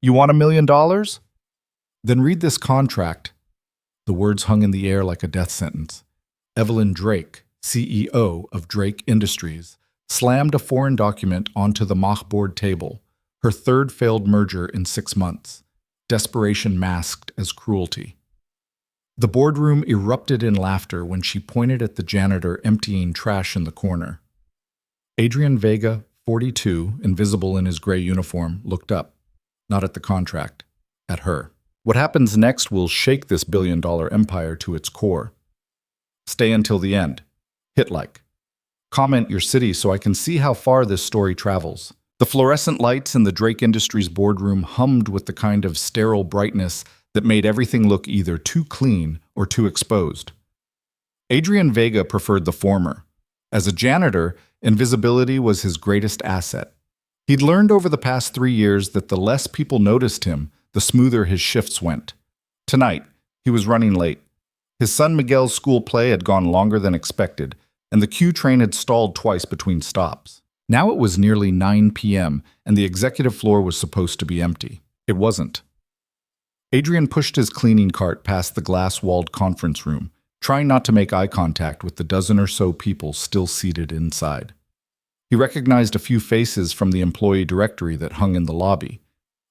You want $1 million? Then read this contract. The words hung in the air like a death sentence. Evelyn Drake, CEO of Drake Industries, slammed a foreign document onto the mockboard table, her third failed merger in 6 months, desperation masked as cruelty. The boardroom erupted in laughter when she pointed at the janitor emptying trash in the corner. Adrian Vega, 42, invisible in his gray uniform, looked up, not at the contract, at her. What happens next will shake this billion-dollar empire to its core. Stay until the end. Hit like. Comment your city so I can see how far this story travels. The fluorescent lights in the Drake Industries boardroom hummed with the kind of sterile brightness that made everything look either too clean or too exposed. Adrian Vega preferred the former. As a janitor, invisibility was his greatest asset. He'd learned over the past 3 years that the less people noticed him, the smoother his shifts went. Tonight, he was running late. His son Miguel's school play had gone longer than expected, and the Q train had stalled twice between stops. Now it was nearly 9 p.m., and the executive floor was supposed to be empty. It wasn't. Adrian pushed his cleaning cart past the glass-walled conference room, trying not to make eye contact with the dozen or so people still seated inside. He recognized a few faces from the employee directory that hung in the lobby.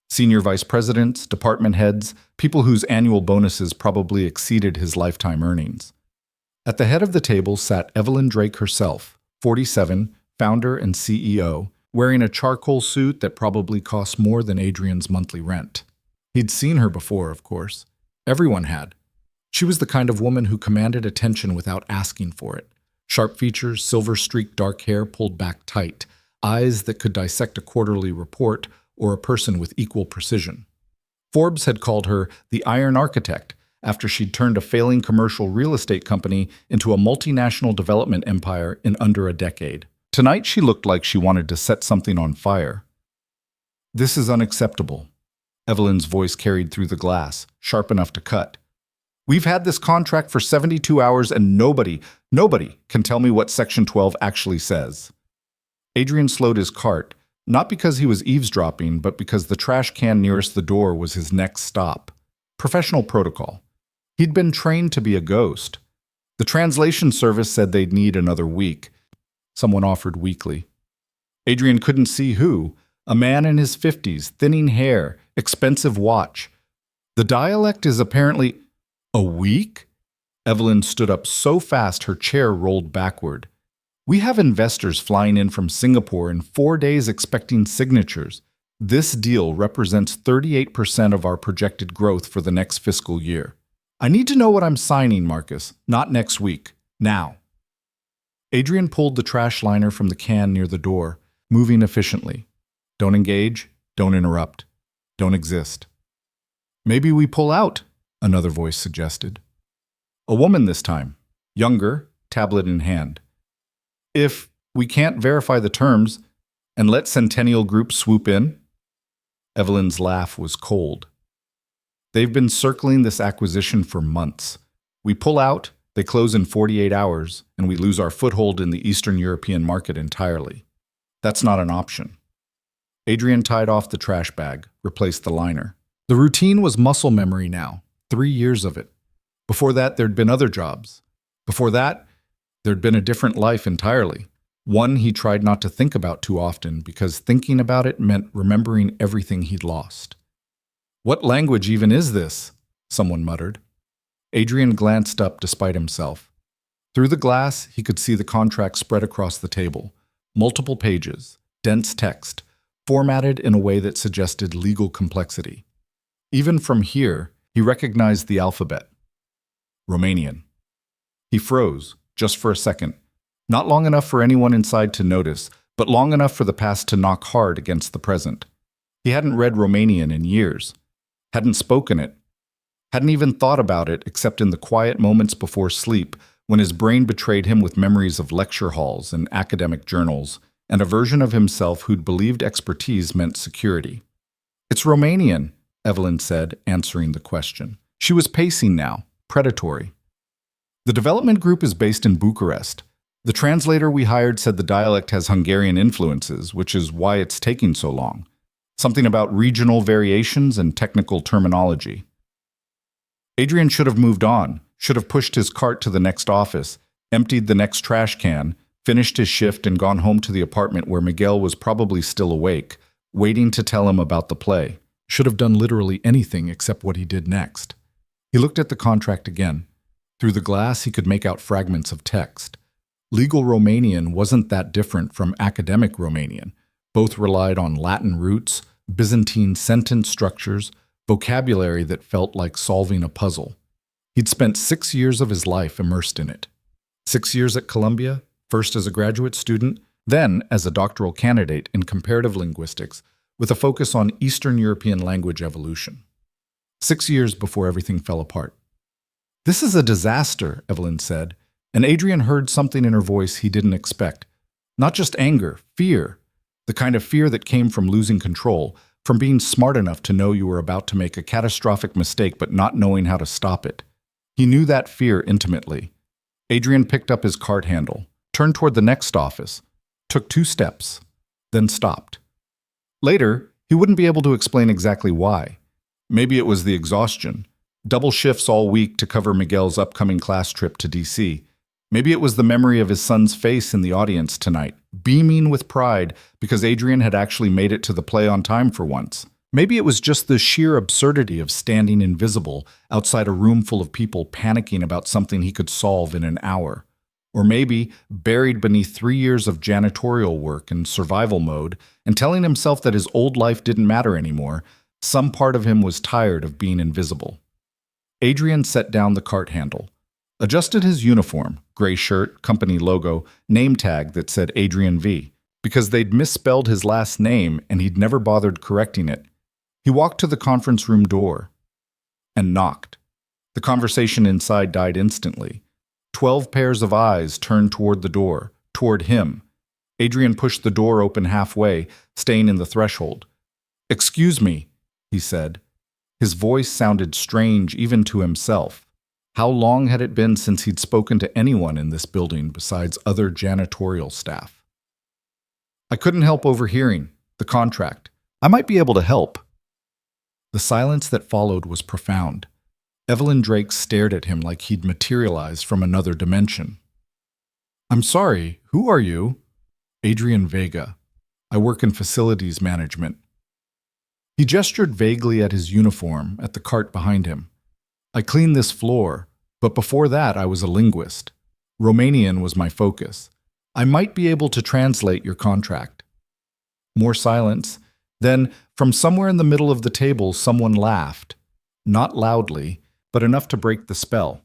Senior vice presidents, department heads, people whose annual bonuses probably exceeded his lifetime earnings. At the head of the table sat Evelyn Drake herself, 47, founder and CEO, wearing a charcoal suit that probably cost more than Adrian's monthly rent. He'd seen her before, of course. Everyone had. She was the kind of woman who commanded attention without asking for it. Sharp features, silver-streaked dark hair pulled back tight, eyes that could dissect a quarterly report or a person with equal precision. Forbes had called her the Iron Architect after she'd turned a failing commercial real estate company into a multinational development empire in under a decade. Tonight she looked like she wanted to set something on fire. "This is unacceptable." Evelyn's voice carried through the glass, sharp enough to cut. "We've had this contract for 72 hours and nobody can tell me what Section 12 actually says." Adrian slowed his cart, not because he was eavesdropping, but because the trash can nearest the door was his next stop. Professional protocol. He'd been trained to be a ghost. The translation service said they'd need another week. Someone offered weakly. Adrian couldn't see who. A man in his 50s, thinning hair, expensive watch. The dialect is apparently... A week? Evelyn stood up so fast her chair rolled backward. "We have investors flying in from Singapore in 4 days expecting signatures. This deal represents 38% of our projected growth for the next fiscal year. I need to know what I'm signing, Marcus, not next week. Now." Adrian pulled the trash liner from the can near the door, moving efficiently. Don't engage, don't interrupt, don't exist. "Maybe we pull out," another voice suggested. A woman this time, younger, tablet in hand. "If we can't verify the terms and let Centennial Group swoop in?" Evelyn's laugh was cold. "They've been circling this acquisition for months. We pull out, they close in 48 hours, and we lose our foothold in the Eastern European market entirely. That's not an option." Adrian tied off the trash bag, replaced the liner. The routine was muscle memory now, 3 years of it. Before that, there'd been other jobs. Before that, there'd been a different life entirely. One he tried not to think about too often because thinking about it meant remembering everything he'd lost. "What language even is this?" someone muttered. Adrian glanced up despite himself. Through the glass, he could see the contract spread across the table. Multiple pages, dense text, formatted in a way that suggested legal complexity. Even from here, he recognized the alphabet. Romanian. He froze, just for a second. Not long enough for anyone inside to notice, but long enough for the past to knock hard against the present. He hadn't read Romanian in years. Hadn't spoken it. Hadn't even thought about it except in the quiet moments before sleep when his brain betrayed him with memories of lecture halls and academic journals, and a version of himself who'd believed expertise meant security. "It's Romanian," Evelyn said, answering the question. She was pacing now, predatory. "The development group is based in Bucharest. The translator we hired said the dialect has Hungarian influences, which is why it's taking so long. Something about regional variations and technical terminology. Adrian should have moved on, should have pushed his cart to the next office, emptied the next trash can, finished his shift and gone home to the apartment where Miguel was probably still awake, waiting to tell him about the play. Should have done literally anything except what he did next. He looked at the contract again. Through the glass, he could make out fragments of text. Legal Romanian wasn't that different from academic Romanian. Both relied on Latin roots, Byzantine sentence structures, vocabulary that felt like solving a puzzle. He'd spent 6 years of his life immersed in it. 6 years at Columbia, first as a graduate student, then as a doctoral candidate in comparative linguistics, with a focus on Eastern European language evolution. 6 years before everything fell apart. "This is a disaster," Evelyn said, and Adrian heard something in her voice he didn't expect. Not just anger, fear. The kind of fear that came from losing control, from being smart enough to know you were about to make a catastrophic mistake but not knowing how to stop it. He knew that fear intimately. Adrian picked up his cart handle, turned toward the next office, took 2 steps, then stopped. Later, he wouldn't be able to explain exactly why. Maybe it was the exhaustion. Double shifts all week to cover Miguel's upcoming class trip to DC. Maybe it was the memory of his son's face in the audience tonight, beaming with pride because Adrian had actually made it to the play on time for once. Maybe it was just the sheer absurdity of standing invisible outside a room full of people panicking about something he could solve in an hour. Or maybe, buried beneath 3 years of janitorial work in survival mode and telling himself that his old life didn't matter anymore, some part of him was tired of being invisible. Adrian set down the cart handle, adjusted his uniform, gray shirt, company logo, name tag that said Adrian V, because they'd misspelled his last name and he'd never bothered correcting it. He walked to the conference room door and knocked. The conversation inside died instantly. 12 pairs of eyes turned toward the door, toward him. Adrian pushed the door open halfway, staying in the threshold. "Excuse me," he said. His voice sounded strange even to himself. How long had it been since he'd spoken to anyone in this building besides other janitorial staff? "I couldn't help overhearing. The contract. I might be able to help." The silence that followed was profound. Evelyn Drake stared at him like he'd materialized from another dimension. "I'm sorry, who are you?" "Adrian Vega. I work in facilities management." He gestured vaguely at his uniform, at the cart behind him. "I clean this floor, but before that I was a linguist. Romanian was my focus. I might be able to translate your contract." More silence. Then, from somewhere in the middle of the table, someone laughed. Not loudly, but enough to break the spell.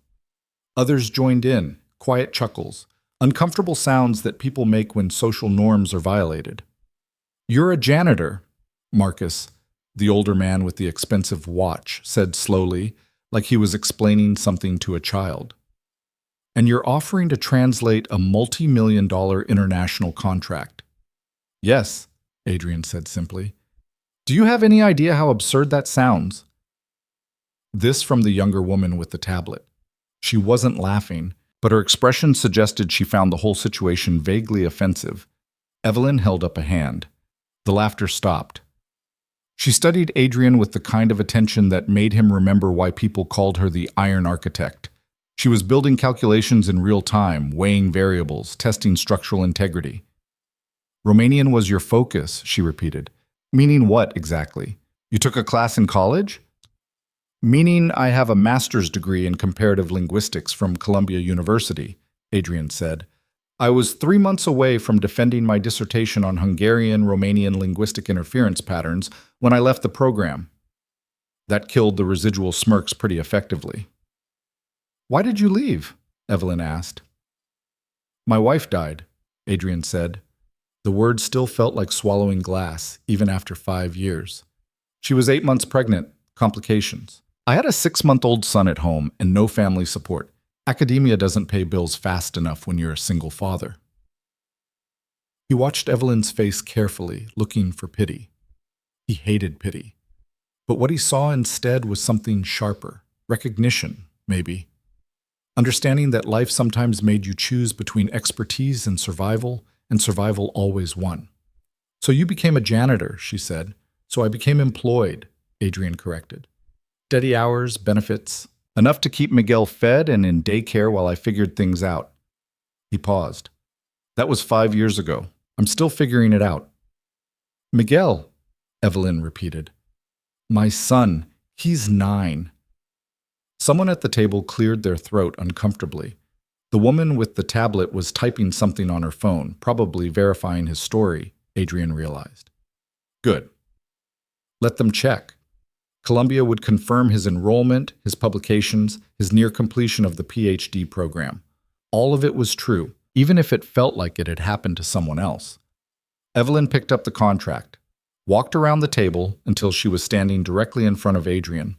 Others joined in, quiet chuckles, uncomfortable sounds that people make when social norms are violated. "You're a janitor," Marcus, the older man with the expensive watch, said slowly, like he was explaining something to a child. "And you're offering to translate a multi-million-dollar international contract." "Yes," Adrian said simply. "Do you have any idea how absurd that sounds?" This from the younger woman with the tablet. She wasn't laughing, but her expression suggested she found the whole situation vaguely offensive. Evelyn held up a hand. The laughter stopped. She studied Adrian with the kind of attention that made him remember why people called her the Iron Architect. She was building calculations in real time, weighing variables, testing structural integrity. "Romanian was your focus," she repeated. "Meaning what, exactly? You took a class in college?" "Meaning I have a master's degree in comparative linguistics from Columbia University," Adrian said. "I was 3 months away from defending my dissertation on Hungarian-Romanian linguistic interference patterns when I left the program." That killed the residual smirks pretty effectively. "Why did you leave?" Evelyn asked. "My wife died," Adrian said. The words still felt like swallowing glass, even after 5 years. "She was 8 months pregnant, complications. I had a 6-month-old son at home and no family support. Academia doesn't pay bills fast enough when you're a single father." He watched Evelyn's face carefully, looking for pity. He hated pity. But what he saw instead was something sharper. Recognition, maybe. Understanding that life sometimes made you choose between expertise and survival always won. "So you became a janitor," she said. So I became employed, Adrian corrected. Steady hours, benefits, enough to keep Miguel fed and in daycare while I figured things out. He paused. That was 5 years ago. I'm still figuring it out. Miguel, Evelyn repeated. My son, he's 9. Someone at the table cleared their throat uncomfortably. The woman with the tablet was typing something on her phone, probably verifying his story, Adrian realized. Good. Let them check. Columbia would confirm his enrollment, his publications, his near completion of the PhD program. All of it was true, even if it felt like it had happened to someone else. Evelyn picked up the contract, walked around the table until she was standing directly in front of Adrian.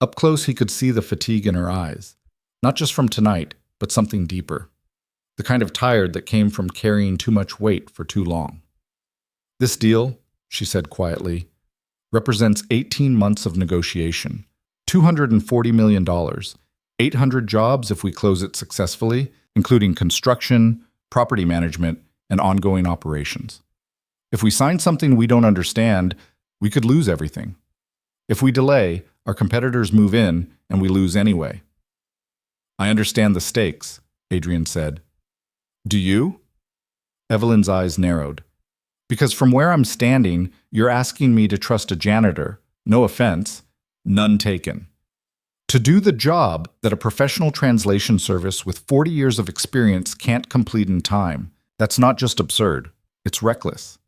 Up close, he could see the fatigue in her eyes, not just from tonight, but something deeper, the kind of tired that came from carrying too much weight for too long. This deal, she said quietly, represents 18 months of negotiation, $240 million, 800 jobs if we close it successfully, including construction, property management, and ongoing operations. If we sign something we don't understand, we could lose everything. If we delay, our competitors move in and we lose anyway. I understand the stakes, Adrian said. Do you? Evelyn's eyes narrowed. Because from where I'm standing, you're asking me to trust a janitor, no offense, none taken. To do the job that a professional translation service with 40 years of experience can't complete in time, that's not just absurd, it's reckless.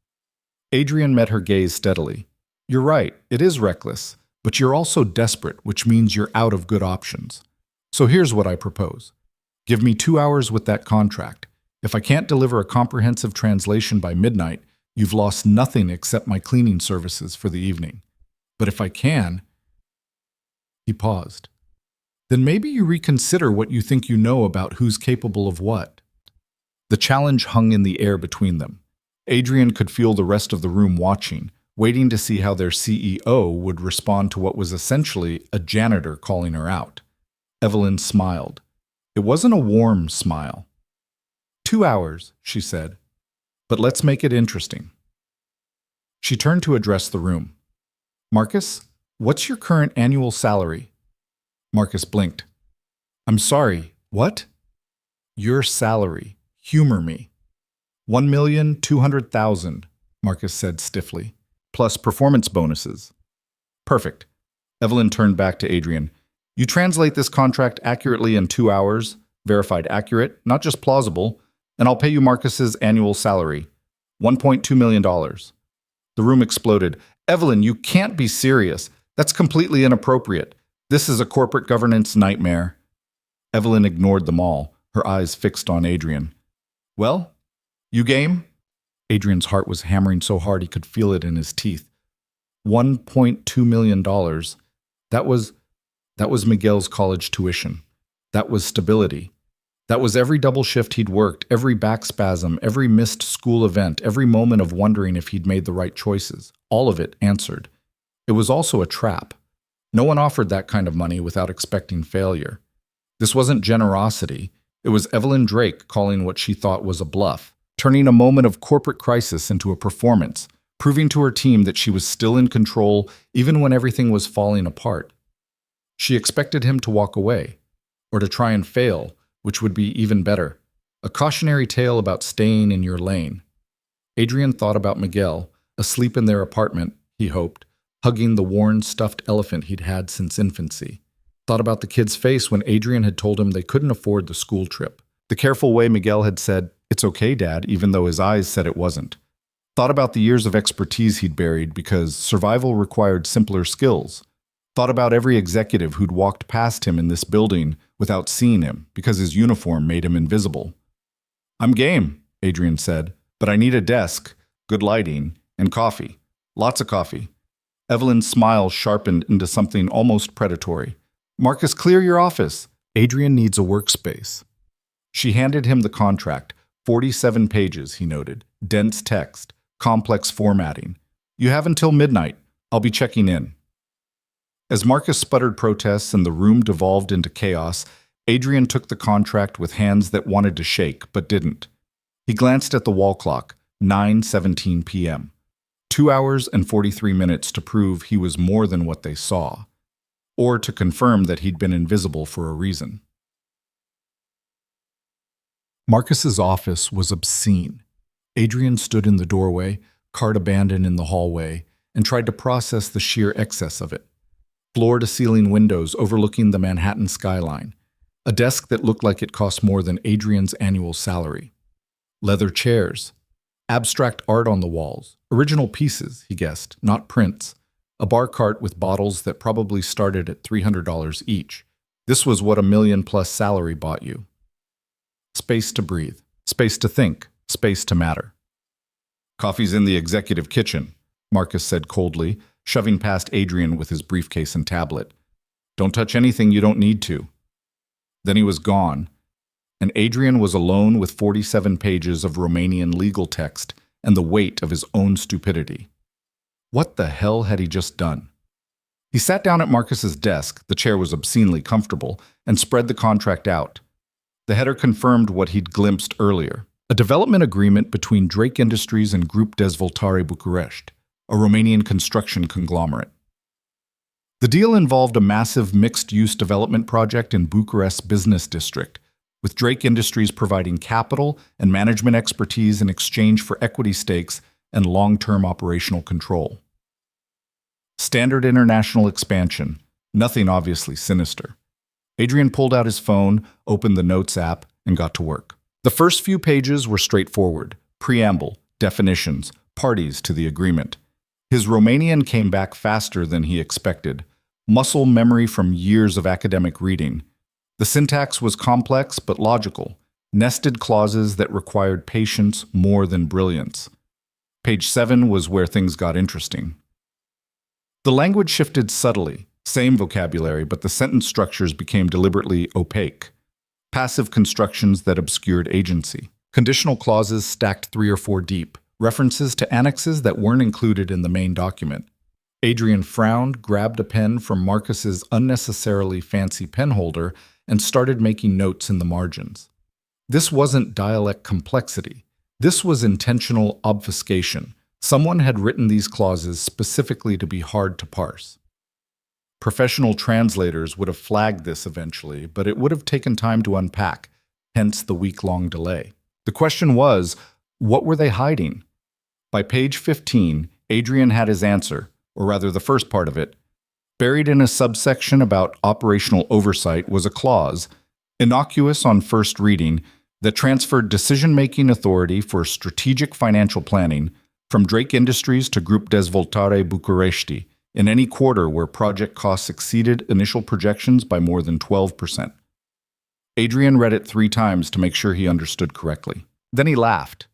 Adrian met her gaze steadily. You're right, it is reckless, but you're also desperate, which means you're out of good options. So here's what I propose. Give me 2 hours with that contract. If I can't deliver a comprehensive translation by midnight, you've lost nothing except my cleaning services for the evening. But if I can... He paused. Then maybe you reconsider what you think you know about who's capable of what. The challenge hung in the air between them. Adrian could feel the rest of the room watching, waiting to see how their CEO would respond to what was essentially a janitor calling her out. Evelyn smiled. It wasn't a warm smile. 2 hours, she said. But let's make it interesting. She turned to address the room. Marcus, what's your current annual salary? Marcus blinked. I'm sorry, what? Your salary. Humor me. 1,200,000, Marcus said stiffly, plus performance bonuses. Perfect. Evelyn turned back to Adrian. You translate this contract accurately in 2 hours, verified accurate, not just plausible, and I'll pay you Marcus's annual salary, $1.2 million. The room exploded. Evelyn, you can't be serious. That's completely inappropriate. This is a corporate governance nightmare. Evelyn ignored them all, her eyes fixed on Adrian. Well, you game? Adrian's heart was hammering so hard he could feel it in his teeth. $1.2 million. That was Miguel's college tuition. That was stability. That was every double shift he'd worked, every back spasm, every missed school event, every moment of wondering if he'd made the right choices. All of it answered. It was also a trap. No one offered that kind of money without expecting failure. This wasn't generosity. It was Evelyn Drake calling what she thought was a bluff, turning a moment of corporate crisis into a performance, proving to her team that she was still in control even when everything was falling apart. She expected him to walk away, or to try and fail, which would be even better. A cautionary tale about staying in your lane. Adrian thought about Miguel, asleep in their apartment, he hoped, hugging the worn, stuffed elephant he'd had since infancy. Thought about the kid's face when Adrian had told him they couldn't afford the school trip. The careful way Miguel had said, "It's okay, Dad," even though his eyes said it wasn't. Thought about the years of expertise he'd buried because survival required simpler skills. Thought about every executive who'd walked past him in this building without seeing him because his uniform made him invisible. I'm game, Adrian said, but I need a desk, good lighting, and coffee. Lots of coffee. Evelyn's smile sharpened into something almost predatory. Marcus, clear your office. Adrian needs a workspace. She handed him the contract, 47 pages, he noted, dense text, complex formatting. You have until midnight. I'll be checking in. As Marcus sputtered protests and the room devolved into chaos, Adrian took the contract with hands that wanted to shake but didn't. He glanced at the wall clock, 9:17 p.m. 2 hours and 43 minutes to prove he was more than what they saw, or to confirm that he'd been invisible for a reason. Marcus's office was obscene. Adrian stood in the doorway, cart abandoned in the hallway, and tried to process the sheer excess of it. Floor-to-ceiling windows overlooking the Manhattan skyline. A desk that looked like it cost more than Adrian's annual salary. Leather chairs. Abstract art on the walls. Original pieces, he guessed, not prints. A bar cart with bottles that probably started at $300 each. This was what $1 million+ salary bought you. Space to breathe. Space to think. Space to matter. "Coffee's in the executive kitchen," Marcus said coldly, shoving past Adrian with his briefcase and tablet. "Don't touch anything you don't need to." Then he was gone, and Adrian was alone with 47 pages of Romanian legal text and the weight of his own stupidity. What the hell had he just done? He sat down at Marcus's desk, the chair was obscenely comfortable, and spread the contract out. The header confirmed what he'd glimpsed earlier. A development agreement between Drake Industries and Group Dezvoltare Bucharest, a Romanian construction conglomerate. The deal involved a massive mixed-use development project in Bucharest's business district, with Drake Industries providing capital and management expertise in exchange for equity stakes and long-term operational control. Standard international expansion, nothing obviously sinister. Adrian pulled out his phone, opened the Notes app, and got to work. The first few pages were straightforward: preamble, definitions, parties to the agreement. His Romanian came back faster than he expected, muscle memory from years of academic reading. The syntax was complex but logical, nested clauses that required patience more than brilliance. Page 7 was where things got interesting. The language shifted subtly, same vocabulary, but the sentence structures became deliberately opaque. Passive constructions that obscured agency. Conditional clauses stacked 3 or 4 deep. References to annexes that weren't included in the main document. Adrian frowned, grabbed a pen from Marcus's unnecessarily fancy pen holder, and started making notes in the margins. This wasn't dialect complexity. This was intentional obfuscation. Someone had written these clauses specifically to be hard to parse. Professional translators would have flagged this eventually, but it would have taken time to unpack, hence the week-long delay. The question was, what were they hiding? By page 15, Adrian had his answer, or rather the first part of it. Buried in a subsection about operational oversight was a clause, innocuous on first reading, that transferred decision-making authority for strategic financial planning from Drake Industries to Group Dezvoltare Bucharesti in any quarter where project costs exceeded initial projections by more than 12%. Adrian read it 3 times to make sure he understood correctly. Then he laughed.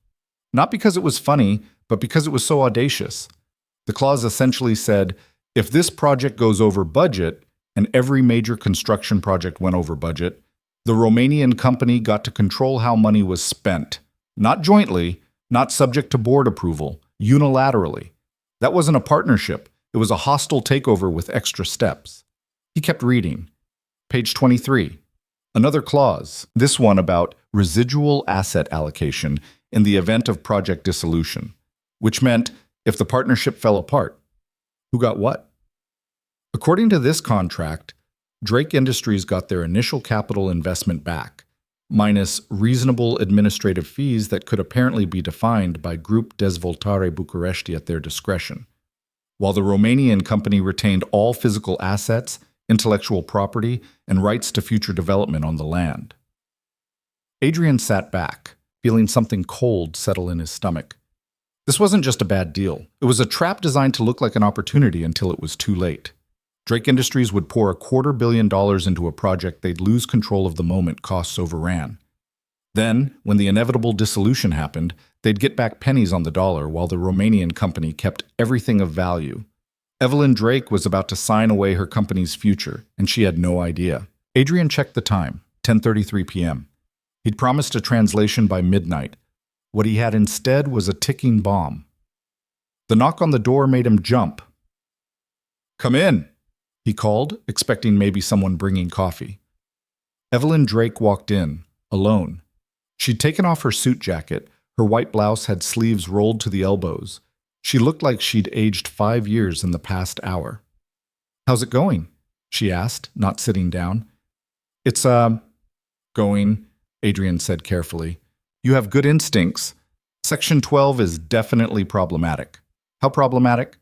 Not because it was funny, but because it was so audacious. The clause essentially said, if this project goes over budget, and every major construction project went over budget, the Romanian company got to control how money was spent. Not jointly, not subject to board approval, unilaterally. That wasn't a partnership. It was a hostile takeover with extra steps. He kept reading. Page 23. Another clause, this one about residual asset allocation in the event of project dissolution, which meant if the partnership fell apart, who got what? According to this contract, Drake Industries got their initial capital investment back, minus reasonable administrative fees that could apparently be defined by Group Dezvoltare Bucharesti at their discretion, while the Romanian company retained all physical assets, intellectual property, and rights to future development on the land. Adrian sat back, feeling something cold settle in his stomach. This wasn't just a bad deal. It was a trap designed to look like an opportunity until it was too late. Drake Industries would pour $250 million into a project they'd lose control of the moment costs overran. Then, when the inevitable dissolution happened, they'd get back pennies on the dollar while the Romanian company kept everything of value. Evelyn Drake was about to sign away her company's future, and she had no idea. Adrian checked the time, 10:33 p.m. He'd promised a translation by midnight. What he had instead was a ticking bomb. The knock on the door made him jump. "Come in," he called, expecting maybe someone bringing coffee. Evelyn Drake walked in, alone. She'd taken off her suit jacket. Her white blouse had sleeves rolled to the elbows. She looked like she'd aged 5 years in the past hour. "How's it going?" she asked, not sitting down. "It's, going," Adrian said carefully. "You have good instincts. Section 12 is definitely problematic." "How problematic?"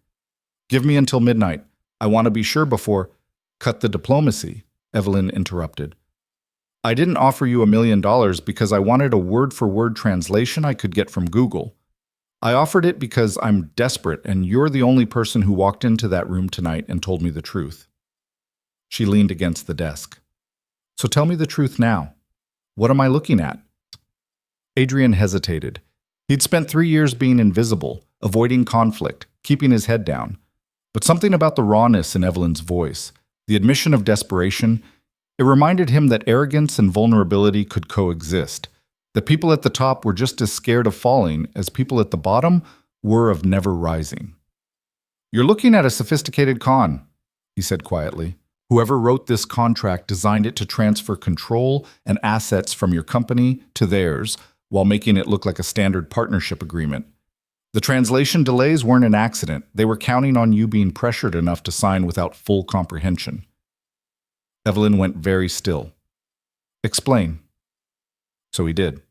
"Give me until midnight. I want to be sure before—" "Cut the diplomacy," Evelyn interrupted. "I didn't offer you $1 million because I wanted a word-for-word translation I could get from Google. I offered it because I'm desperate and you're the only person who walked into that room tonight and told me the truth." She leaned against the desk. "So tell me the truth now. What am I looking at?" Adrian hesitated. He'd spent 3 years being invisible, avoiding conflict, keeping his head down. But something about the rawness in Evelyn's voice, the admission of desperation, it reminded him that arrogance and vulnerability could coexist. The people at the top were just as scared of falling as people at the bottom were of never rising. "You're looking at a sophisticated con," he said quietly. "Whoever wrote this contract designed it to transfer control and assets from your company to theirs while making it look like a standard partnership agreement. The translation delays weren't an accident. They were counting on you being pressured enough to sign without full comprehension." Evelyn went very still. "Explain." So he did.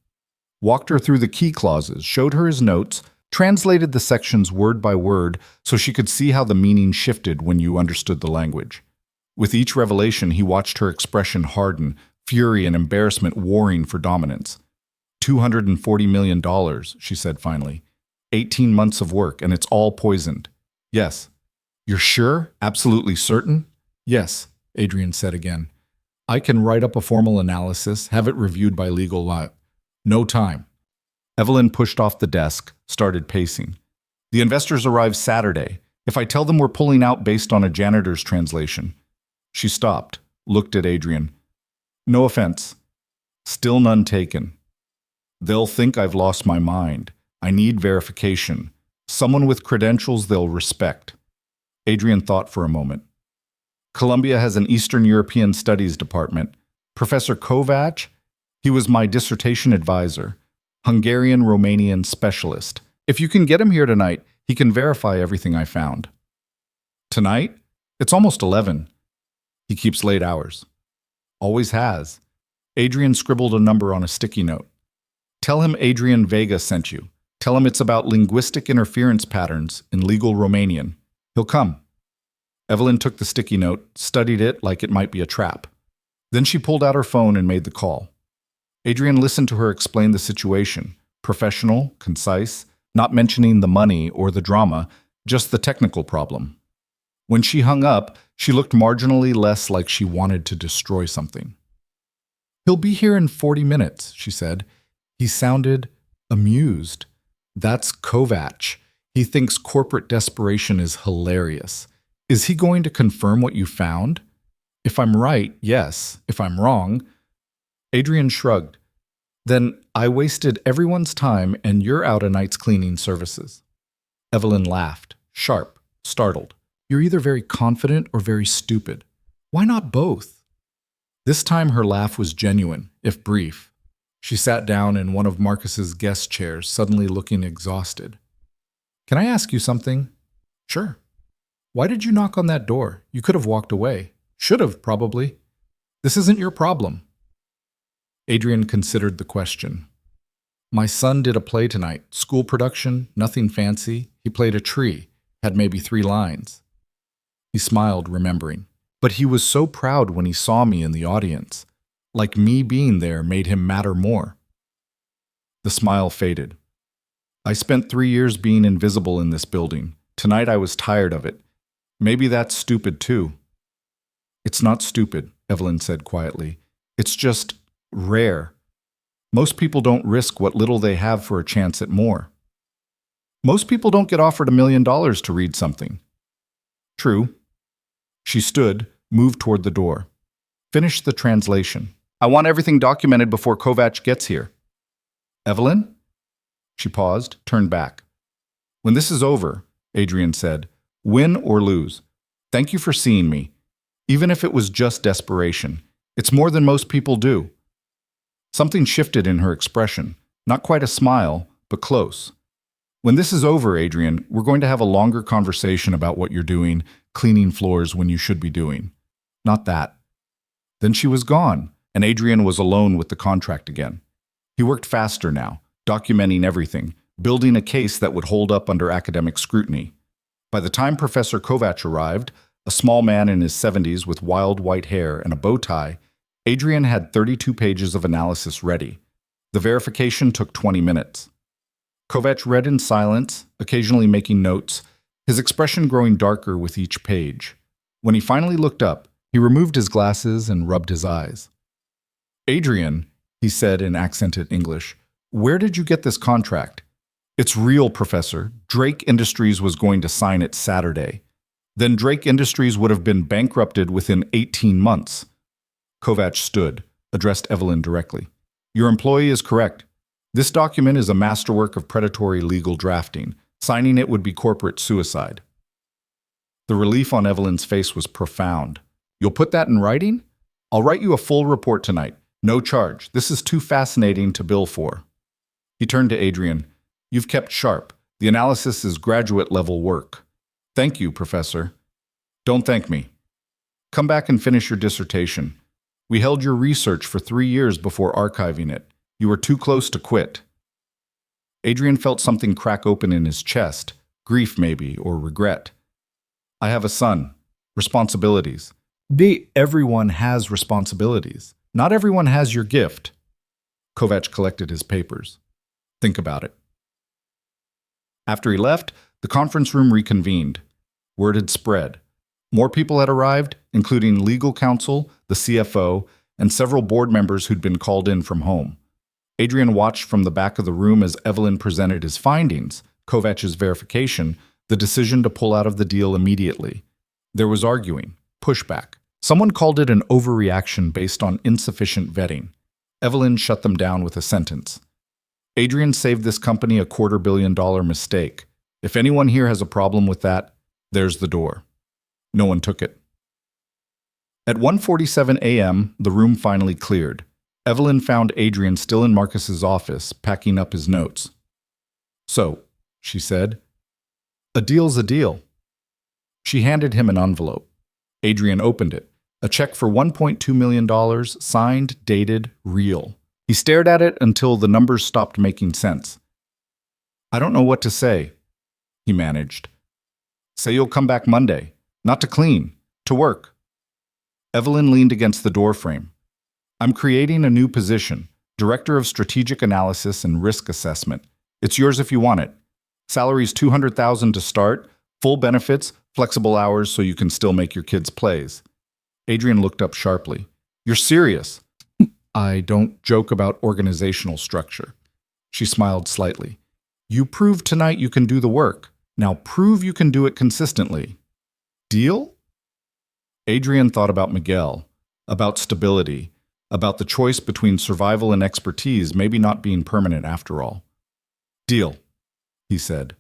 Walked her through the key clauses, showed her his notes, translated the sections word by word so she could see how the meaning shifted when you understood the language. With each revelation, he watched her expression harden, fury and embarrassment warring for dominance. $240 million, she said finally. 18 months of work, and it's all poisoned. "Yes." "You're sure? Absolutely certain?" "Yes," Adrian said again. "I can write up a formal analysis, have it reviewed by legal law. No time." Evelyn pushed off the desk, started pacing. "The investors arrive Saturday. If I tell them we're pulling out based on a janitor's translation." She stopped, looked at Adrian. "No offense. Still none taken. They'll think I've lost my mind. I need verification. Someone with credentials they'll respect." Adrian thought for a moment. "Columbia has an Eastern European Studies department. Professor Kovac, he was my dissertation advisor. Hungarian-Romanian specialist. If you can get him here tonight, he can verify everything I found." "Tonight? It's almost 11. "He keeps late hours." "Always has." Adrian scribbled a number on a sticky note. "Tell him Adrian Vega sent you. Tell him it's about linguistic interference patterns in legal Romanian. He'll come." Evelyn took the sticky note, studied it like it might be a trap. Then she pulled out her phone and made the call. Adrian listened to her explain the situation, professional, concise, not mentioning the money or the drama, just the technical problem. When she hung up, she looked marginally less like she wanted to destroy something. "He'll be here in 40 minutes, she said. He sounded amused. "That's Kovac. He thinks corporate desperation is hilarious. Is he going to confirm what you found? If I'm right, yes. If I'm wrong..." Adrian shrugged. "Then I wasted everyone's time and you're out a night's cleaning services." Evelyn laughed, sharp, startled. "You're either very confident or very stupid. Why not both?" This time her laugh was genuine, if brief. She sat down in one of Marcus's guest chairs, suddenly looking exhausted. "Can I ask you something?" "Sure." "Why did you knock on that door? You could have walked away. Should have, probably. This isn't your problem." Adrian considered the question. "My son did a play tonight. School production, nothing fancy. He played a tree, had maybe 3 lines." He smiled, remembering. "But he was so proud when he saw me in the audience. Like me being there made him matter more." The smile faded. "I spent 3 years being invisible in this building. Tonight I was tired of it. Maybe that's stupid too." "It's not stupid," Evelyn said quietly. "It's just rare. Most people don't risk what little they have for a chance at more. Most people don't get offered $1 million to read something." "True." She stood, moved toward the door. "Finish the translation. I want everything documented before Kovac gets here." "Evelyn?" She paused, turned back. "When this is over," Adrian said, "win or lose, thank you for seeing me. Even if it was just desperation, it's more than most people do." Something shifted in her expression, not quite a smile, but close. When this is over, Adrian, we're going to have a longer conversation about what you're doing, cleaning floors when you should be doing. Not that. Then she was gone, and Adrian was alone with the contract again. He worked faster now, documenting everything, building a case that would hold up under academic scrutiny. By the time Professor Kovac arrived, a small man in his 70s with wild white hair and a bow tie, Adrian had 32 pages of analysis ready. The verification took 20 minutes. Kovac read in silence, occasionally making notes, his expression growing darker with each page. When he finally looked up, he removed his glasses and rubbed his eyes. "Adrian," he said in accented English, "where did you get this contract?" "It's real, Professor. Drake Industries was going to sign it Saturday. Then Drake Industries would have been bankrupted within 18 months. Kovac stood, addressed Evelyn directly. "Your employee is correct. This document is a masterwork of predatory legal drafting. Signing it would be corporate suicide." The relief on Evelyn's face was profound. "You'll put that in writing? I'll write you a full report tonight. No charge. This is too fascinating to bill for." He turned to Adrian. "You've kept sharp. The analysis is graduate-level work." "Thank you, Professor." "Don't thank me. Come back and finish your dissertation. We held your research for 3 years before archiving it. You were too close to quit." Adrian felt something crack open in his chest, grief maybe, or regret. "I have a son. Responsibilities." Everyone has responsibilities. Not everyone has your gift." Kovac collected his papers. "Think about it." After he left, the conference room reconvened. Word had spread. More people had arrived, including legal counsel, the CFO, and several board members who'd been called in from home. Adrian watched from the back of the room as Evelyn presented his findings, Kovac's verification, the decision to pull out of the deal immediately. There was arguing, pushback. Someone called it an overreaction based on insufficient vetting. Evelyn shut them down with a sentence. "Adrian saved this company a $250 million mistake. If anyone here has a problem with that, there's the door." No one took it. At 1:47 a.m., the room finally cleared. Evelyn found Adrian still in Marcus's office, packing up his notes. "So," she said, "a deal's a deal." She handed him an envelope. Adrian opened it. A check for $1.2 million, signed, dated, real. He stared at it until the numbers stopped making sense. "I don't know what to say," he managed. "Say you'll come back Monday. Not to clean, to work." Evelyn leaned against the doorframe. "I'm creating a new position, Director of Strategic Analysis and Risk Assessment. It's yours if you want it. Salary's $200,000 to start, full benefits, flexible hours so you can still make your kids' plays." Adrian looked up sharply. "You're serious?" "I don't joke about organizational structure." She smiled slightly. "You proved tonight you can do the work. Now prove you can do it consistently. Deal?" Adrian thought about Miguel, about stability, about the choice between survival and expertise maybe not being permanent after all. "Deal," he said.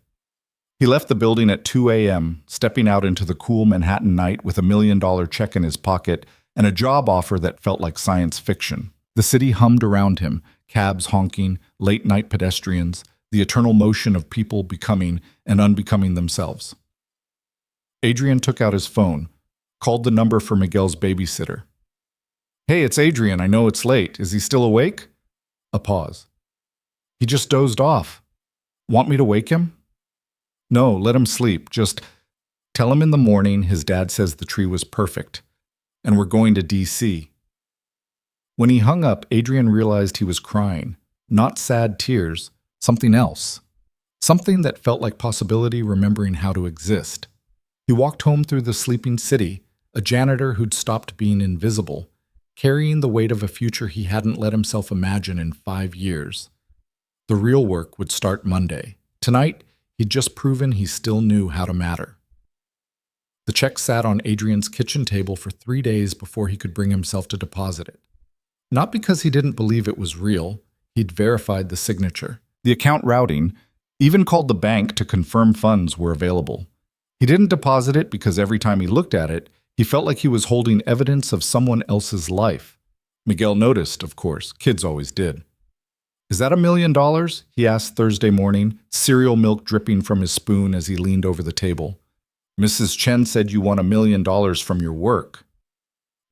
He left the building at 2 a.m., stepping out into the cool Manhattan night with $1 million check in his pocket and a job offer that felt like science fiction. The city hummed around him, cabs honking, late-night pedestrians, the eternal motion of people becoming and unbecoming themselves. Adrian took out his phone, called the number for Miguel's babysitter. "Hey, it's Adrian. I know it's late. Is he still awake?" A pause. "He just dozed off. Want me to wake him?" "No, let him sleep. Just tell him in the morning his dad says the tree was perfect, and we're going to D.C. When he hung up, Adrian realized he was crying. Not sad tears, something else. Something that felt like possibility remembering how to exist. He walked home through the sleeping city, a janitor who'd stopped being invisible, carrying the weight of a future he hadn't let himself imagine in 5 years. The real work would start Monday. Tonight, he'd just proven he still knew how to matter. The check sat on Adrian's kitchen table for 3 days before he could bring himself to deposit it. Not because he didn't believe it was real, he'd verified the signature. The account routing, even called the bank to confirm funds were available. He didn't deposit it because every time he looked at it, he felt like he was holding evidence of someone else's life. Miguel noticed, of course, kids always did. Is that $1 million? He asked Thursday morning, cereal milk dripping from his spoon as he leaned over the table. Mrs. Chen said you won $1 million from your work.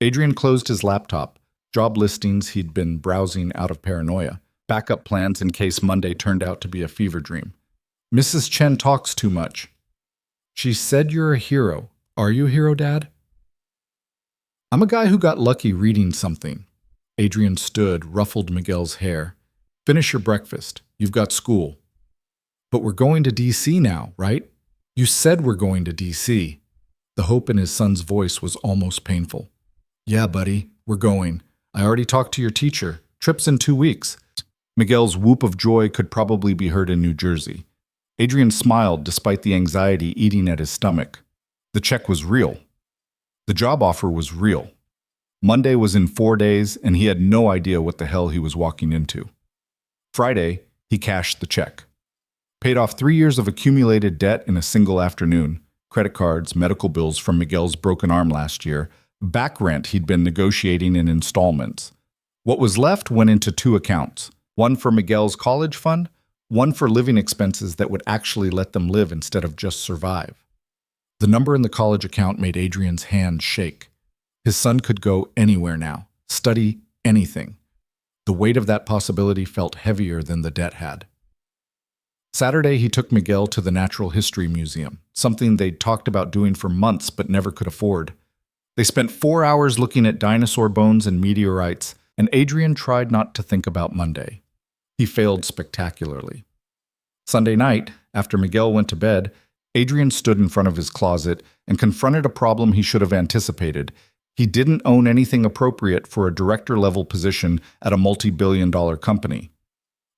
Adrian closed his laptop, job listings he'd been browsing out of paranoia, backup plans in case Monday turned out to be a fever dream. Mrs. Chen talks too much. She said you're a hero. Are you a hero, Dad? I'm a guy who got lucky reading something. Adrian stood, ruffled Miguel's hair. Finish your breakfast. You've got school. But we're going to D.C. now, right? You said we're going to D.C. The hope in his son's voice was almost painful. Yeah, buddy, we're going. I already talked to your teacher. Trip's in 2 weeks. Miguel's whoop of joy could probably be heard in New Jersey. Adrian smiled despite the anxiety eating at his stomach. The check was real. The job offer was real. Monday was in 4 days, and he had no idea what the hell he was walking into. Friday, he cashed the check. Paid off 3 years of accumulated debt in a single afternoon. Credit cards, medical bills from Miguel's broken arm last year, back rent he'd been negotiating in installments. What was left went into 2 accounts, one for Miguel's college fund, one for living expenses that would actually let them live instead of just survive. The number in the college account made Adrian's hands shake. His son could go anywhere now, study anything. The weight of that possibility felt heavier than the debt had. Saturday, he took Miguel to the Natural History Museum, something they'd talked about doing for months but never could afford. They spent 4 hours looking at dinosaur bones and meteorites, and Adrian tried not to think about Monday. He failed spectacularly. Sunday night, after Miguel went to bed, Adrian stood in front of his closet and confronted a problem he should have anticipated. He didn't own anything appropriate for a director-level position at a multi-billion-dollar company.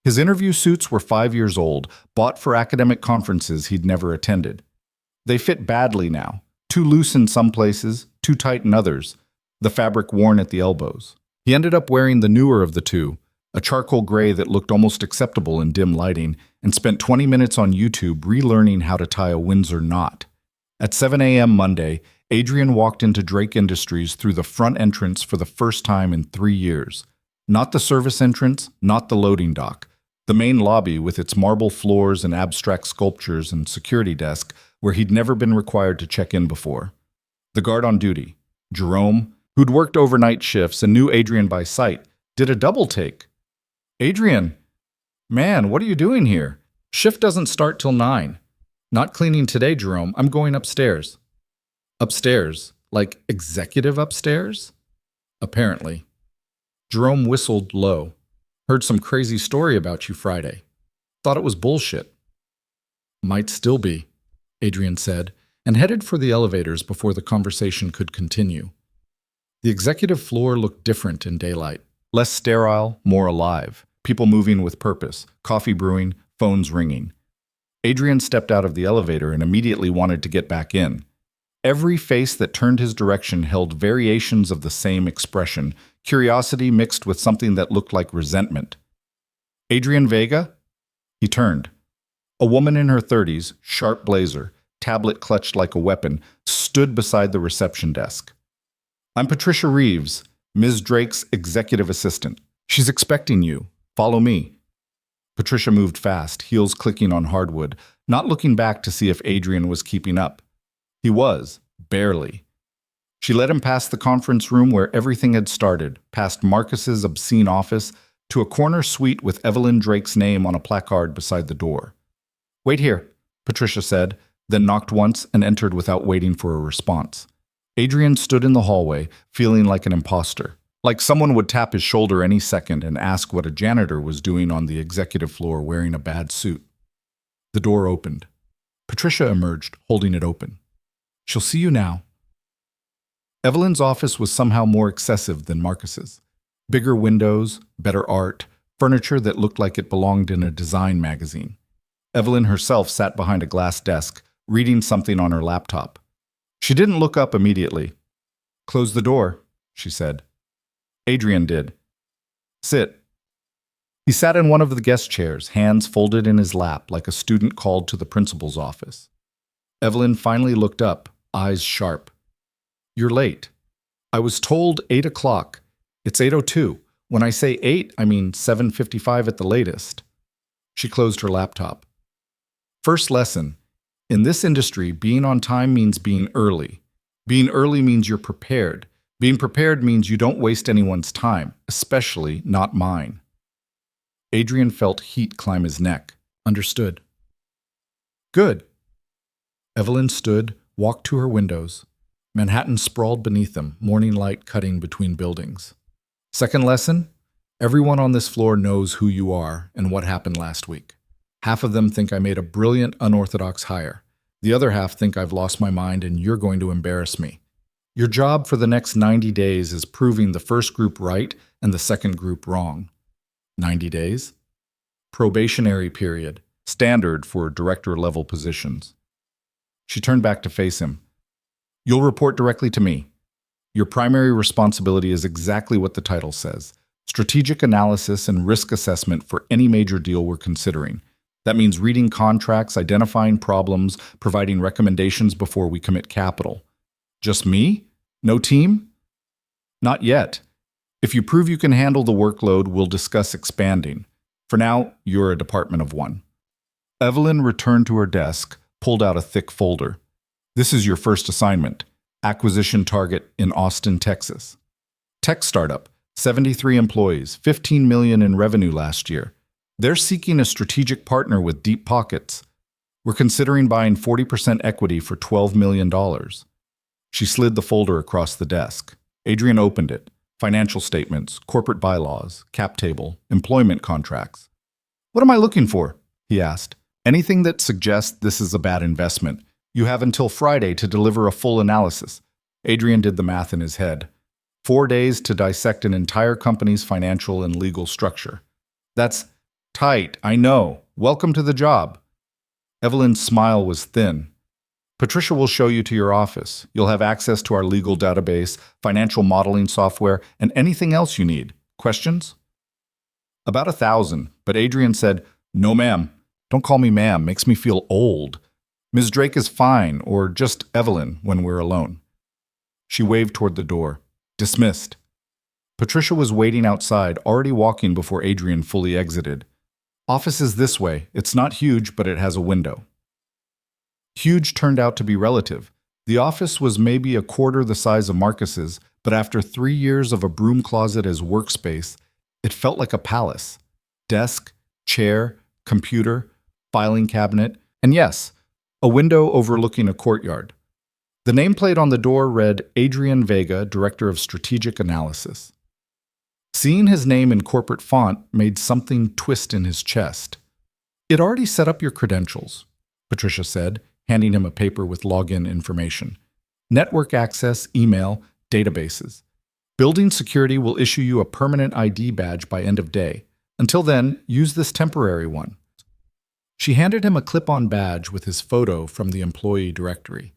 His interview suits were 5 years old, bought for academic conferences he'd never attended. They fit badly now, too loose in some places, too tight in others, the fabric worn at the elbows. He ended up wearing the newer of the two, a charcoal gray that looked almost acceptable in dim lighting, and spent 20 minutes on YouTube relearning how to tie a Windsor knot. At 7 a.m. Monday, Adrian walked into Drake Industries through the front entrance for the first time in 3 years. Not the service entrance, not the loading dock. The main lobby with its marble floors and abstract sculptures and security desk where he'd never been required to check in before. The guard on duty, Jerome, who'd worked overnight shifts and knew Adrian by sight, did a double take. Adrian, man, what are you doing here? Shift doesn't start till 9. Not cleaning today, Jerome. I'm going upstairs. Upstairs? Like executive upstairs? Apparently. Jerome whistled low. Heard some crazy story about you Friday. Thought it was bullshit. Might still be, Adrian said, and headed for the elevators before the conversation could continue. The executive floor looked different in daylight. Less sterile, more alive. People moving with purpose, coffee brewing, phones ringing. Adrian stepped out of the elevator and immediately wanted to get back in. Every face that turned his direction held variations of the same expression, curiosity mixed with something that looked like resentment. Adrian Vega? He turned. A woman in her 30s, sharp blazer, tablet clutched like a weapon, stood beside the reception desk. I'm Patricia Reeves, Ms. Drake's executive assistant. She's expecting you. Follow me. Patricia moved fast, heels clicking on hardwood, not looking back to see if Adrian was keeping up. He was, barely. She led him past the conference room where everything had started, past Marcus's obscene office, to a corner suite with Evelyn Drake's name on a placard beside the door. Wait here, Patricia said, then knocked once and entered without waiting for a response. Adrian stood in the hallway, feeling like an imposter. Like someone would tap his shoulder any second and ask what a janitor was doing on the executive floor wearing a bad suit. The door opened. Patricia emerged, holding it open. She'll see you now. Evelyn's office was somehow more excessive than Marcus's. Bigger windows, better art, furniture that looked like it belonged in a design magazine. Evelyn herself sat behind a glass desk, reading something on her laptop. She didn't look up immediately. Close the door, she said. Adrian did. Sit. He sat in one of the guest chairs, hands folded in his lap like a student called to the principal's office. Evelyn finally looked up, eyes sharp. You're late. I was told 8 o'clock. It's 8:02. When I say 8, I mean 7:55 at the latest. She closed her laptop. First lesson. In this industry, being on time means being early. Being early means you're prepared. Being prepared means you don't waste anyone's time, especially not mine. Adrian felt heat climb his neck. Understood. Good. Evelyn stood, walked to her windows. Manhattan sprawled beneath them, morning light cutting between buildings. Second lesson, everyone on this floor knows who you are and what happened last week. Half of them think I made a brilliant, unorthodox hire. The other half think I've lost my mind and you're going to embarrass me. Your job for the next 90 days is proving the first group right and the second group wrong. 90 days? Probationary period, standard for director-level positions. She turned back to face him. You'll report directly to me. Your primary responsibility is exactly what the title says: strategic analysis and risk assessment for any major deal we're considering. That means reading contracts, identifying problems, providing recommendations before we commit capital. Just me? No team? Not yet. If you prove you can handle the workload, we'll discuss expanding. For now, you're a department of one. Evelyn returned to her desk, pulled out a thick folder. This is your first assignment. Acquisition target in Austin, Texas. Tech startup, 73 employees, 15 million in revenue last year. They're seeking a strategic partner with deep pockets. We're considering buying 40% equity for $12 million. She slid the folder across the desk. Adrian opened it. Financial statements, corporate bylaws, cap table, employment contracts. What am I looking for? He asked. Anything that suggests this is a bad investment. You have until Friday to deliver a full analysis. Adrian did the math in his head. 4 days to dissect an entire company's financial and legal structure. That's tight, I know. Welcome to the job. Evelyn's smile was thin. Patricia will show you to your office. You'll have access to our legal database, financial modeling software, and anything else you need. Questions? About 1,000, but Adrian said, "No, ma'am. Don't call me ma'am. Makes me feel old. Ms. Drake is fine, or just Evelyn when we're alone." She waved toward the door. Dismissed. Patricia was waiting outside, already walking before Adrian fully exited. Office is this way. It's not huge, but it has a window. Huge turned out to be relative. The office was maybe a quarter the size of Marcus's, but after 3 years of a broom closet as workspace, it felt like a palace. Desk, chair, computer, filing cabinet, and yes, a window overlooking a courtyard. The nameplate on the door read Adrian Vega, Director of Strategic Analysis. Seeing his name in corporate font made something twist in his chest. "It already set up your credentials," Patricia said, handing him a paper with login information. "Network access, email, databases. Building security will issue you a permanent ID badge by end of day. Until then, use this temporary one." She handed him a clip-on badge with his photo from the employee directory,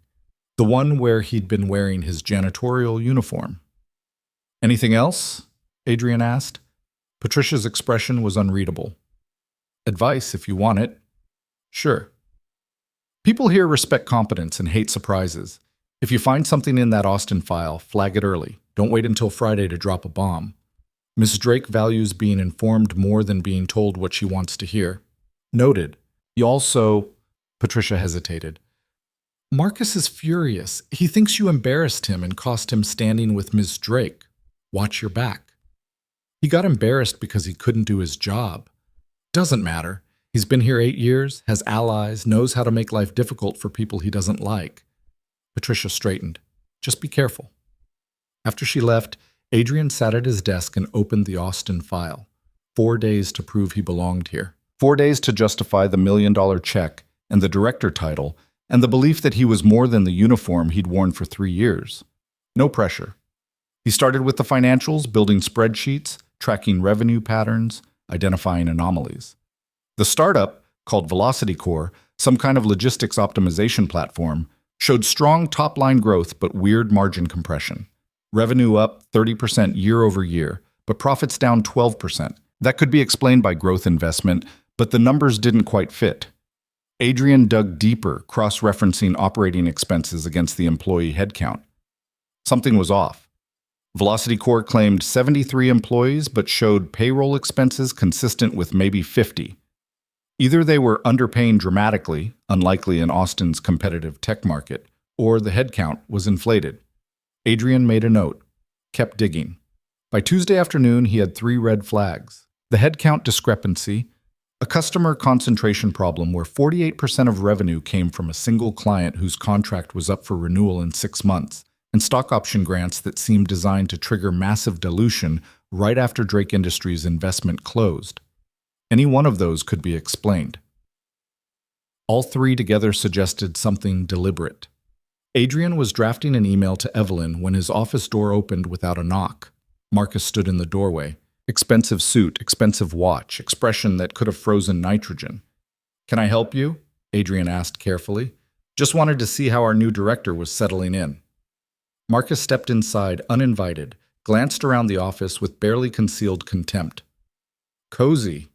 the one where he'd been wearing his janitorial uniform. "Anything else?" Adrian asked. Patricia's expression was unreadable. "Advice, if you want it." "Sure." People here respect competence and hate surprises. If you find something in that Austin file, flag it early. Don't wait until Friday to drop a bomb. Miss Drake values being informed more than being told what she wants to hear. Noted. You also... Patricia hesitated. "Marcus is furious. He thinks you embarrassed him and cost him standing with Miss Drake. Watch your back." "He got embarrassed because he couldn't do his job." "Doesn't matter. He's been here 8 years, has allies, knows how to make life difficult for people he doesn't like." Patricia straightened. "Just be careful." After she left, Adrian sat at his desk and opened the Austin file. 4 days to prove he belonged here. 4 days to justify the $1 million check and the director title and the belief that he was more than the uniform he'd worn for 3 years. No pressure. He started with the financials, building spreadsheets, tracking revenue patterns, identifying anomalies. The startup, called Velocity Core, some kind of logistics optimization platform, showed strong top-line growth but weird margin compression. Revenue up 30% year over year, but profits down 12%. That could be explained by growth investment, but the numbers didn't quite fit. Adrian dug deeper, cross-referencing operating expenses against the employee headcount. Something was off. Velocity Core claimed 73 employees but showed payroll expenses consistent with maybe 50. Either they were underpaying dramatically, unlikely in Austin's competitive tech market, or the headcount was inflated. Adrian made a note, kept digging. By Tuesday afternoon, he had 3 red flags. The headcount discrepancy, a customer concentration problem where 48% of revenue came from a single client whose contract was up for renewal in 6 months, and stock option grants that seemed designed to trigger massive dilution right after Drake Industries' investment closed. Any one of those could be explained. All 3 together suggested something deliberate. Adrian was drafting an email to Evelyn when his office door opened without a knock. Marcus stood in the doorway. Expensive suit, expensive watch, expression that could have frozen nitrogen. "Can I help you?" Adrian asked carefully. "Just wanted to see how our new director was settling in." Marcus stepped inside, uninvited, glanced around the office with barely concealed contempt. "Cozy.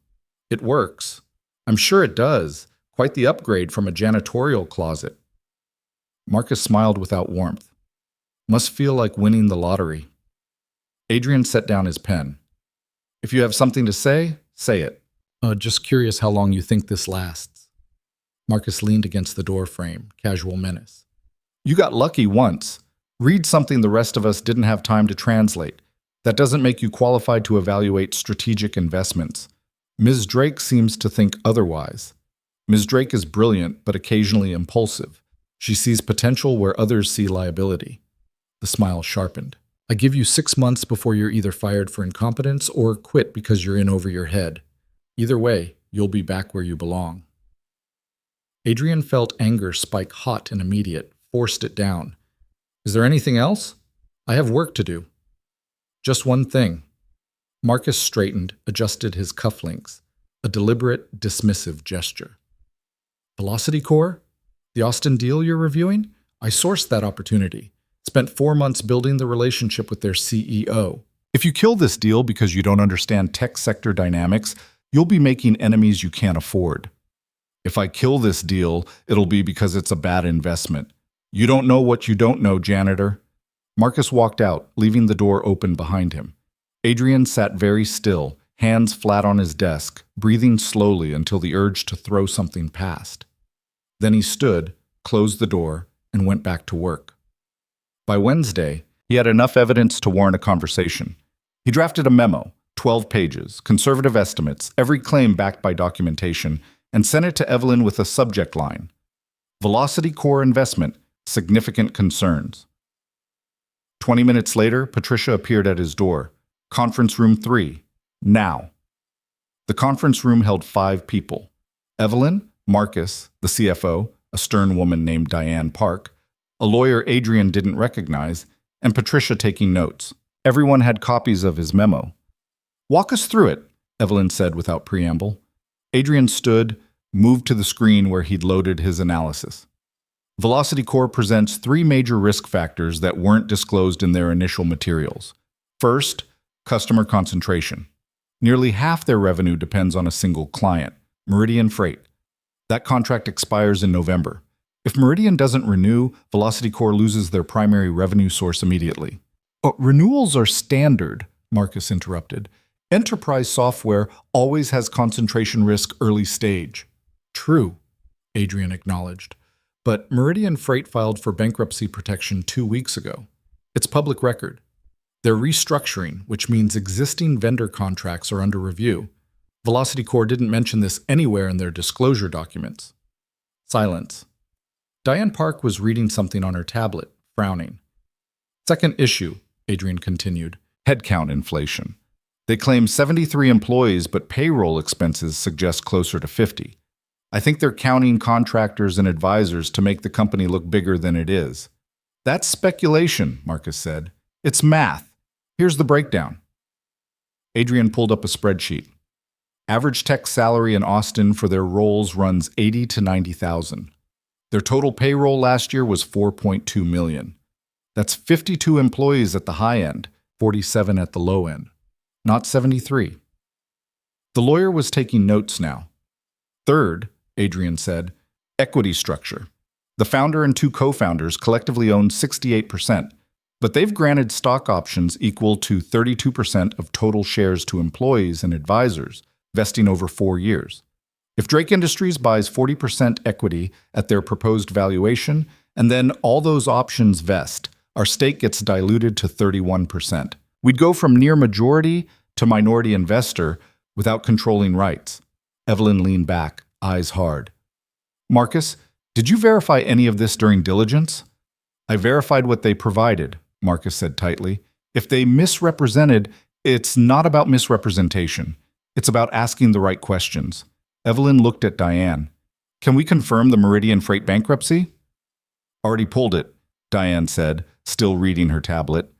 It works. I'm sure it does. Quite the upgrade from a janitorial closet." Marcus smiled without warmth. "Must feel like winning the lottery." Adrian set down his pen. "If you have something to say, say it." Just curious how long you think this lasts." Marcus leaned against the door frame, casual menace. "You got lucky once. Read something the rest of us didn't have time to translate. That doesn't make you qualified to evaluate strategic investments. Ms. Drake seems to think otherwise. Ms. Drake is brilliant, but occasionally impulsive. She sees potential where others see liability." The smile sharpened. "I give you 6 months before you're either fired for incompetence or quit because you're in over your head. Either way, you'll be back where you belong." Adrian felt anger spike hot and immediate, forced it down. "Is there anything else? I have work to do." "Just one thing." Marcus straightened, adjusted his cufflinks, a deliberate, dismissive gesture. "Velocity Core? The Austin deal you're reviewing? I sourced that opportunity. Spent 4 months building the relationship with their CEO. If you kill this deal because you don't understand tech sector dynamics, you'll be making enemies you can't afford. If I kill this deal, it'll be because it's a bad investment. You don't know what you don't know, janitor." Marcus walked out, leaving the door open behind him. Adrian sat very still, hands flat on his desk, breathing slowly until the urge to throw something passed. Then he stood, closed the door, and went back to work. By Wednesday, he had enough evidence to warrant a conversation. He drafted a memo, 12 pages, conservative estimates, every claim backed by documentation, and sent it to Evelyn with a subject line: Velocity Core Investment, Significant Concerns. 20 minutes later, Patricia appeared at his door. Conference room 3. Now. The conference room held 5 people. Evelyn, Marcus, the CFO, a stern woman named Diane Park, a lawyer Adrian didn't recognize, and Patricia taking notes. Everyone had copies of his memo. "Walk us through it," Evelyn said without preamble. Adrian stood, moved to the screen where he'd loaded his analysis. Velocity Core presents 3 major risk factors that weren't disclosed in their initial materials. First, customer concentration. Nearly half their revenue depends on a single client, Meridian Freight. That contract expires in November. If Meridian doesn't renew, Velocity Core loses their primary revenue source immediately. Renewals are standard, Marcus interrupted. Enterprise software always has concentration risk early stage. True, Adrian acknowledged. But Meridian Freight filed for bankruptcy protection 2 weeks ago. It's public record. They're restructuring, which means existing vendor contracts are under review. Velocity Core didn't mention this anywhere in their disclosure documents. Silence. Diane Park was reading something on her tablet, frowning. Second issue, Adrian continued, headcount inflation. They claim 73 employees, but payroll expenses suggest closer to 50. I think they're counting contractors and advisors to make the company look bigger than it is. That's speculation, Marcus said. It's math. Here's the breakdown. Adrian pulled up a spreadsheet. Average tech salary in Austin for their roles runs $80,000 to $90,000. Their total payroll last year was $4.2 million. That's 52 employees at the high end, 47 at the low end. Not 73. The lawyer was taking notes now. Third, Adrian said, equity structure. The founder and 2 co-founders collectively own 68%. But they've granted stock options equal to 32% of total shares to employees and advisors, vesting over 4 years. If Drake Industries buys 40% equity at their proposed valuation, and then all those options vest, our stake gets diluted to 31%. We'd go from near majority to minority investor without controlling rights. Evelyn leaned back, eyes hard. Marcus, did you verify any of this during diligence? I verified what they provided, Marcus said tightly. If they misrepresented, it's not about misrepresentation. It's about asking the right questions. Evelyn looked at Diane. Can we confirm the Meridian Freight bankruptcy? Already pulled it, Diane said, still reading her tablet.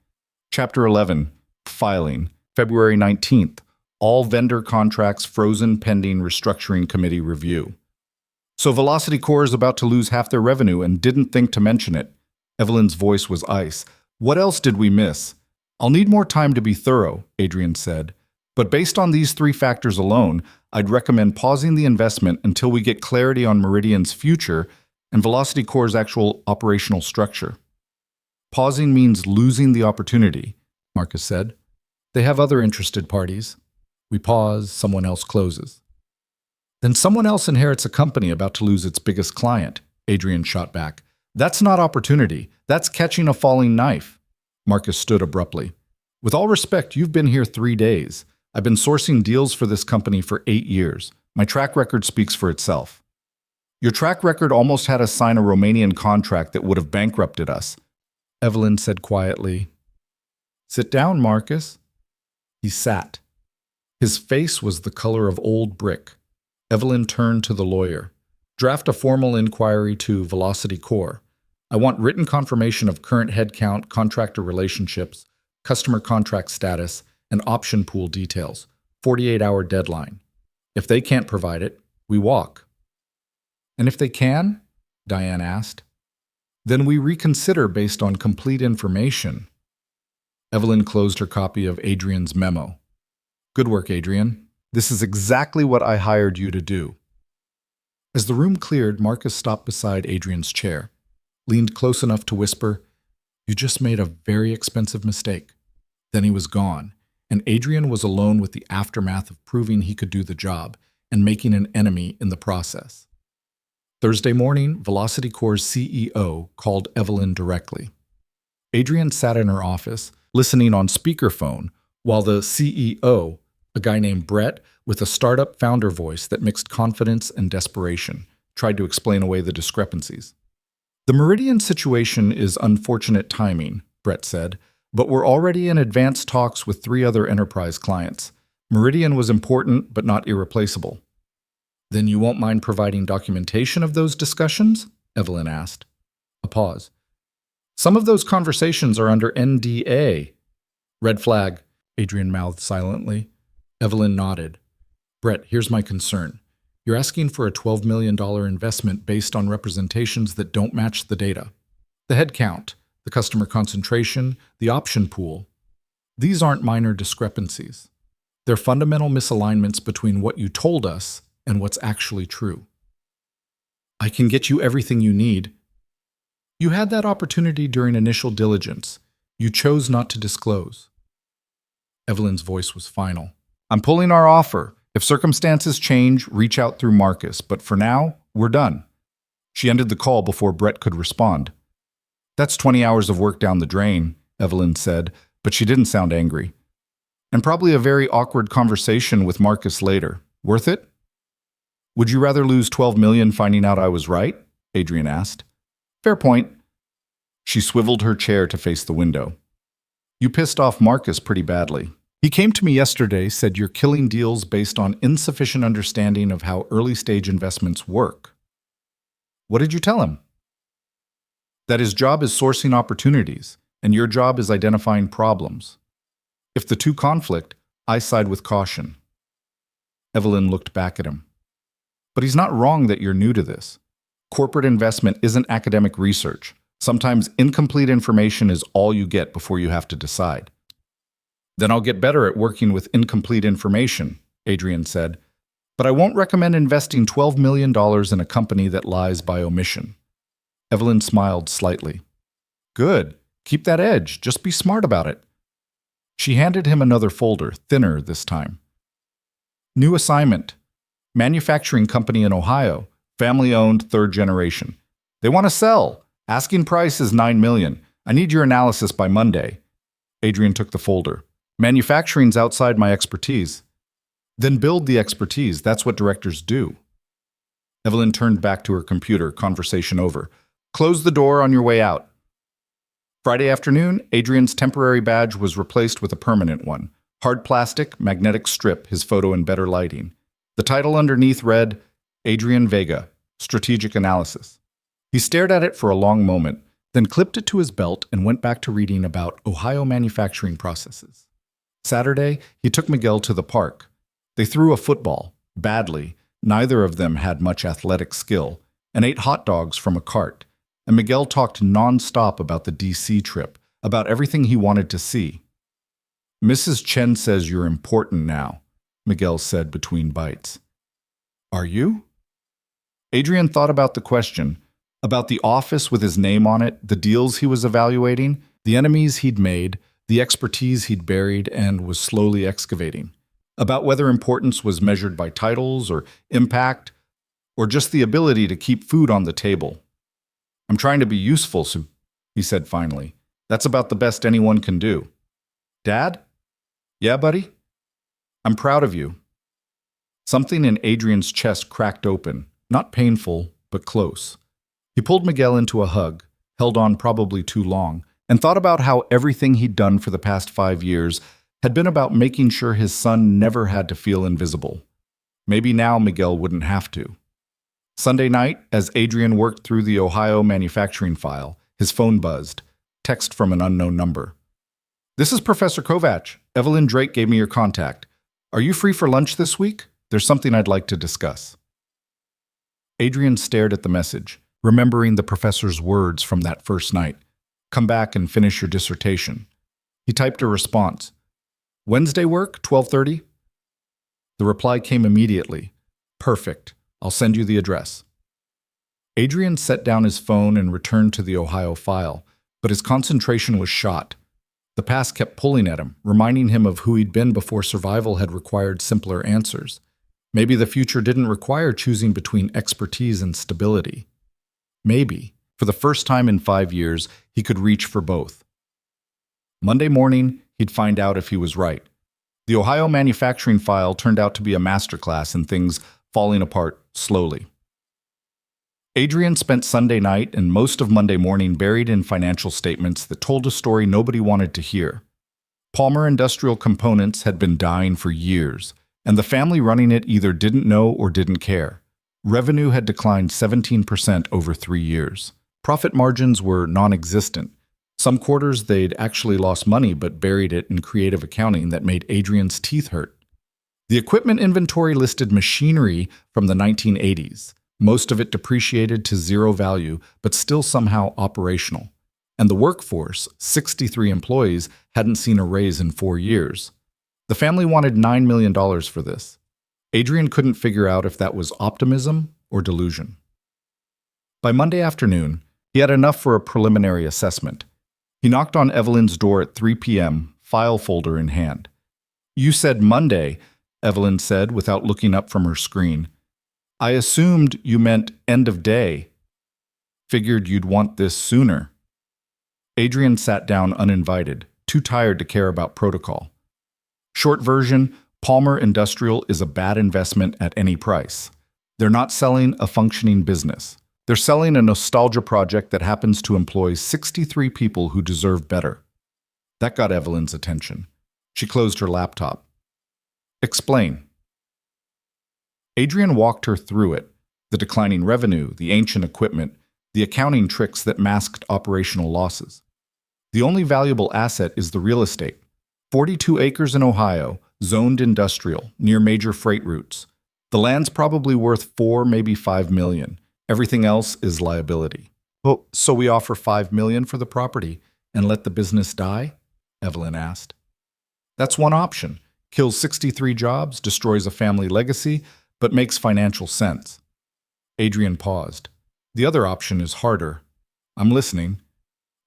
Chapter 11, Filing, February 19th. All vendor contracts frozen pending restructuring committee review. So Velocity Core is about to lose half their revenue and didn't think to mention it. Evelyn's voice was ice. What else did we miss? I'll need more time to be thorough, Adrian said. But based on these 3 factors alone, I'd recommend pausing the investment until we get clarity on Meridian's future and Velocity Core's actual operational structure. Pausing means losing the opportunity, Marcus said. They have other interested parties. We pause, someone else closes. Then someone else inherits a company about to lose its biggest client, Adrian shot back. That's not opportunity. That's catching a falling knife. Marcus stood abruptly. With all respect, you've been here 3 days. I've been sourcing deals for this company for 8 years. My track record speaks for itself. Your track record almost had us sign a Romanian contract that would have bankrupted us, Evelyn said quietly. Sit down, Marcus. He sat. His face was the color of old brick. Evelyn turned to the lawyer. Draft a formal inquiry to Velocity Core. I want written confirmation of current headcount, contractor relationships, customer contract status, and option pool details. 48-hour deadline. If they can't provide it, we walk. And if they can? Diane asked. Then we reconsider based on complete information. Evelyn closed her copy of Adrian's memo. Good work, Adrian. This is exactly what I hired you to do. As the room cleared, Marcus stopped beside Adrian's chair, leaned close enough to whisper, You just made a very expensive mistake. Then he was gone, and Adrian was alone with the aftermath of proving he could do the job and making an enemy in the process. Thursday morning, Velocity Core's CEO called Evelyn directly. Adrian sat in her office, listening on speakerphone, while the CEO, a guy named Brett with a startup founder voice that mixed confidence and desperation, tried to explain away the discrepancies. The Meridian situation is unfortunate timing, Brett said, but we're already in advanced talks with 3 other enterprise clients. Meridian was important but not irreplaceable. Then you won't mind providing documentation of those discussions? Evelyn asked. A pause. Some of those conversations are under NDA. Red flag, Adrian mouthed silently. Evelyn nodded. Brett, here's my concern. You're asking for a $12 million investment based on representations that don't match the data. The head count, the customer concentration, the option pool. These aren't minor discrepancies. They're fundamental misalignments between what you told us and what's actually true. I can get you everything you need. You had that opportunity during initial diligence. You chose not to disclose. Evelyn's voice was final. I'm pulling our offer. If circumstances change, reach out through Marcus, but for now, we're done. She ended the call before Brett could respond. That's 20 hours of work down the drain, Evelyn said, but she didn't sound angry. And probably a very awkward conversation with Marcus later. Worth it? Would you rather lose $12 million finding out I was right? Adrian asked. Fair point. She swiveled her chair to face the window. You pissed off Marcus pretty badly. He came to me yesterday, said you're killing deals based on insufficient understanding of how early-stage investments work. What did you tell him? That his job is sourcing opportunities, and your job is identifying problems. If the two conflict, I side with caution. Evelyn looked back at him. But he's not wrong that you're new to this. Corporate investment isn't academic research. Sometimes incomplete information is all you get before you have to decide. Then I'll get better at working with incomplete information, Adrian said. But I won't recommend investing $12 million in a company that lies by omission. Evelyn smiled slightly. Good. Keep that edge. Just be smart about it. She handed him another folder, thinner this time. New assignment. Manufacturing company in Ohio. Family-owned, third generation. They want to sell. Asking price is $9 million. I need your analysis by Monday. Adrian took the folder. Manufacturing's outside my expertise. Then build the expertise. That's what directors do. Evelyn turned back to her computer, conversation over. Close the door on your way out. Friday afternoon, Adrian's temporary badge was replaced with a permanent one. Hard plastic, magnetic strip, his photo in better lighting. The title underneath read, Adrian Vega, Strategic Analysis. He stared at it for a long moment, then clipped it to his belt and went back to reading about Ohio manufacturing processes. Saturday, he took Miguel to the park. They threw a football, badly. Neither of them had much athletic skill, and ate hot dogs from a cart. And Miguel talked non-stop about the D.C. trip, about everything he wanted to see. Mrs. Chen says you're important now, Miguel said between bites. Are you? Adrian thought about the question, about the office with his name on it, the deals he was evaluating, the enemies he'd made, the expertise he'd buried and was slowly excavating, about whether importance was measured by titles or impact, or just the ability to keep food on the table. I'm trying to be useful, he said finally. That's about the best anyone can do. Dad? Yeah, buddy? I'm proud of you. Something in Adrian's chest cracked open, not painful, but close. He pulled Miguel into a hug, held on probably too long, and thought about how everything he'd done for the past 5 years had been about making sure his son never had to feel invisible. Maybe now Miguel wouldn't have to. Sunday night, as Adrian worked through the Ohio manufacturing file, his phone buzzed. Text from an unknown number. This is Professor Kovach. Evelyn Drake gave me your contact. Are you free for lunch this week? There's something I'd like to discuss. Adrian stared at the message, remembering the professor's words from that first night. Come back and finish your dissertation. He typed a response. Wednesday work, 12:30? The reply came immediately. Perfect. I'll send you the address. Adrian set down his phone and returned to the Ohio file, but his concentration was shot. The past kept pulling at him, reminding him of who he'd been before survival had required simpler answers. Maybe the future didn't require choosing between expertise and stability. Maybe, for the first time in 5 years, he could reach for both. Monday morning, he'd find out if he was right. The Ohio manufacturing file turned out to be a masterclass in things falling apart slowly. Adrian spent Sunday night and most of Monday morning buried in financial statements that told a story nobody wanted to hear. Palmer Industrial Components had been dying for years, and the family running it either didn't know or didn't care. Revenue had declined 17% over 3 years. Profit margins were non-existent. Some quarters they'd actually lost money but buried it in creative accounting that made Adrian's teeth hurt. The equipment inventory listed machinery from the 1980s, most of it depreciated to zero value but still somehow operational. And the workforce, 63 employees, hadn't seen a raise in 4 years. The family wanted $9 million for this. Adrian couldn't figure out if that was optimism or delusion. By Monday afternoon, he had enough for a preliminary assessment. He knocked on Evelyn's door at 3 p.m., file folder in hand. You said Monday, Evelyn said without looking up from her screen. I assumed you meant end of day. Figured you'd want this sooner. Adrian sat down uninvited, too tired to care about protocol. Short version, Palmer Industrial is a bad investment at any price. They're not selling a functioning business. They're selling a nostalgia project that happens to employ 63 people who deserve better. That got Evelyn's attention. She closed her laptop. Explain. Adrian walked her through it, the declining revenue, the ancient equipment, the accounting tricks that masked operational losses. The only valuable asset is the real estate. 42 acres in Ohio, zoned industrial, near major freight routes. The land's probably worth 4, maybe 5 million. Everything else is liability. Well, so we offer 5 million for the property and let the business die? Evelyn asked. That's one option. Kills 63 jobs, destroys a family legacy, but makes financial sense. Adrian paused. The other option is harder. I'm listening.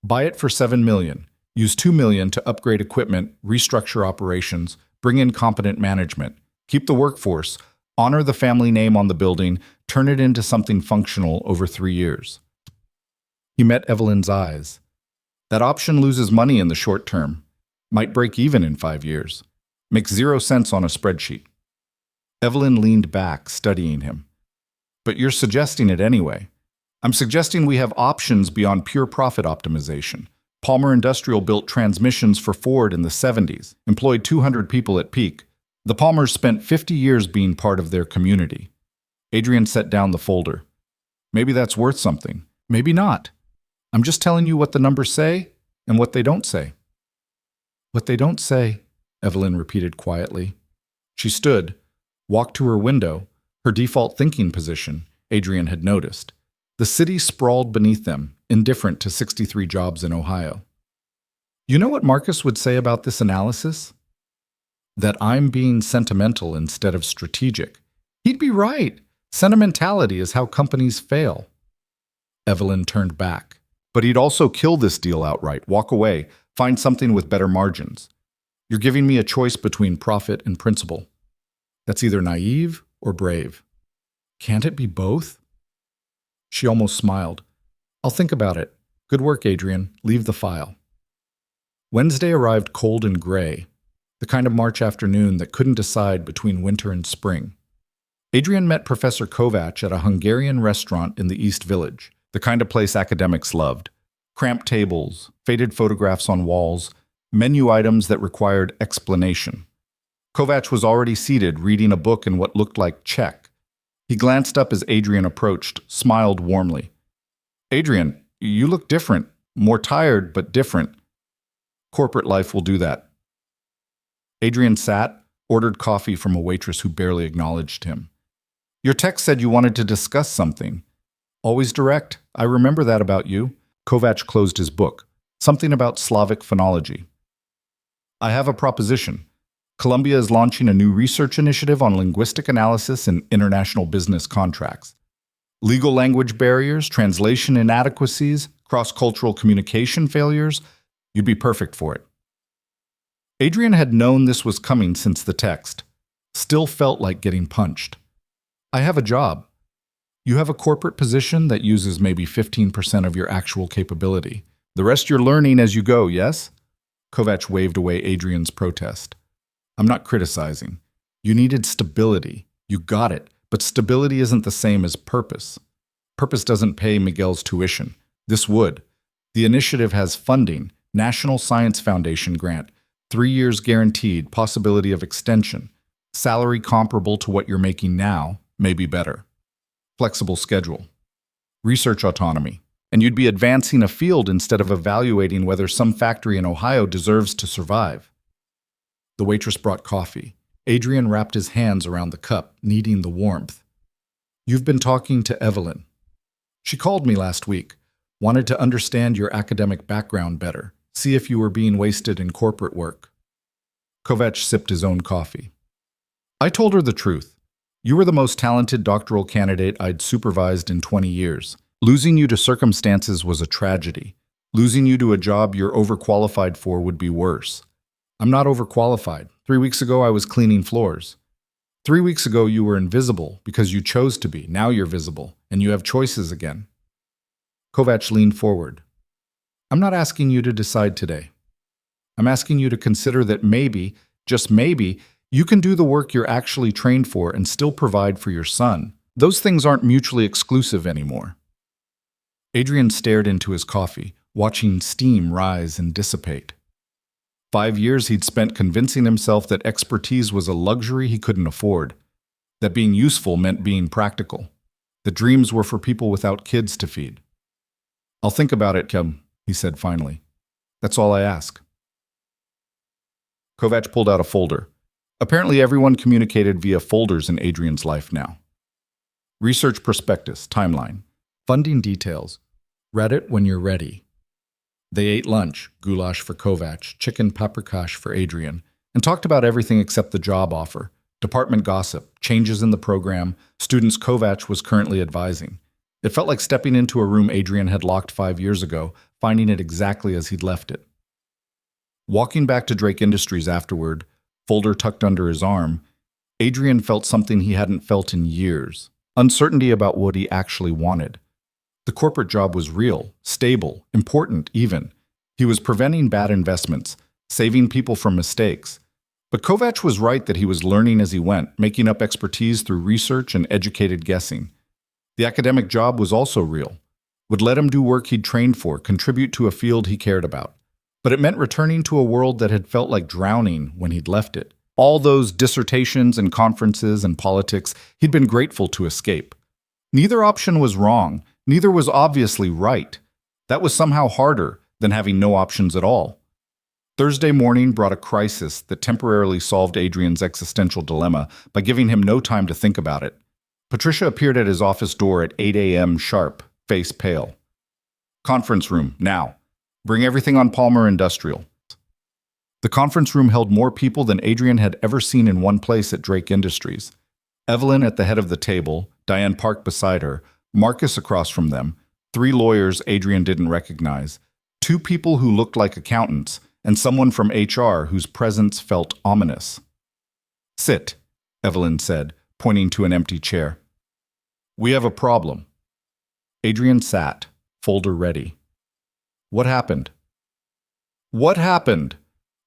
Buy it for $7 million. Use $2 million to upgrade equipment, restructure operations, bring in competent management, keep the workforce, honor the family name on the building, turn it into something functional over 3 years. He met Evelyn's eyes. That option loses money in the short term, might break even in 5 years, makes 0 sense on a spreadsheet. Evelyn leaned back, studying him. But you're suggesting it anyway. I'm suggesting we have options beyond pure profit optimization. Palmer Industrial built transmissions for Ford in the 70s, employed 200 people at peak. The Palmers spent 50 years being part of their community. Adrian set down the folder. Maybe that's worth something. Maybe not. I'm just telling you what the numbers say and what they don't say. What they don't say, Evelyn repeated quietly. She stood, walked to her window, her default thinking position, Adrian had noticed. The city sprawled beneath them, indifferent to 63 jobs in Ohio. You know what Marcus would say about this analysis? That I'm being sentimental instead of strategic. He'd be right. Sentimentality is how companies fail. Evelyn turned back. But he'd also kill this deal outright, walk away, find something with better margins. You're giving me a choice between profit and principle. That's either naive or brave. Can't it be both? She almost smiled. I'll think about it. Good work, Adrian. Leave the file. Wednesday arrived cold and gray, the kind of March afternoon that couldn't decide between winter and spring. Adrian met Professor Kovac at a Hungarian restaurant in the East Village, the kind of place academics loved. Cramped tables, faded photographs on walls, menu items that required explanation. Kovac was already seated, reading a book in what looked like Czech. He glanced up as Adrian approached, smiled warmly. Adrian, you look different. More tired, but different. Corporate life will do that. Adrian sat, ordered coffee from a waitress who barely acknowledged him. Your text said you wanted to discuss something. Always direct. I remember that about you. Kovac closed his book. Something about Slavic phonology. I have a proposition. Columbia is launching a new research initiative on linguistic analysis in international business contracts. Legal language barriers, translation inadequacies, cross-cultural communication failures. You'd be perfect for it. Adrian had known this was coming since the text. Still felt like getting punched. I have a job. You have a corporate position that uses maybe 15% of your actual capability. The rest you're learning as you go, yes? Kovac waved away Adrian's protest. I'm not criticizing. You needed stability. You got it. But stability isn't the same as purpose. Purpose doesn't pay Miguel's tuition. This would. The initiative has funding, National Science Foundation grant, 3 years guaranteed, possibility of extension, salary comparable to what you're making now, maybe better. Flexible schedule. Research autonomy. And you'd be advancing a field instead of evaluating whether some factory in Ohio deserves to survive. The waitress brought coffee. Adrian wrapped his hands around the cup, needing the warmth. You've been talking to Evelyn. She called me last week. Wanted to understand your academic background better. See if you were being wasted in corporate work. Kovac sipped his own coffee. I told her the truth. You were the most talented doctoral candidate I'd supervised in 20 years. Losing you to circumstances was a tragedy. Losing you to a job you're overqualified for would be worse. I'm not overqualified. 3 weeks ago, I was cleaning floors. 3 weeks ago, you were invisible because you chose to be. Now you're visible, and you have choices again. Kovac leaned forward. I'm not asking you to decide today. I'm asking you to consider that maybe, just maybe, you can do the work you're actually trained for and still provide for your son. Those things aren't mutually exclusive anymore. Adrian stared into his coffee, watching steam rise and dissipate. 5 years he'd spent convincing himself that expertise was a luxury he couldn't afford, that being useful meant being practical, that dreams were for people without kids to feed. I'll think about it, Kim, he said finally. That's all I ask. Kovac pulled out a folder. Apparently everyone communicated via folders in Adrian's life now. Research prospectus, timeline, funding details. Read it when you're ready. They ate lunch, goulash for Kovac, chicken paprikash for Adrian, and talked about everything except the job offer, department gossip, changes in the program, students Kovac was currently advising. It felt like stepping into a room Adrian had locked 5 years ago, finding it exactly as he'd left it. Walking back to Drake Industries afterward, folder tucked under his arm, Adrian felt something he hadn't felt in years, uncertainty about what he actually wanted. The corporate job was real, stable, important even. He was preventing bad investments, saving people from mistakes. But Kovacs was right that he was learning as he went, making up expertise through research and educated guessing. The academic job was also real, would let him do work he'd trained for, contribute to a field he cared about. But it meant returning to a world that had felt like drowning when he'd left it. All those dissertations and conferences and politics he'd been grateful to escape. Neither option was wrong, neither was obviously right. That was somehow harder than having no options at all. Thursday morning brought a crisis that temporarily solved Adrian's existential dilemma by giving him no time to think about it. Patricia appeared at his office door at 8 a.m. sharp, face pale. "Conference room, now. Bring everything on Palmer Industrial." The conference room held more people than Adrian had ever seen in one place at Drake Industries. Evelyn at the head of the table, Diane Park beside her, Marcus across from them, 3 lawyers Adrian didn't recognize, 2 people who looked like accountants, and someone from HR whose presence felt ominous. "Sit," Evelyn said, pointing to an empty chair. "We have a problem." Adrian sat, folder ready. "What happened?" "What happened?"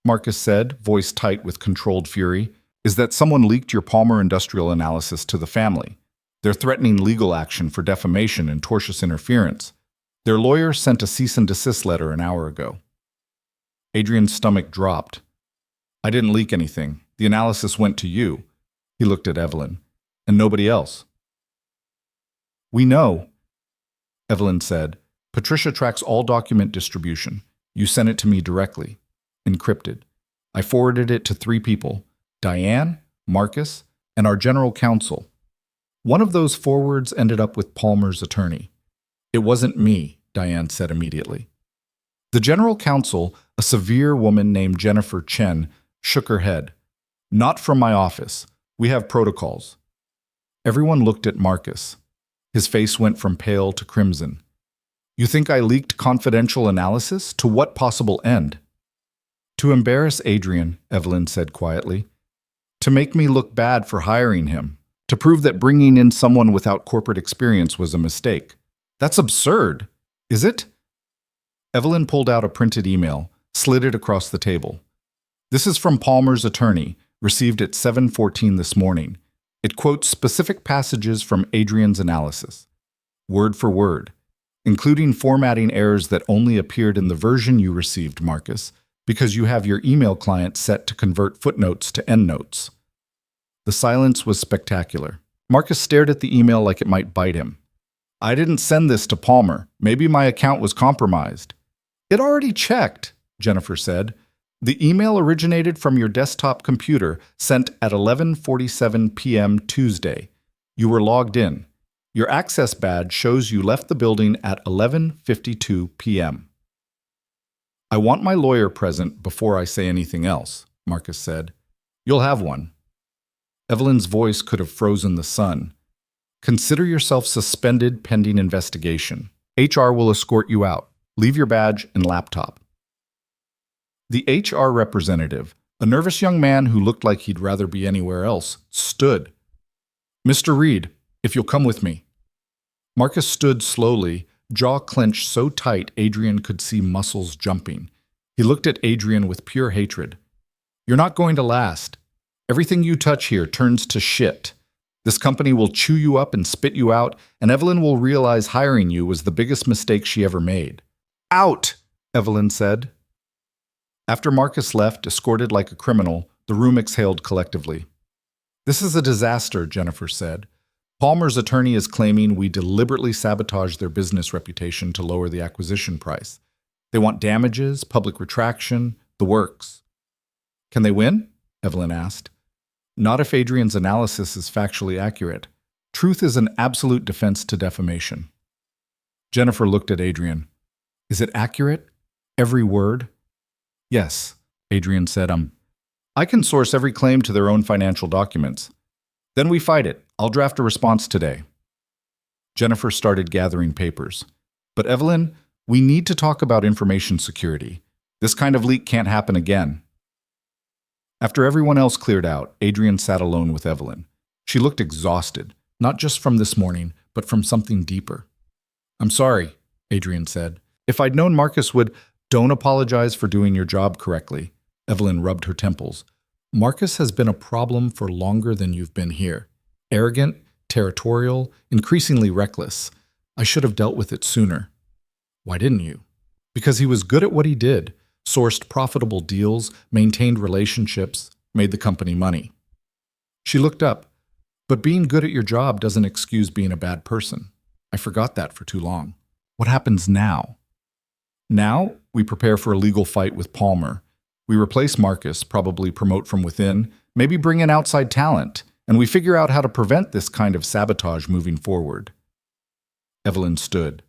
Marcus said, voice tight with controlled fury, "is that someone leaked your Palmer Industrial analysis to the family. They're threatening legal action for defamation and tortious interference. Their lawyer sent a cease and desist letter an hour ago." Adrian's stomach dropped. "I didn't leak anything. The analysis went to you." He looked at Evelyn. "And nobody else." "We know," Evelyn said. "Patricia tracks all document distribution. You sent it to me directly, encrypted. I forwarded it to 3 people, Diane, Marcus, and our general counsel. One of those forwards ended up with Palmer's attorney." "It wasn't me," Diane said immediately. The general counsel, a severe woman named Jennifer Chen, shook her head. "Not from my office. We have protocols." Everyone looked at Marcus. His face went from pale to crimson. "You think I leaked confidential analysis? To what possible end?" "To embarrass Adrian," Evelyn said quietly. "To make me look bad for hiring him. To prove that bringing in someone without corporate experience was a mistake. That's absurd, is it?" Evelyn pulled out a printed email, slid it across the table. "This is from Palmer's attorney, received at 7:14 this morning. It quotes specific passages from Adrian's analysis, word for word, including formatting errors that only appeared in the version you received, Marcus, because you have your email client set to convert footnotes to endnotes." The silence was spectacular. Marcus stared at the email like it might bite him. "I didn't send this to Palmer. Maybe my account was compromised." "It already checked," Jennifer said. "The email originated from your desktop computer, sent at 11:47 p.m. Tuesday. You were logged in. Your access badge shows you left the building at 11:52 p.m. "I want my lawyer present before I say anything else," Marcus said. "You'll have one." Evelyn's voice could have frozen the sun. "Consider yourself suspended pending investigation. HR will escort you out. Leave your badge and laptop." The HR representative, a nervous young man who looked like he'd rather be anywhere else, stood. "Mr. Reed, if you'll come with me." Marcus stood slowly, jaw clenched so tight Adrian could see muscles jumping. He looked at Adrian with pure hatred. "You're not going to last. Everything you touch here turns to shit. This company will chew you up and spit you out, and Evelyn will realize hiring you was the biggest mistake she ever made." "Out!" Evelyn said. After Marcus left, escorted like a criminal, the room exhaled collectively. "This is a disaster," Jennifer said. "Palmer's attorney is claiming we deliberately sabotaged their business reputation to lower the acquisition price. They want damages, public retraction, the works." "Can they win?" Evelyn asked. "Not if Adrian's analysis is factually accurate. Truth is an absolute defense to defamation." Jennifer looked at Adrian. "Is it accurate? Every word?" "Yes," Adrian said. "I can source every claim to their own financial documents. Then we fight it. I'll draft a response today." Jennifer started gathering papers. But Evelyn, we need to talk about information security. This kind of leak can't happen again. After everyone else cleared out, Adrian sat alone with Evelyn. She looked exhausted, not just from this morning, but from something deeper. I'm sorry, Adrian said. If I'd known Marcus would, don't apologize for doing your job correctly. Evelyn rubbed her temples. Marcus has been a problem for longer than you've been here. Arrogant, territorial, increasingly reckless. I should have dealt with it sooner. Why didn't you? Because he was good at what he did, sourced profitable deals, maintained relationships, made the company money. She looked up. But being good at your job doesn't excuse being a bad person. I forgot that for too long. What happens now? Now, we prepare for a legal fight with Palmer. We replace Marcus, probably promote from within, maybe bring in outside talent, and we figure out how to prevent this kind of sabotage moving forward. Evelyn stood.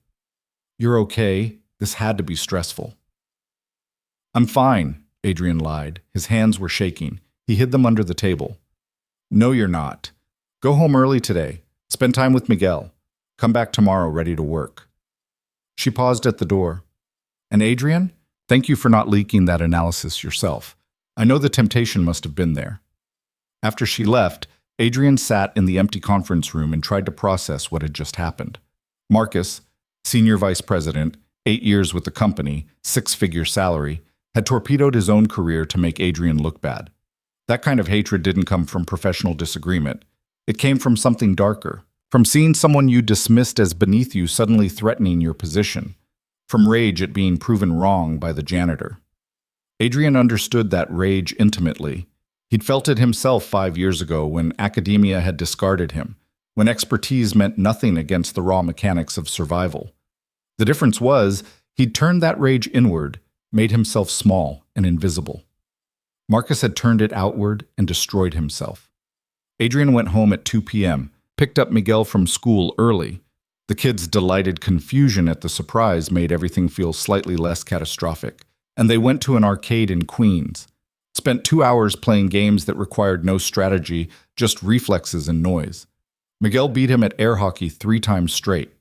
You're okay. This had to be stressful. I'm fine, Adrian lied. His hands were shaking. He hid them under the table. No, you're not. Go home early today. Spend time with Miguel. Come back tomorrow ready to work. She paused at the door. And Adrian, thank you for not leaking that analysis yourself. I know the temptation must have been there. After she left, Adrian sat in the empty conference room and tried to process what had just happened. Marcus, senior vice president, 8 years with the company, 6-figure salary, had torpedoed his own career to make Adrian look bad. That kind of hatred didn't come from professional disagreement. It came from something darker, from seeing someone you dismissed as beneath you suddenly threatening your position, from rage at being proven wrong by the janitor. Adrian understood that rage intimately. He'd felt it himself 5 years ago when academia had discarded him, when expertise meant nothing against the raw mechanics of survival. The difference was, he'd turned that rage inward, made himself small and invisible. Marcus had turned it outward and destroyed himself. Adrian went home at 2 p.m., picked up Miguel from school early. The kids' delighted confusion at the surprise made everything feel slightly less catastrophic, and they went to an arcade in Queens. Spent 2 hours playing games that required no strategy, just reflexes and noise. Miguel beat him at air hockey 3 times straight.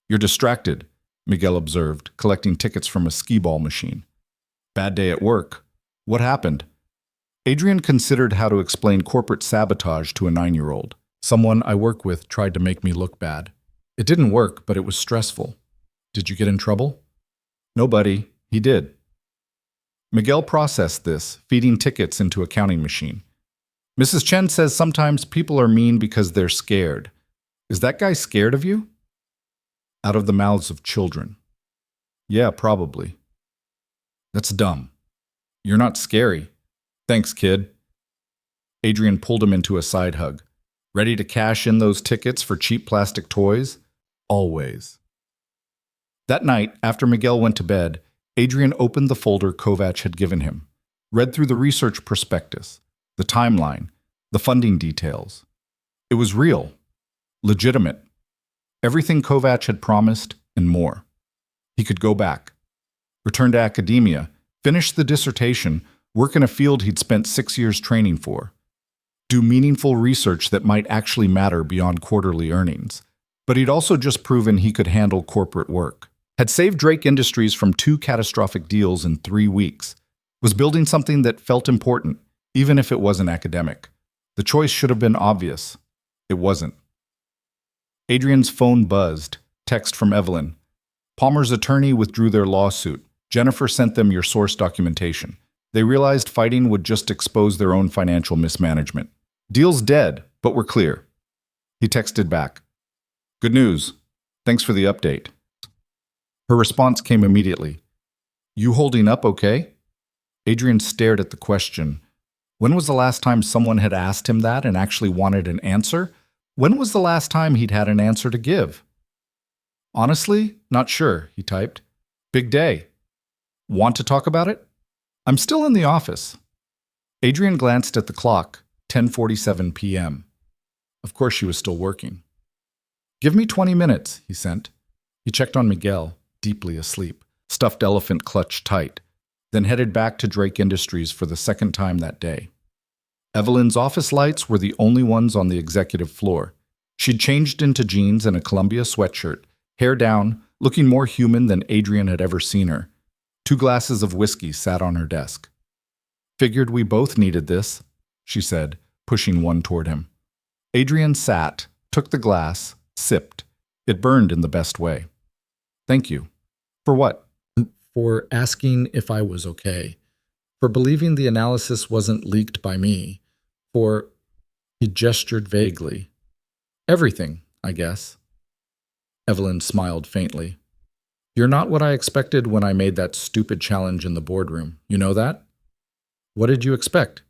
You're distracted, Miguel observed, collecting tickets from a skee-ball machine. Bad day at work. What happened? Adrian considered how to explain corporate sabotage to a 9-year-old. Someone I work with tried to make me look bad. It didn't work, but it was stressful. Did you get in trouble? Nobody. He did. Miguel processed this, feeding tickets into a counting machine. Mrs. Chen says sometimes people are mean because they're scared. Is that guy scared of you? Out of the mouths of children. Yeah, probably. That's dumb. You're not scary. Thanks, kid. Adrian pulled him into a side hug. Ready to cash in those tickets for cheap plastic toys? Always. That night, after Miguel went to bed, Adrian opened the folder Kovac had given him, read through the research prospectus, the timeline, the funding details. It was real, legitimate. Everything Kovac had promised and more. He could go back, return to academia, finish the dissertation, work in a field he'd spent 6 years training for, do meaningful research that might actually matter beyond quarterly earnings. But he'd also just proven he could handle corporate work, had saved Drake Industries from 2 catastrophic deals in 3 weeks, was building something that felt important, even if it wasn't academic. The choice should have been obvious. It wasn't. Adrian's phone buzzed. Text from Evelyn. Palmer's attorney withdrew their lawsuit. Jennifer sent them your source documentation. They realized fighting would just expose their own financial mismanagement. Deal's dead, but we're clear. He texted back. Good news. Thanks for the update. Her response came immediately. You holding up okay? Adrian stared at the question. When was the last time someone had asked him that and actually wanted an answer? When was the last time he'd had an answer to give? Honestly, not sure, he typed. Big day. Want to talk about it? I'm still in the office. Adrian glanced at the clock, 10:47 p.m. Of course she was still working. Give me 20 minutes, he sent. He checked on Miguel, deeply asleep, stuffed elephant clutched tight, then headed back to Drake Industries for the second time that day. Evelyn's office lights were the only ones on the executive floor. She'd changed into jeans and a Columbia sweatshirt, hair down, looking more human than Adrian had ever seen her. 2 glasses of whiskey sat on her desk. "Figured we both needed this," she said, pushing one toward him. Adrian sat, took the glass, sipped. It burned in the best way. "Thank you." "For what?" "For asking if I was okay. For believing the analysis wasn't leaked by me. For—" He gestured vaguely. "Everything, I guess." Evelyn smiled faintly. "You're not what I expected when I made that stupid challenge in the boardroom. You know that?" "What did you expect?"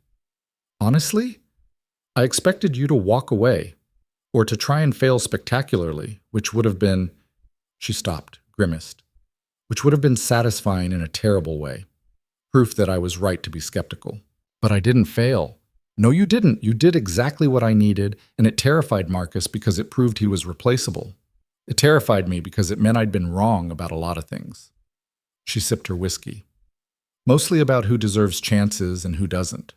"Honestly? I expected you to walk away, or to try and fail spectacularly, which would have been—" She stopped, grimaced. "Which would have been satisfying in a terrible way. Proof that I was right to be skeptical. But I didn't fail. No, you didn't. You did exactly what I needed, and it terrified Marcus because it proved he was replaceable. It terrified me because it meant I'd been wrong about a lot of things." She sipped her whiskey. "Mostly about who deserves chances and who doesn't."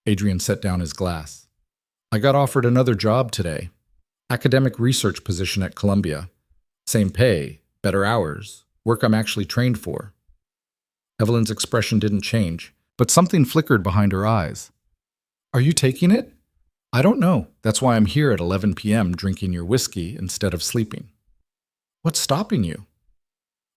Adrian set down his glass. "I got offered another job today. Academic research position at Columbia. Same pay, better hours, work I'm actually trained for." Evelyn's expression didn't change, but something flickered behind her eyes. "Are you taking it?" "I don't know. That's why I'm here at 11 p.m. drinking your whiskey instead of sleeping." "What's stopping you?"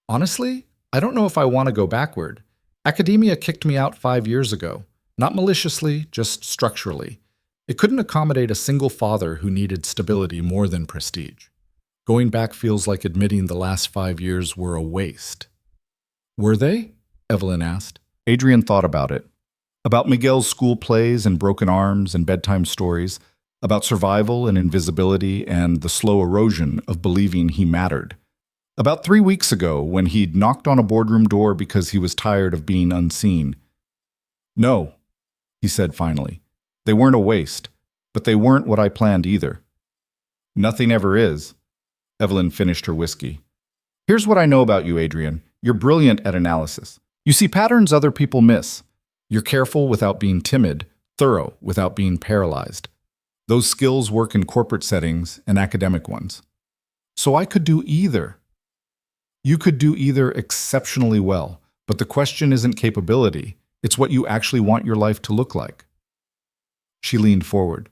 "Honestly, I don't know if I want to go backward. Academia kicked me out 5 years ago. Not maliciously, just structurally. It couldn't accommodate a single father who needed stability more than prestige. Going back feels like admitting the last 5 years were a waste." "Were they?" Evelyn asked. Adrian thought about it. About Miguel's school plays and broken arms and bedtime stories, about survival and invisibility and the slow erosion of believing he mattered. About 3 weeks ago, when he'd knocked on a boardroom door because he was tired of being unseen. "No," he said finally. "They weren't a waste, but they weren't what I planned either." "Nothing ever is." Evelyn finished her whiskey. "Here's what I know about you, Adrian. You're brilliant at analysis. You see patterns other people miss. You're careful without being timid, thorough without being paralyzed. Those skills work in corporate settings and academic ones. So I could do either. You could do either exceptionally well, but the question isn't capability. It's what you actually want your life to look like." She leaned forward.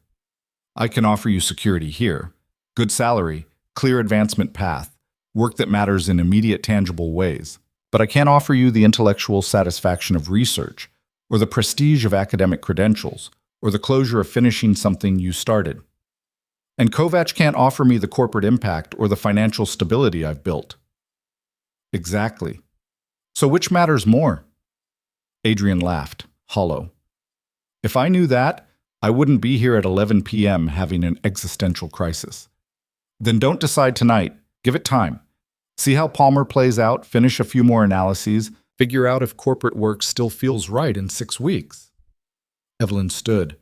"I can offer you security here. Good salary, clear advancement path, work that matters in immediate tangible ways. But I can't offer you the intellectual satisfaction of research, or the prestige of academic credentials, or the closure of finishing something you started. And Kovac can't offer me the corporate impact or the financial stability I've built." "Exactly. So which matters more?" Adrian laughed, hollow. "If I knew that, I wouldn't be here at 11 p.m. having an existential crisis. Then don't decide tonight. Give it time. See how Palmer plays out, finish a few more analyses, figure out if corporate work still feels right in 6 weeks." Evelyn stood.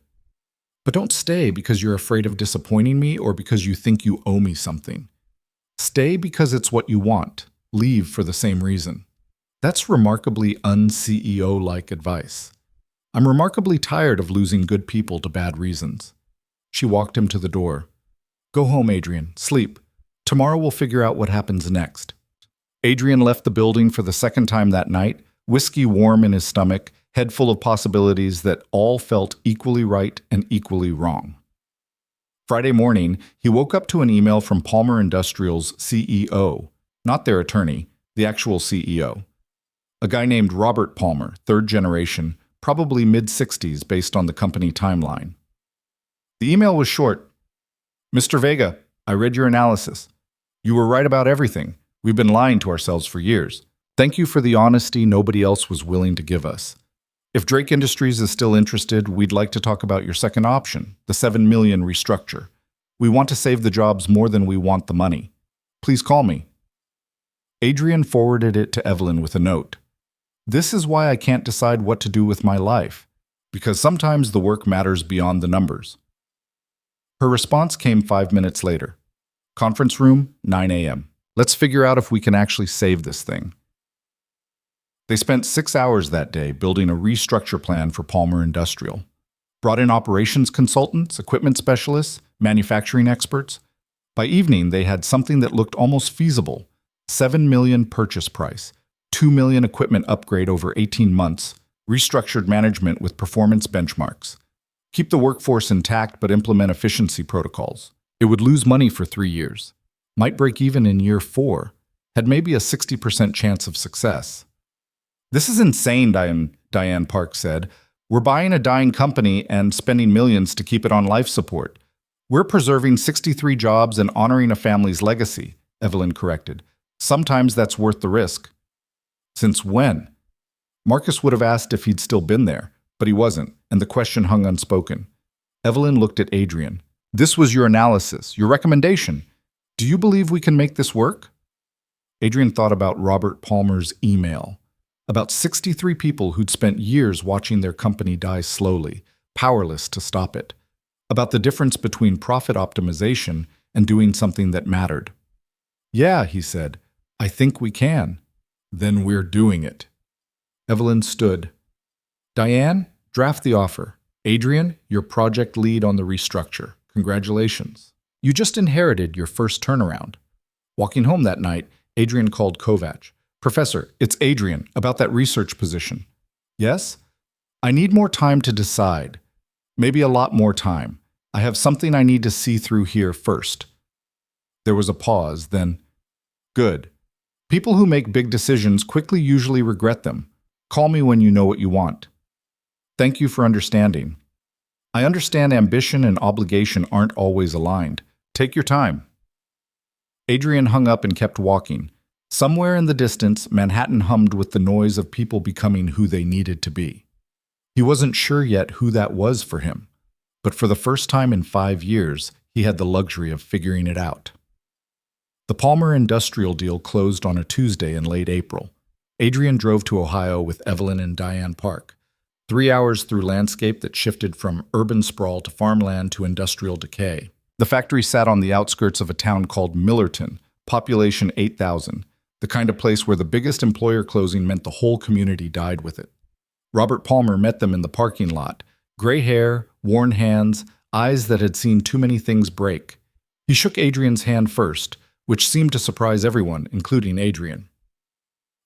"But don't stay because you're afraid of disappointing me or because you think you owe me something. Stay because it's what you want. Leave for the same reason." That's remarkably un-CEO-like advice. I'm remarkably tired of losing good people to bad reasons. She walked him to the door. "Go home, Adrian. Sleep. Tomorrow we'll figure out what happens next." Adrian left the building for the second time that night, whiskey warm in his stomach, head full of possibilities that all felt equally right and equally wrong. Friday morning, he woke up to an email from Palmer Industrial's CEO, not their attorney, the actual CEO. A guy named Robert Palmer, third generation, probably mid-60s based on the company timeline. The email was short. "Mr. Vega, I read your analysis. You were right about everything. We've been lying to ourselves for years. Thank you for the honesty nobody else was willing to give us. If Drake Industries is still interested, we'd like to talk about your second option, the $7 million restructure. We want to save the jobs more than we want the money. Please call me." Adrian forwarded it to Evelyn with a note. "This is why I can't decide what to do with my life, because sometimes the work matters beyond the numbers." Her response came 5 minutes later. "Conference room, 9 a.m. Let's figure out if we can actually save this thing." They spent 6 hours that day building a restructure plan for Palmer Industrial. Brought in operations consultants, equipment specialists, manufacturing experts. By evening, they had something that looked almost feasible. $7 million purchase price, $2 million equipment upgrade over 18 months, restructured management with performance benchmarks. Keep the workforce intact but implement efficiency protocols. It would lose money for 3 years. Might break even in year 4. Had maybe a 60% chance of success. This is insane, Diane Park said. We're buying a dying company and spending millions to keep it on life support. We're preserving 63 jobs and honoring a family's legacy, Evelyn corrected. Sometimes that's worth the risk. Since when? Marcus would have asked if he'd still been there, but he wasn't, and the question hung unspoken. Evelyn looked at Adrian. This was your analysis, your recommendation. Do you believe we can make this work? Adrian thought about Robert Palmer's email. About 63 people who'd spent years watching their company die slowly, powerless to stop it. About the difference between profit optimization and doing something that mattered. Yeah, he said, I think we can. Then we're doing it. Evelyn stood. Diane, draft the offer. Adrian, your project lead on the restructure. Congratulations. You just inherited your first turnaround. Walking home that night, Adrian called Kovac. Professor, it's Adrian, about that research position. Yes? I need more time to decide. Maybe a lot more time. I have something I need to see through here first. There was a pause, then, good. People who make big decisions quickly usually regret them. Call me when you know what you want. Thank you for understanding. I understand ambition and obligation aren't always aligned. Take your time. Adrian hung up and kept walking. Somewhere in the distance, Manhattan hummed with the noise of people becoming who they needed to be. He wasn't sure yet who that was for him, but for the first time in 5 years, he had the luxury of figuring it out. The Palmer industrial deal closed on a Tuesday in late April. Adrian drove to Ohio with Evelyn and Diane Park. 3 hours through landscape that shifted from urban sprawl to farmland to industrial decay. The factory sat on the outskirts of a town called Millerton, population 8,000, the kind of place where the biggest employer closing meant the whole community died with it. Robert Palmer met them in the parking lot. Gray hair, worn hands, eyes that had seen too many things break. He shook Adrian's hand first, which seemed to surprise everyone, including Adrian.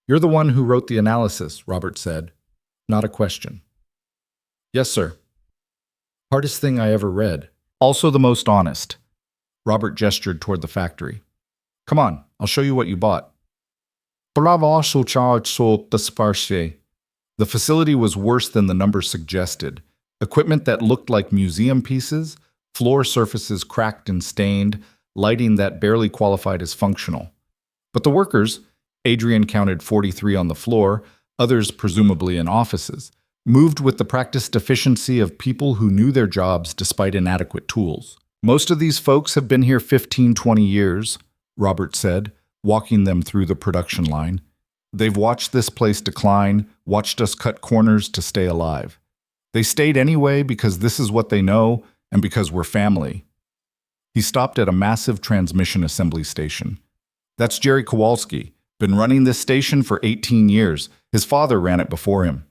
You're the one who wrote the analysis, Robert said. Not a question. Yes, sir. Hardest thing I ever read. Also the most honest. Robert gestured toward the factory. Come on, I'll show you what you bought. The facility was worse than the number suggested. Equipment that looked like museum pieces, floor surfaces cracked and stained, lighting that barely qualified as functional. But the workers, Adrian counted 43 on the floor, others presumably in offices, moved with the practiced efficiency of people who knew their jobs despite inadequate tools. Most of these folks have been here 15-20 years, Robert said, walking them through the production line. They've watched this place decline, watched us cut corners to stay alive. They stayed anyway because this is what they know and because we're family. He stopped at a massive transmission assembly station. That's Jerry Kowalski, been running this station for 18 years. His father ran it before him.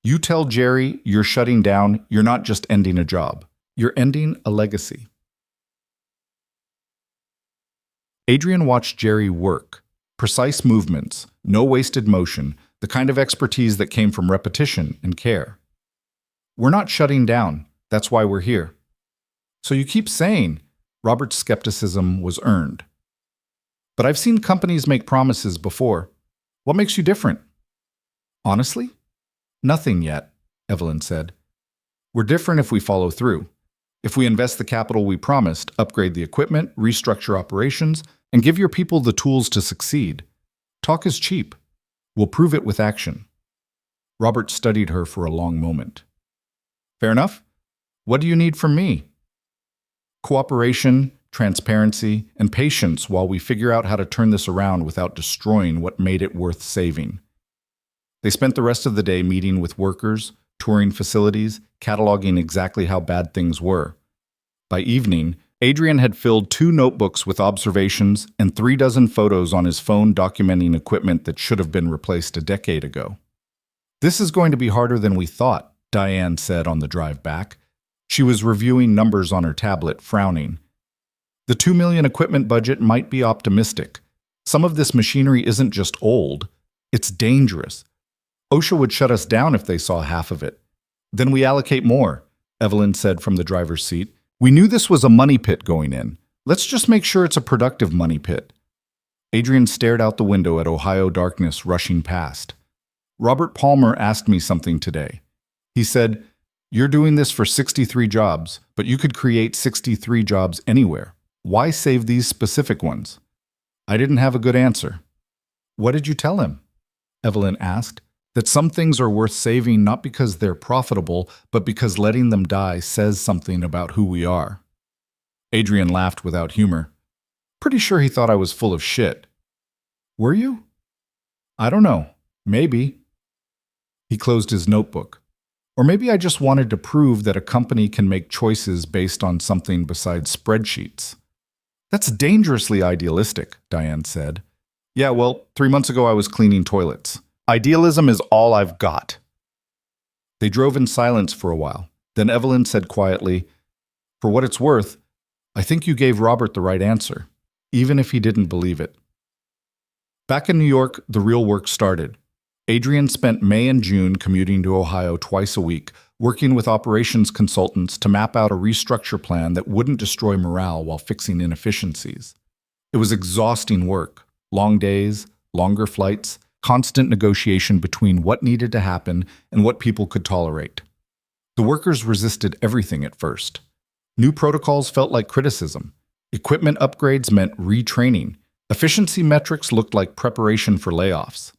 You tell Jerry you're shutting down, you're not just ending a job. You're ending a legacy. Adrian watched Jerry work. Precise movements, no wasted motion, the kind of expertise that came from repetition and care. We're not shutting down. That's why we're here. So you keep saying, Robert's skepticism was earned. But I've seen companies make promises before. What makes you different? Honestly? Nothing yet, Evelyn said. We're different if we follow through. If we invest the capital we promised, upgrade the equipment, restructure operations, and give your people the tools to succeed. Talk is cheap. We'll prove it with action. Robert studied her for a long moment. Fair enough. What do you need from me? Cooperation, transparency, and patience while we figure out how to turn this around without destroying what made it worth saving. They spent the rest of the day meeting with workers, touring facilities, cataloging exactly how bad things were. By evening, Adrian had filled 2 notebooks with observations and 36 photos on his phone documenting equipment that should have been replaced a decade ago. This is going to be harder than we thought, Diane said on the drive back. She was reviewing numbers on her tablet, frowning. The $2 million equipment budget might be optimistic. Some of this machinery isn't just old, it's dangerous. OSHA would shut us down if they saw half of it. Then we allocate more, Evelyn said from the driver's seat. We knew this was a money pit going in. Let's just make sure it's a productive money pit. Adrian stared out the window at Ohio darkness rushing past. Robert Palmer asked me something today. He said, "You're doing this for 63 jobs, but you could create 63 jobs anywhere. Why save these specific ones?" I didn't have a good answer. What did you tell him? Evelyn asked. That some things are worth saving not because they're profitable, but because letting them die says something about who we are. Adrian laughed without humor. Pretty sure he thought I was full of shit. Were you? I don't know. Maybe. He closed his notebook. Or maybe I just wanted to prove that a company can make choices based on something besides spreadsheets. That's dangerously idealistic, Diane said. Yeah, well, 3 months ago I was cleaning toilets. Idealism is all I've got. They drove in silence for a while. Then Evelyn said quietly, "For what it's worth, I think you gave Robert the right answer, even if he didn't believe it." Back in New York, the real work started. Adrian spent May and June commuting to Ohio twice a week, working with operations consultants to map out a restructure plan that wouldn't destroy morale while fixing inefficiencies. It was exhausting work, long days, longer flights, constant negotiation between what needed to happen and what people could tolerate. The workers resisted everything at first. New protocols felt like criticism. Equipment upgrades meant retraining. Efficiency metrics looked like preparation for layoffs.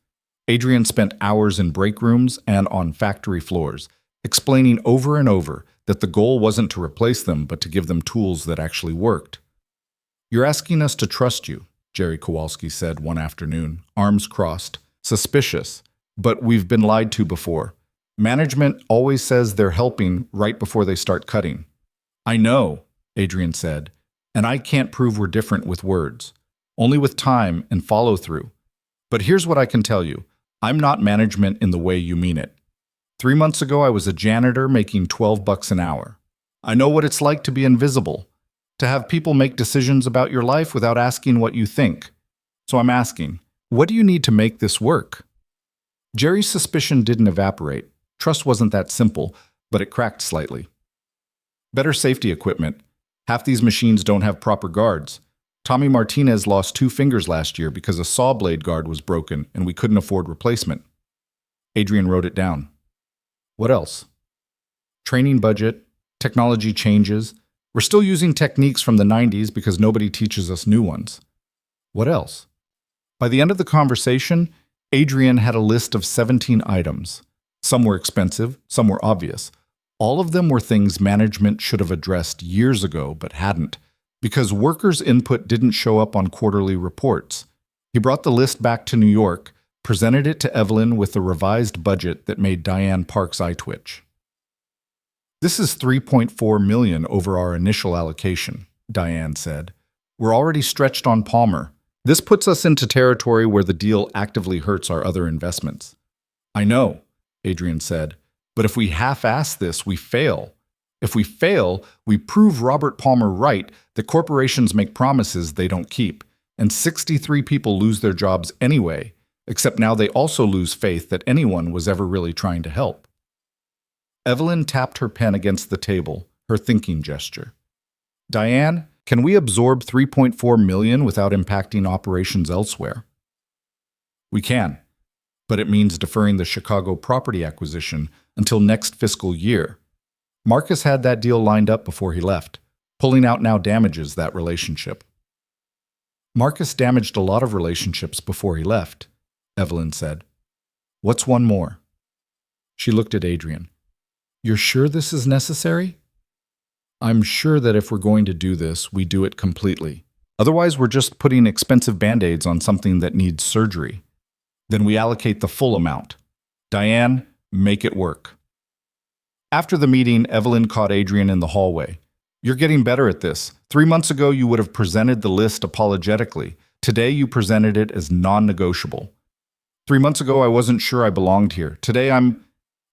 Adrian spent hours in break rooms and on factory floors, explaining over and over that the goal wasn't to replace them, but to give them tools that actually worked. "You're asking us to trust you," Jerry Kowalski said one afternoon, arms crossed, suspicious, but we've been lied to before. Management always says they're helping right before they start cutting. I know, Adrian said, and I can't prove we're different with words, only with time and follow through. But here's what I can tell you. I'm not management in the way you mean it. 3 months ago, I was a janitor making $12 an hour. I know what it's like to be invisible, to have people make decisions about your life without asking what you think. So I'm asking, what do you need to make this work? Jerry's suspicion didn't evaporate. Trust wasn't that simple, but it cracked slightly. Better safety equipment. Half these machines don't have proper guards. Tommy Martinez lost 2 fingers last year because a saw blade guard was broken and we couldn't afford replacement. Adrian wrote it down. What else? Training budget, technology changes. We're still using techniques from the 90s because nobody teaches us new ones. What else? By the end of the conversation, Adrian had a list of 17 items. Some were expensive, some were obvious. All of them were things management should have addressed years ago but hadn't, because workers' input didn't show up on quarterly reports. He brought the list back to New York, presented it to Evelyn with a revised budget that made Diane Park's eye twitch. This is $3.4 million over our initial allocation, Diane said. We're already stretched on Palmer. This puts us into territory where the deal actively hurts our other investments. I know, Adrian said, but if we half-ass this, we fail. If we fail, we prove Robert Palmer right that corporations make promises they don't keep, and 63 people lose their jobs anyway, except now they also lose faith that anyone was ever really trying to help. Evelyn tapped her pen against the table, her thinking gesture. Diane, can we absorb $3.4 million without impacting operations elsewhere? We can, but it means deferring the Chicago property acquisition until next fiscal year. Marcus had that deal lined up before he left. Pulling out now damages that relationship. Marcus damaged a lot of relationships before he left, Evelyn said. What's one more? She looked at Adrian. You're sure this is necessary? I'm sure that if we're going to do this, we do it completely. Otherwise, we're just putting expensive Band-Aids on something that needs surgery. Then we allocate the full amount. Diane, make it work. After the meeting, Evelyn caught Adrian in the hallway. You're getting better at this. 3 months ago, you would have presented the list apologetically. Today, you presented it as non-negotiable. 3 months ago, I wasn't sure I belonged here. Today, I'm...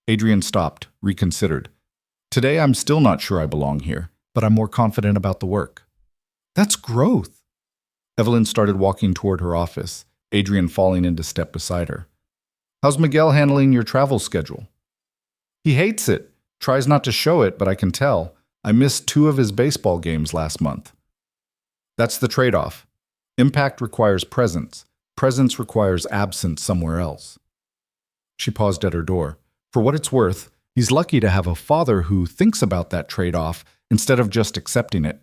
Adrian stopped, reconsidered. Today, I'm still not sure I belong here, but I'm more confident about the work. That's growth. Evelyn started walking toward her office, Adrian falling into step beside her. How's Miguel handling your travel schedule? He hates it. Tries not to show it, but I can tell. I missed 2 of his baseball games last month. That's the trade-off. Impact requires presence. Presence requires absence somewhere else. She paused at her door. For what it's worth, he's lucky to have a father who thinks about that trade-off instead of just accepting it.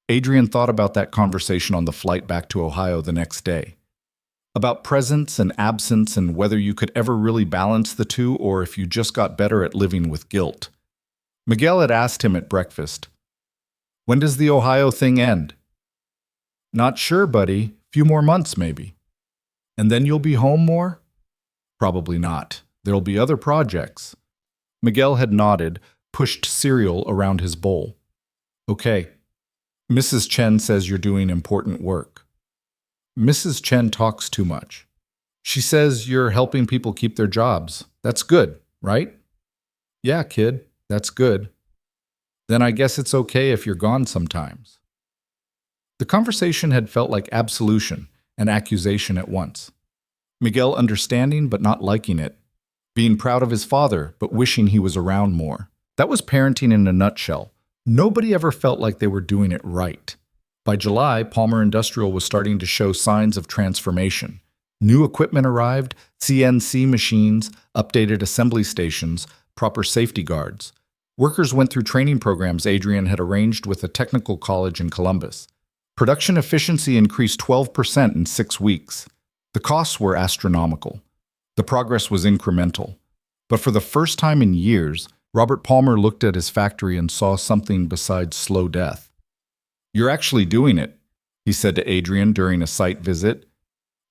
Adrian thought about that conversation on the flight back to Ohio the next day. About presence and absence and whether you could ever really balance the two or if you just got better at living with guilt. Miguel had asked him at breakfast, "When does the Ohio thing end?" "Not sure, buddy. Few more months, maybe." "And then you'll be home more?" "Probably not. There'll be other projects." Miguel had nodded, pushed cereal around his bowl. "Okay. Mrs. Chen says you're doing important work." "Mrs. Chen talks too much. She says you're helping people keep their jobs. That's good, right?" "Yeah, kid, that's good." "Then I guess it's okay if you're gone sometimes." The conversation had felt like absolution and accusation at once. Miguel understanding but not liking it. Being proud of his father but wishing he was around more. That was parenting in a nutshell. Nobody ever felt like they were doing it right. By July, Palmer Industrial was starting to show signs of transformation. New equipment arrived, CNC machines, updated assembly stations, proper safety guards. Workers went through training programs Adrian had arranged with a technical college in Columbus. Production efficiency increased 12% in 6 weeks. The costs were astronomical. The progress was incremental. But for the first time in years, Robert Palmer looked at his factory and saw something besides slow death. "You're actually doing it," he said to Adrian during a site visit.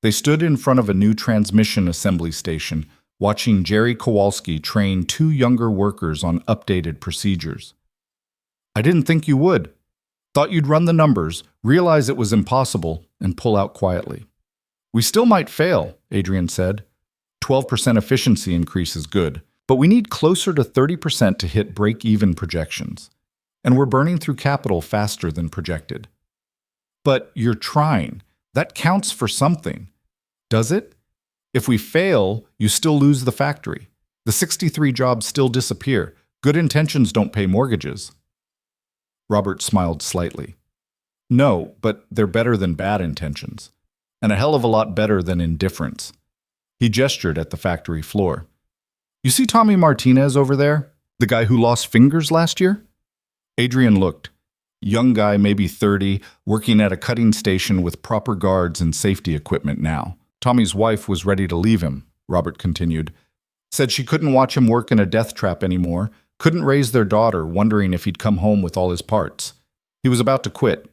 They stood in front of a new transmission assembly station, watching Jerry Kowalski train 2 younger workers on updated procedures. "I didn't think you would. Thought you'd run the numbers, realize it was impossible, and pull out quietly." "We still might fail," Adrian said. 12% efficiency increase is good, but we need closer to 30% to hit break-even projections. And we're burning through capital faster than projected. "But you're trying. That counts for something." "Does it? If we fail, you still lose the factory. The 63 jobs still disappear. Good intentions don't pay mortgages." Robert smiled slightly. "No, but they're better than bad intentions. And a hell of a lot better than indifference." He gestured at the factory floor. "You see Tommy Martinez over there? The guy who lost fingers last year?" Adrian looked. Young guy, maybe 30, working at a cutting station with proper guards and safety equipment now. Tommy's wife was ready to leave him, Robert continued. Said she couldn't watch him work in a death trap anymore, couldn't raise their daughter, wondering if he'd come home with all his parts. He was about to quit.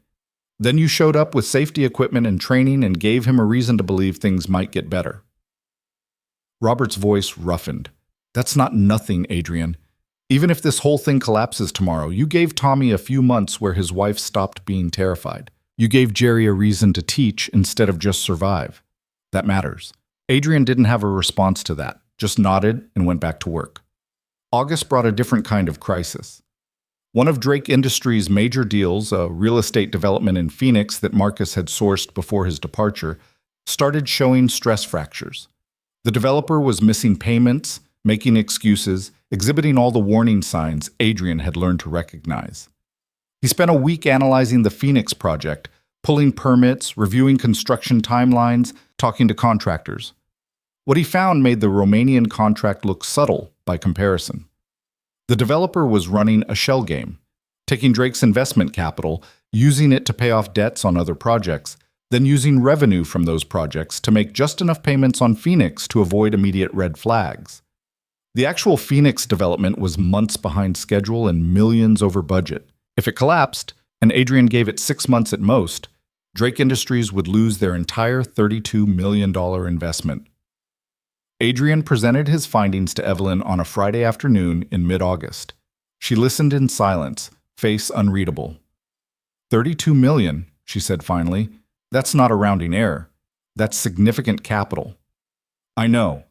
Then you showed up with safety equipment and training and gave him a reason to believe things might get better. Robert's voice roughened. "That's not nothing, Adrian. Even if this whole thing collapses tomorrow, you gave Tommy a few months where his wife stopped being terrified. You gave Jerry a reason to teach instead of just survive. That matters." Adrian didn't have a response to that, just nodded and went back to work. August brought a different kind of crisis. One of Drake Industries' major deals, a real estate development in Phoenix that Marcus had sourced before his departure, started showing stress fractures. The developer was missing payments, making excuses, exhibiting all the warning signs Adrian had learned to recognize. He spent a week analyzing the Phoenix project, pulling permits, reviewing construction timelines, talking to contractors. What he found made the Romanian contract look subtle by comparison. The developer was running a shell game, taking Drake's investment capital, using it to pay off debts on other projects, then using revenue from those projects to make just enough payments on Phoenix to avoid immediate red flags. The actual Phoenix development was months behind schedule and millions over budget. If it collapsed, and Adrian gave it 6 months at most, Drake Industries would lose their entire $32 million investment. Adrian presented his findings to Evelyn on a Friday afternoon in mid-August. She listened in silence, face unreadable. $32 million, she said finally. That's not a rounding error. That's significant capital. I know.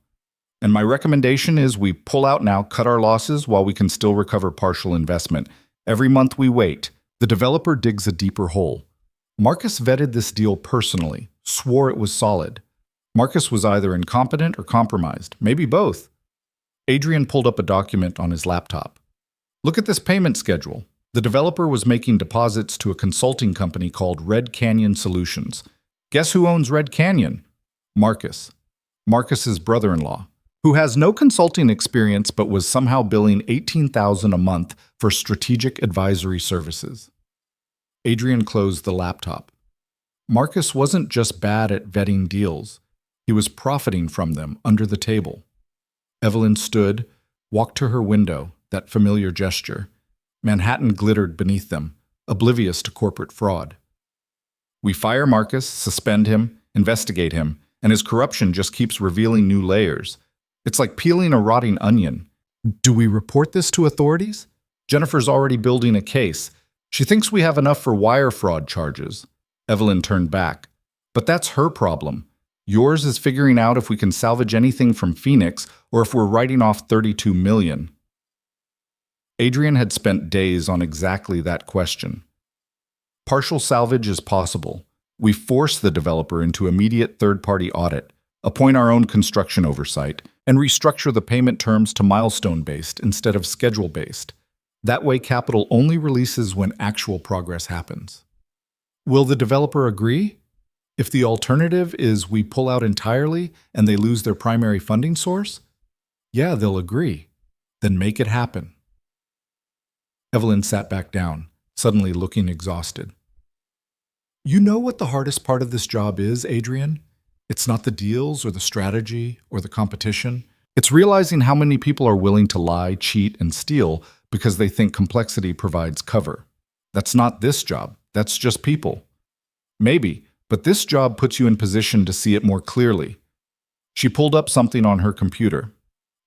And my recommendation is we pull out now, cut our losses while we can still recover partial investment. Every month we wait, the developer digs a deeper hole. Marcus vetted this deal personally, swore it was solid. Marcus was either incompetent or compromised, maybe both. Adrian pulled up a document on his laptop. Look at this payment schedule. The developer was making deposits to a consulting company called Red Canyon Solutions. Guess who owns Red Canyon? Marcus. Marcus's brother-in-law, who has no consulting experience but was somehow billing $18,000 a month for strategic advisory services. Adrian closed the laptop. Marcus wasn't just bad at vetting deals. He was profiting from them under the table. Evelyn stood, walked to her window, that familiar gesture. Manhattan glittered beneath them, oblivious to corporate fraud. We fire Marcus, suspend him, investigate him, and his corruption just keeps revealing new layers. It's like peeling a rotting onion. Do we report this to authorities? Jennifer's already building a case. She thinks we have enough for wire fraud charges. Evelyn turned back. But that's her problem. Yours is figuring out if we can salvage anything from Phoenix or if we're writing off $32 million. Adrian had spent days on exactly that question. Partial salvage is possible. We force the developer into immediate third-party audit, appoint our own construction oversight, and restructure the payment terms to milestone-based instead of schedule-based. That way, capital only releases when actual progress happens. Will the developer agree? If the alternative is we pull out entirely and they lose their primary funding source, yeah, they'll agree. Then make it happen. Evelyn sat back down, suddenly looking exhausted. You know what the hardest part of this job is, Adrian? It's not the deals or the strategy or the competition. It's realizing how many people are willing to lie, cheat, and steal because they think complexity provides cover. That's not this job. That's just people. Maybe, but this job puts you in position to see it more clearly. She pulled up something on her computer.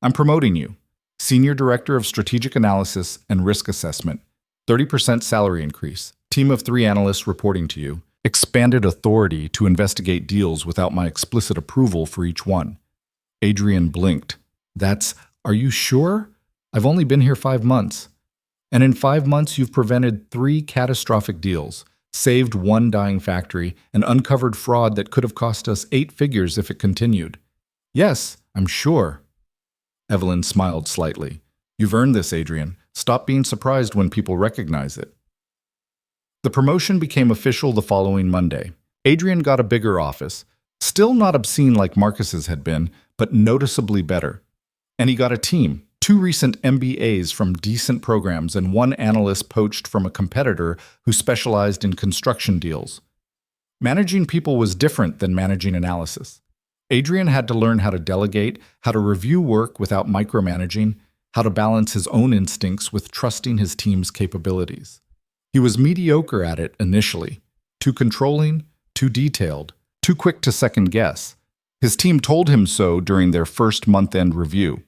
I'm promoting you. Senior Director of Strategic Analysis and Risk Assessment. 30% salary increase. Team of 3 analysts reporting to you. Expanded authority to investigate deals without my explicit approval for each one. Adrian blinked. Are you sure? I've only been here 5 months. And in 5 months, you've prevented 3 catastrophic deals, saved 1 dying factory, and uncovered fraud that could have cost us 8 figures if it continued. Yes, I'm sure. Evelyn smiled slightly. You've earned this, Adrian. Stop being surprised when people recognize it. The promotion became official the following Monday. Adrian got a bigger office, still not obscene like Marcus's had been, but noticeably better. And he got a team, 2 recent MBAs from decent programs and 1 analyst poached from a competitor who specialized in construction deals. Managing people was different than managing analysis. Adrian had to learn how to delegate, how to review work without micromanaging, how to balance his own instincts with trusting his team's capabilities. He was mediocre at it initially, too controlling, too detailed, too quick to second guess. His team told him so during their first month-end review.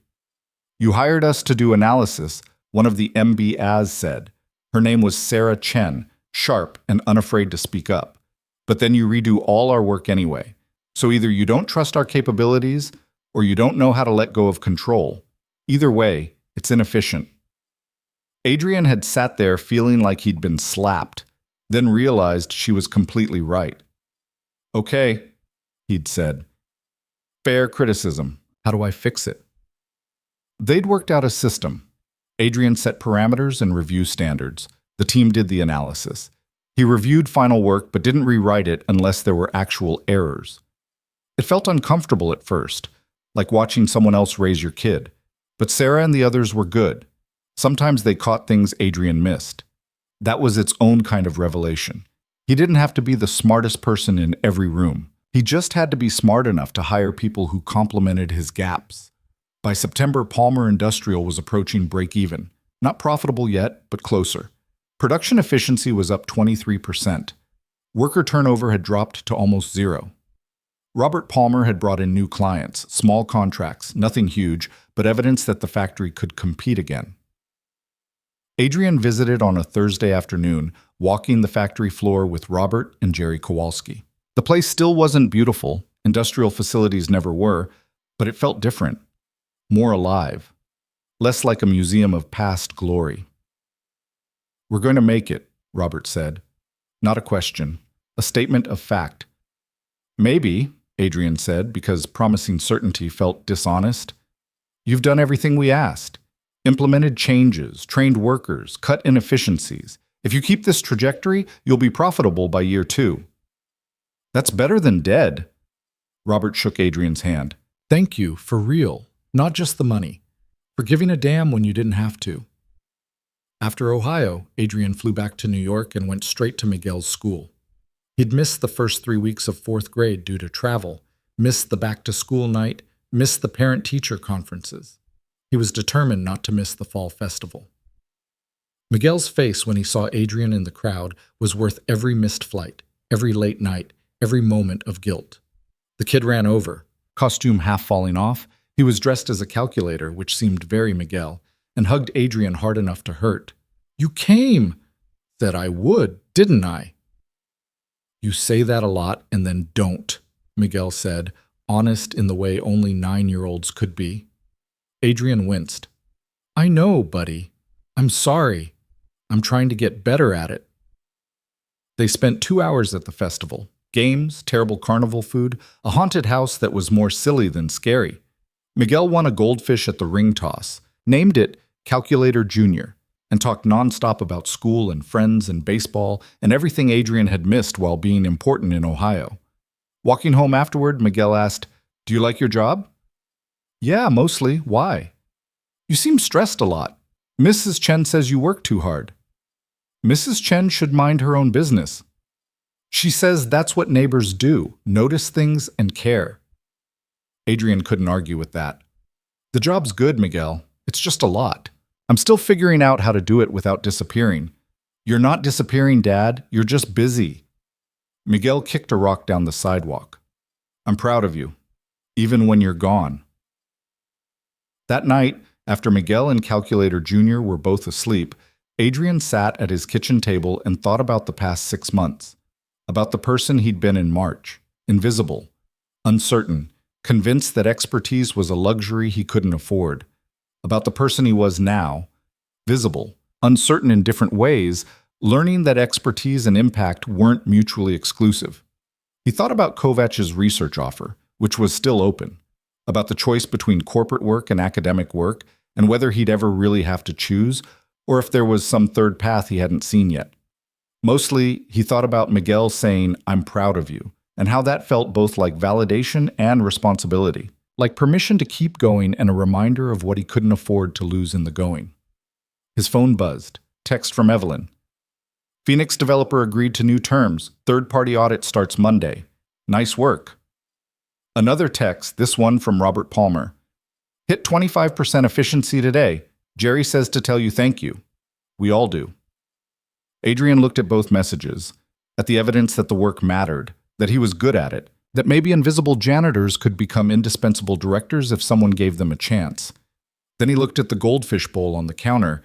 You hired us to do analysis, one of the MBAs said. Her name was Sarah Chen, sharp and unafraid to speak up. But then you redo all our work anyway. So either you don't trust our capabilities, or you don't know how to let go of control. Either way, it's inefficient. Adrian had sat there feeling like he'd been slapped, then realized she was completely right. Okay, he'd said. Fair criticism. How do I fix it? They'd worked out a system. Adrian set parameters and review standards. The team did the analysis. He reviewed final work but didn't rewrite it unless there were actual errors. It felt uncomfortable at first, like watching someone else raise your kid. But Sarah and the others were good. Sometimes they caught things Adrian missed. That was its own kind of revelation. He didn't have to be the smartest person in every room. He just had to be smart enough to hire people who complemented his gaps. By September, Palmer Industrial was approaching break-even. Not profitable yet, but closer. Production efficiency was up 23%. Worker turnover had dropped to almost 0. Robert Palmer had brought in new clients, small contracts, nothing huge, but evidence that the factory could compete again. Adrian visited on a Thursday afternoon, walking the factory floor with Robert and Jerry Kowalski. The place still wasn't beautiful, industrial facilities never were, but it felt different. more alive, less like a museum of past glory. "We're going to make it," Robert said. Not a question, a statement of fact. "Maybe," Adrian said, because promising certainty felt dishonest. "You've done everything we asked. Implemented changes, trained workers, cut inefficiencies. If you keep this trajectory, you'll be profitable by year 2. "That's better than dead." Robert shook Adrian's hand. "Thank you, for real. Not just the money. For giving a damn when you didn't have to." After Ohio, Adrian flew back to New York and went straight to Miguel's school. He'd missed the first 3 weeks of 4th grade due to travel, missed the back-to-school night, missed the parent-teacher conferences. He was determined not to miss the fall festival. Miguel's face when he saw Adrian in the crowd was worth every missed flight, every late night, every moment of guilt. The kid ran over, costume half falling off. He was dressed as a calculator, which seemed very Miguel, and hugged Adrian hard enough to hurt. "You came!" "Said I would, didn't I?" "You say that a lot and then don't," Miguel said, honest in the way only 9-year-olds could be. Adrian winced. "I know, buddy. I'm sorry. I'm trying to get better at it." They spent 2 hours at the festival. Games, terrible carnival food, a haunted house that was more silly than scary. Miguel won a goldfish at the ring toss, named it Calculator Jr., and talked nonstop about school and friends and baseball and everything Adrian had missed while being important in Ohio. Walking home afterward, Miguel asked, "Do you like your job?" "Yeah, mostly. Why?" "You seem stressed a lot. Mrs. Chen says you work too hard." "Mrs. Chen should mind her own business. She says that's what neighbors do, notice things and care." Adrian couldn't argue with that. "The job's good, Miguel. It's just a lot. I'm still figuring out how to do it without disappearing." "You're not disappearing, Dad. You're just busy." Miguel kicked a rock down the sidewalk. "I'm proud of you, even when you're gone." That night, after Miguel and Calculator Jr. were both asleep, Adrian sat at his kitchen table and thought about the past 6 months, about the person he'd been in March, invisible, uncertain, convinced that expertise was a luxury he couldn't afford, about the person he was now, visible, uncertain in different ways, learning that expertise and impact weren't mutually exclusive. He thought about Kovach's research offer, which was still open, about the choice between corporate work and academic work, and whether he'd ever really have to choose, or if there was some third path he hadn't seen yet. Mostly, he thought about Miguel saying, "I'm proud of you," and how that felt both like validation and responsibility, like permission to keep going and a reminder of what he couldn't afford to lose in the going. His phone buzzed. Text from Evelyn. "Phoenix developer agreed to new terms. Third-party audit starts Monday. Nice work." Another text, this one from Robert Palmer. "Hit 25% efficiency today. Jerry says to tell you thank you." We all do. Adrian looked at both messages, at the evidence that the work mattered, that he was good at it, that maybe invisible janitors could become indispensable directors if someone gave them a chance. Then he looked at the goldfish bowl on the counter,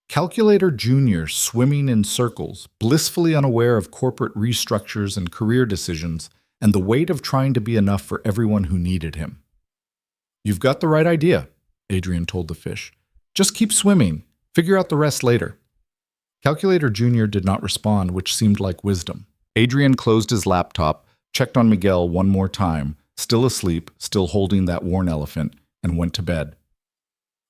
Calculator Jr. swimming in circles, blissfully unaware of corporate restructures and career decisions, and the weight of trying to be enough for everyone who needed him. "You've got the right idea," Adrian told the fish. "Just keep swimming. Figure out the rest later." Calculator Jr. did not respond, which seemed like wisdom. Adrian closed his laptop, checked on Miguel one more time, still asleep, still holding that worn elephant, and went to bed.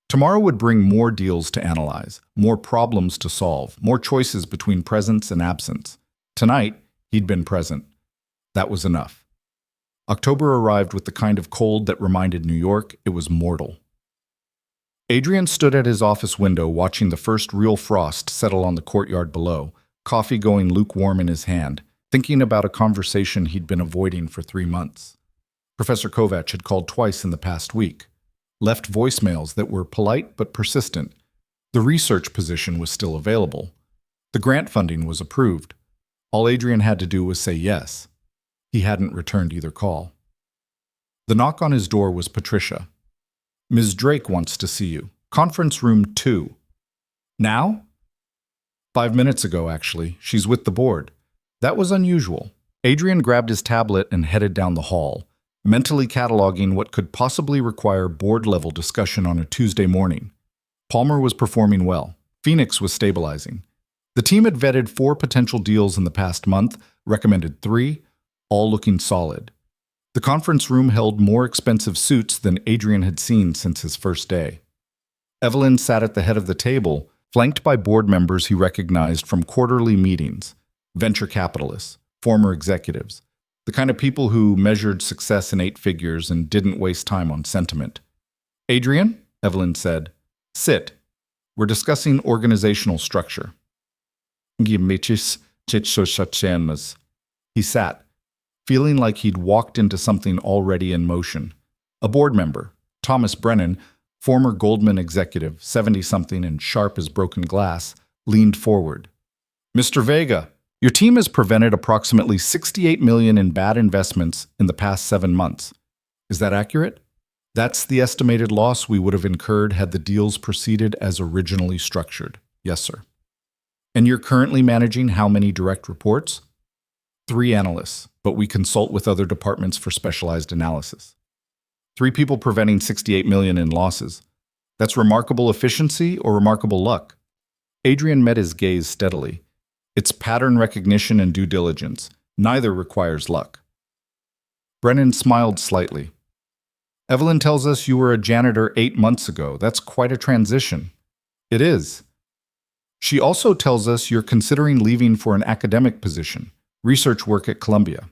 Tomorrow would bring more deals to analyze, more problems to solve, more choices between presence and absence. Tonight, he'd been present. That was enough. October arrived with the kind of cold that reminded New York it was mortal. Adrian stood at his office window watching the first real frost settle on the courtyard below, coffee going lukewarm in his hand, thinking about a conversation he'd been avoiding for 3 months. Professor Kovach had called twice in the past week, left voicemails that were polite but persistent. The research position was still available. The grant funding was approved. All Adrian had to do was say yes. He hadn't returned either call. The knock on his door was Patricia. "Ms. Drake wants to see you. Conference room 2. "Now?" 5 minutes ago, actually. She's with the board." That was unusual. Adrian grabbed his tablet and headed down the hall. mentally cataloging what could possibly require board-level discussion on a Tuesday morning. Palmer was performing well. Phoenix was stabilizing. The team had vetted 4 potential deals in the past month, recommended 3, all looking solid. The conference room held more expensive suits than Adrian had seen since his first day. Evelyn sat at the head of the table, flanked by board members he recognized from quarterly meetings, venture capitalists, former executives, the kind of people who measured success in 8 figures and didn't waste time on sentiment. "Adrian," Evelyn said, "sit. We're discussing organizational structure." He sat, feeling like he'd walked into something already in motion. A board member, Thomas Brennan, former Goldman executive, 70-something and sharp as broken glass, leaned forward. "Mr. Vega, your team has prevented approximately $68 million in bad investments in the past 7 months. Is that accurate? That's the estimated loss we would have incurred had the deals proceeded as originally structured." "Yes, sir." "And you're currently managing how many direct reports?" 3 analysts, but we consult with other departments for specialized analysis. 3 people preventing $68 million in losses. That's remarkable efficiency or remarkable luck? Adrian met his gaze steadily. It's pattern recognition and due diligence. Neither requires luck. Brennan smiled slightly. "Evelyn tells us you were a janitor 8 months ago. That's quite a transition." "It is." "She also tells us you're considering leaving for an academic position, research work at Columbia."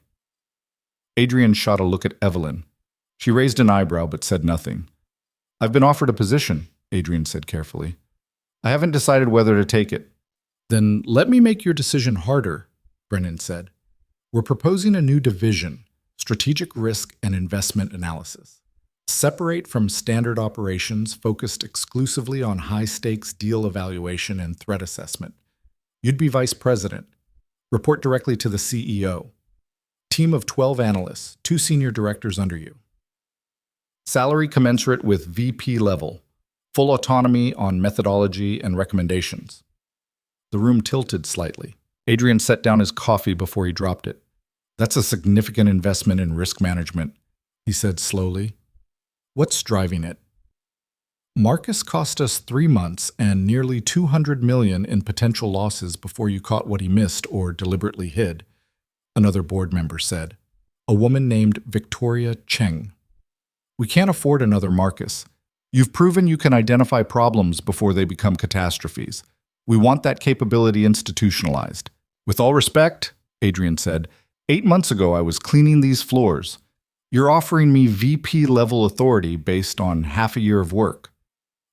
Adrian shot a look at Evelyn. She raised an eyebrow but said nothing. "I've been offered a position," Adrian said carefully. "I haven't decided whether to take it." "Then let me make your decision harder," Brennan said. "We're proposing a new division, strategic risk and investment analysis. Separate from standard operations focused exclusively on high-stakes deal evaluation and threat assessment. You'd be vice president. Report directly to the CEO. Team of 12 analysts, 2 senior directors under you. Salary commensurate with VP level. Full autonomy on methodology and recommendations." The room tilted slightly. Adrian set down his coffee before he dropped it. "That's a significant investment in risk management," he said slowly. "What's driving it?" "Marcus cost us 3 months and nearly $200 million in potential losses before you caught what he missed or deliberately hid," another board member said. A woman named Victoria Cheng. "We can't afford another Marcus. You've proven you can identify problems before they become catastrophes. We want that capability institutionalized." "With all respect," Adrian said, 8 months ago I was cleaning these floors. You're offering me VP-level authority based on half a year of work.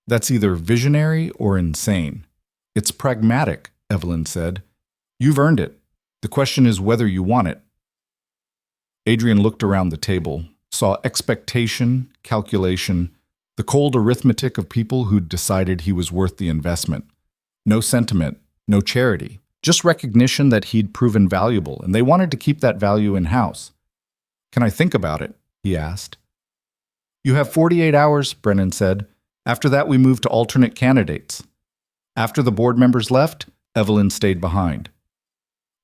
That's either visionary or insane." "It's pragmatic," Evelyn said. "You've earned it. The question is whether you want it." Adrian looked around the table, saw expectation, calculation, the cold arithmetic of people who'd decided he was worth the investment. No sentiment, no charity, just recognition that he'd proven valuable, and they wanted to keep that value in-house. "Can I think about it?" he asked. "You have 48 hours, Brennan said. After that, we move to alternate candidates." After the board members left, Evelyn stayed behind.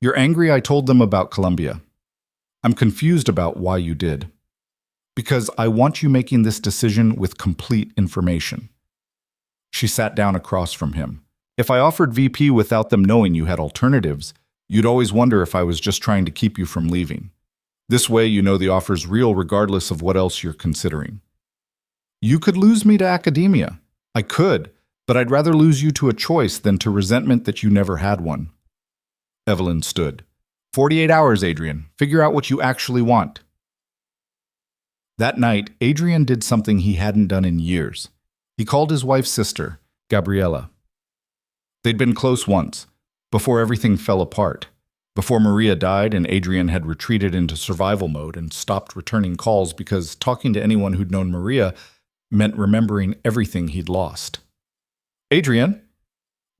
"You're angry I told them about Columbia. I'm confused about why you did. Because I want you making this decision with complete information." She sat down across from him. "If I offered VP without them knowing you had alternatives, you'd always wonder if I was just trying to keep you from leaving. This way you know the offer's real regardless of what else you're considering." "You could lose me to academia." "I could, but I'd rather lose you to a choice than to resentment that you never had one." Evelyn stood. 48 hours, Adrian. Figure out what you actually want." That night, Adrian did something he hadn't done in years. He called his wife's sister, Gabriella. They'd been close once, before everything fell apart, before Maria died and Adrian had retreated into survival mode and stopped returning calls because talking to anyone who'd known Maria meant remembering everything he'd lost. "Adrian?"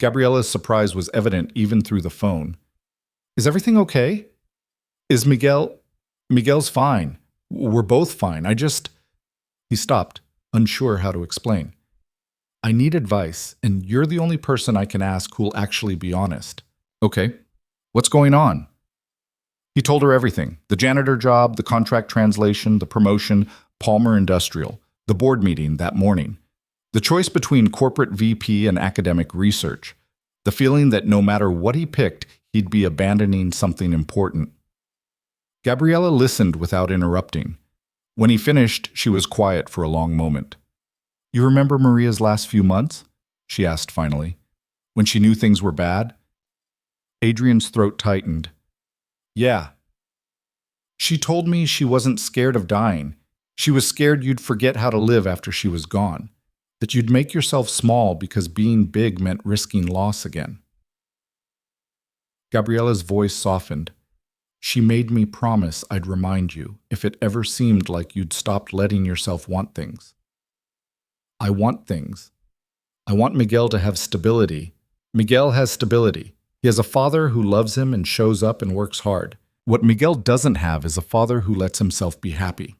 Gabriella's surprise was evident even through the phone. "Is everything okay? Is Miguel?" "Miguel's fine. We're both fine. He stopped, unsure how to explain. "I need advice, and you're the only person I can ask who'll actually be honest." "Okay. What's going on?" He told her everything: the janitor job, the contract translation, the promotion, Palmer Industrial, the board meeting that morning, the choice between corporate VP and academic research, the feeling that no matter what he picked, he'd be abandoning something important. Gabriella listened without interrupting. When he finished, she was quiet for a long moment. "You remember Maria's last few months?" she asked finally. "When she knew things were bad?" Adrian's throat tightened. "Yeah. She told me she wasn't scared of dying. She was scared you'd forget how to live after she was gone, that you'd make yourself small because being big meant risking loss again." Gabriella's voice softened. "She made me promise I'd remind you if it ever seemed like you'd stopped letting yourself want things." "I want things. I want Miguel to have stability. Miguel has stability. He has a father who loves him and shows up and works hard. What Miguel doesn't have is a father who lets himself be happy."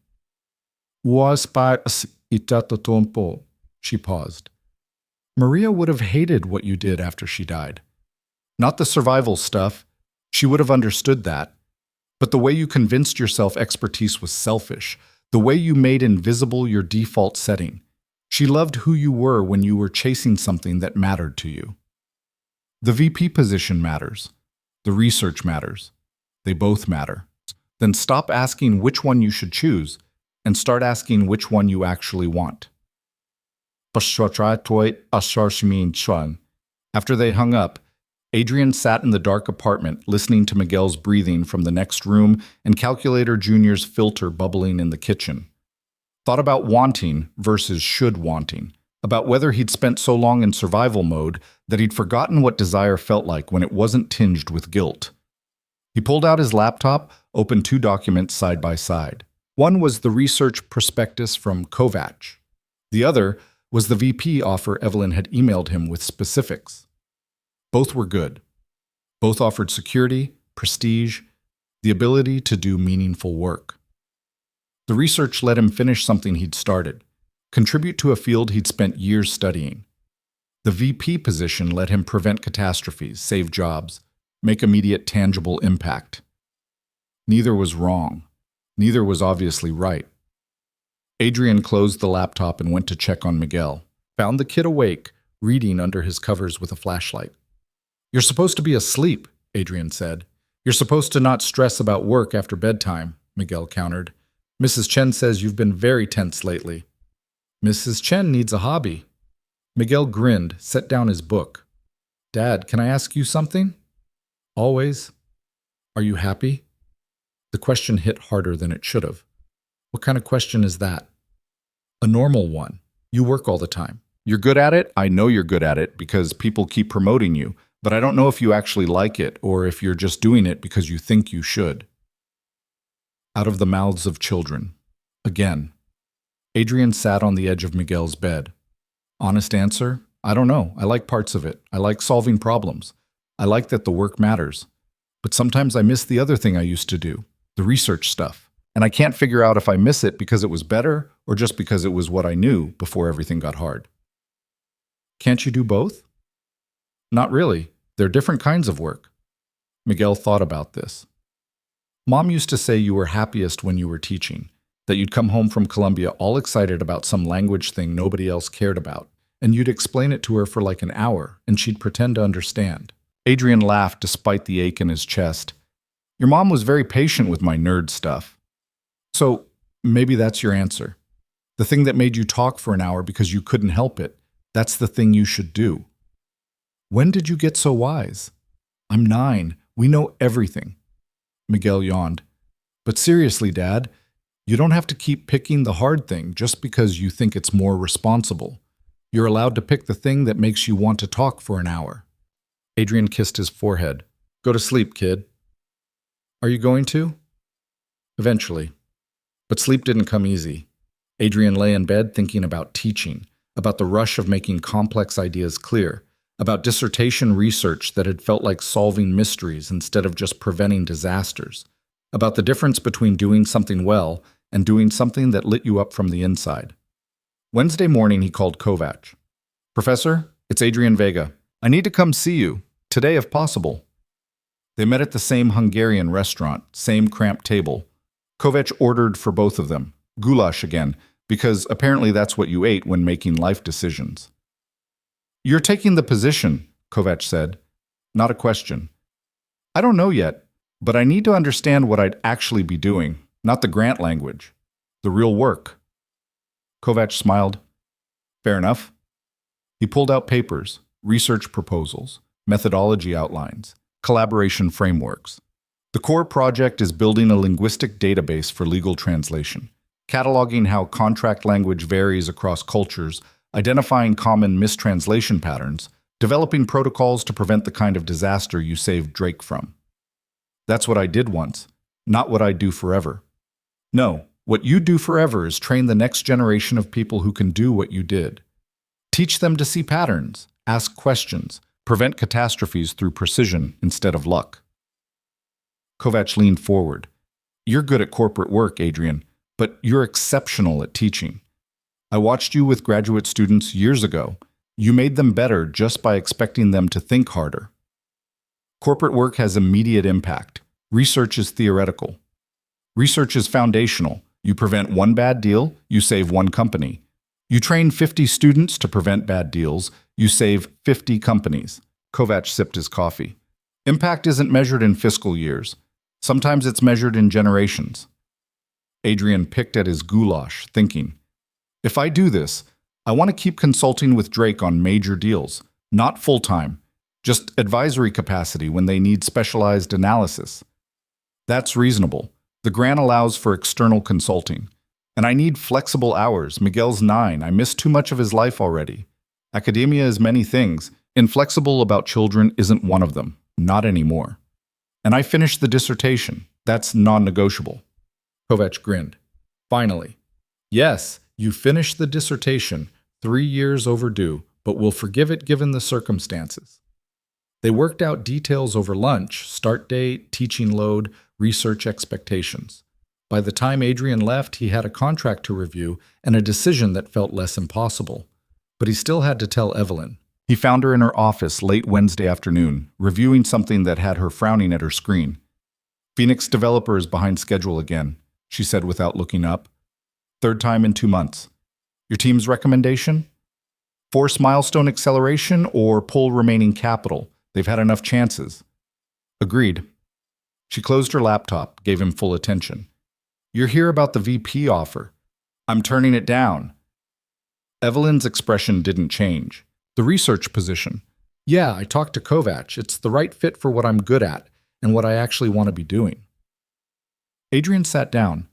She paused. "Maria would have hated what you did after she died. Not the survival stuff. She would have understood that. But the way you convinced yourself expertise was selfish, the way you made invisible your default setting. She loved who you were when you were chasing something that mattered to you. The VP position matters. The research matters. They both matter. Then stop asking which one you should choose and start asking which one you actually want." After they hung up, Adrian sat in the dark apartment listening to Miguel's breathing from the next room and Calculator Jr.'s filter bubbling in the kitchen. Thought about wanting versus should wanting, about whether he'd spent so long in survival mode that he'd forgotten what desire felt like when it wasn't tinged with guilt. He pulled out his laptop, opened 2 documents side by side. One was the research prospectus from Kovac. The other was the VP offer Evelyn had emailed him with specifics. Both were good. Both offered security, prestige, the ability to do meaningful work. The research let him finish something he'd started, contribute to a field he'd spent years studying. The VP position let him prevent catastrophes, save jobs, make immediate tangible impact. Neither was wrong. Neither was obviously right. Adrian closed the laptop and went to check on Miguel. Found the kid awake, reading under his covers with a flashlight. "You're supposed to be asleep," Adrian said. "You're supposed to not stress about work after bedtime," Miguel countered. "Mrs. Chen says you've been very tense lately." "Mrs. Chen needs a hobby." Miguel grinned, set down his book. "Dad, can I ask you something?" "Always." "Are you happy?" The question hit harder than it should have. "What kind of question is that?" "A normal one. You work all the time. You're good at it. I know you're good at it because people keep promoting you, but I don't know if you actually like it or if you're just doing it because you think you should." Out of the mouths of children. Again. Adrian sat on the edge of Miguel's bed. "Honest answer? I don't know. I like parts of it. I like solving problems. I like that the work matters. But sometimes I miss the other thing I used to do, the research stuff. And I can't figure out if I miss it because it was better or just because it was what I knew before everything got hard." "Can't you do both?" "Not really. They're different kinds of work." Miguel thought about this. "Mom used to say you were happiest when you were teaching, that you'd come home from Columbia all excited about some language thing nobody else cared about, and you'd explain it to her for like an hour, and she'd pretend to understand." Adrian laughed despite the ache in his chest. "Your mom was very patient with my nerd stuff." "So, maybe that's your answer. The thing that made you talk for an hour because you couldn't help it, that's the thing you should do." "When did you get so wise?" "I'm 9. We know everything." Miguel yawned. "But seriously, Dad, you don't have to keep picking the hard thing just because you think it's more responsible. You're allowed to pick the thing that makes you want to talk for an hour." Adrian kissed his forehead. "Go to sleep, kid." "Are you going to?" "Eventually." But sleep didn't come easy. Adrian lay in bed thinking about teaching, about the rush of making complex ideas clear, about dissertation research that had felt like solving mysteries instead of just preventing disasters, about the difference between doing something well and doing something that lit you up from the inside. Wednesday morning, he called Kovac. "Professor, it's Adrian Vega. I need to come see you, today if possible." They met at the same Hungarian restaurant, same cramped table. Kovac ordered for both of them, goulash again, because apparently that's what you ate when making life decisions. You're taking the position, Kovac said. Not a question. I don't know yet, but I need to understand what I'd actually be doing, not the grant language, the real work. Kovac smiled. Fair enough. He pulled out papers, research proposals, methodology outlines, collaboration frameworks. The core project is building a linguistic database for legal translation, cataloging how contract language varies across cultures, identifying common mistranslation patterns, developing protocols to prevent the kind of disaster you saved Drake from. That's what I did once, not what I do forever. No, what you do forever is train the next generation of people who can do what you did. Teach them to see patterns, ask questions, prevent catastrophes through precision instead of luck. Kovac leaned forward. You're good at corporate work, Adrian, but you're exceptional at teaching. I watched you with graduate students years ago. You made them better just by expecting them to think harder. Corporate work has immediate impact. Research is theoretical. Research is foundational. You prevent one bad deal, you save one company. You train 50 students to prevent bad deals, you save 50 companies. Kovac sipped his coffee. Impact isn't measured in fiscal years. Sometimes it's measured in generations. Adrian picked at his goulash, thinking, if I do this, I want to keep consulting with Drake on major deals, not full-time, just advisory capacity when they need specialized analysis. That's reasonable. The grant allows for external consulting. And I need flexible hours. Miguel's 9. I miss too much of his life already. Academia is many things. Inflexible about children isn't one of them. Not anymore. And I finished the dissertation. That's non-negotiable. Kovac grinned. Finally. Yes, you finished the dissertation. 3 years overdue, but we'll forgive it given the circumstances. They worked out details over lunch, start date, teaching load, research expectations. By the time Adrian left, he had a contract to review and a decision that felt less impossible. But he still had to tell Evelyn. He found her in her office late Wednesday afternoon, reviewing something that had her frowning at her screen. Phoenix developer is behind schedule again, she said without looking up. 3rd time in 2 months. Your team's recommendation? Force milestone acceleration or pull remaining capital? They've had enough chances. Agreed. She closed her laptop, gave him full attention. You're here about the VP offer. I'm turning it down. Evelyn's expression didn't change. The research position. Yeah, I talked to Kovac. It's the right fit for what I'm good at and what I actually want to be doing. Adrian sat down.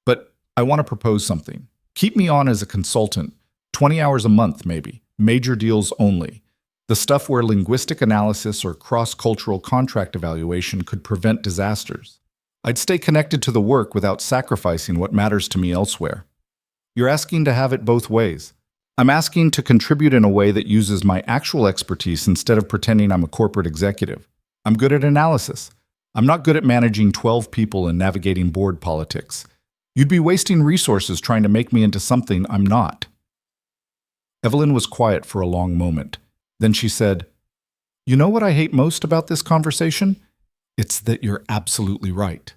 But I want to propose something. Keep me on as a consultant, 20 hours a month maybe, major deals only. The stuff where linguistic analysis or cross-cultural contract evaluation could prevent disasters. I'd stay connected to the work without sacrificing what matters to me elsewhere. You're asking to have it both ways. I'm asking to contribute in a way that uses my actual expertise instead of pretending I'm a corporate executive. I'm good at analysis. I'm not good at managing 12 people and navigating board politics. You'd be wasting resources trying to make me into something I'm not. Evelyn was quiet for a long moment. Then she said, You know what I hate most about this conversation? It's that you're absolutely right.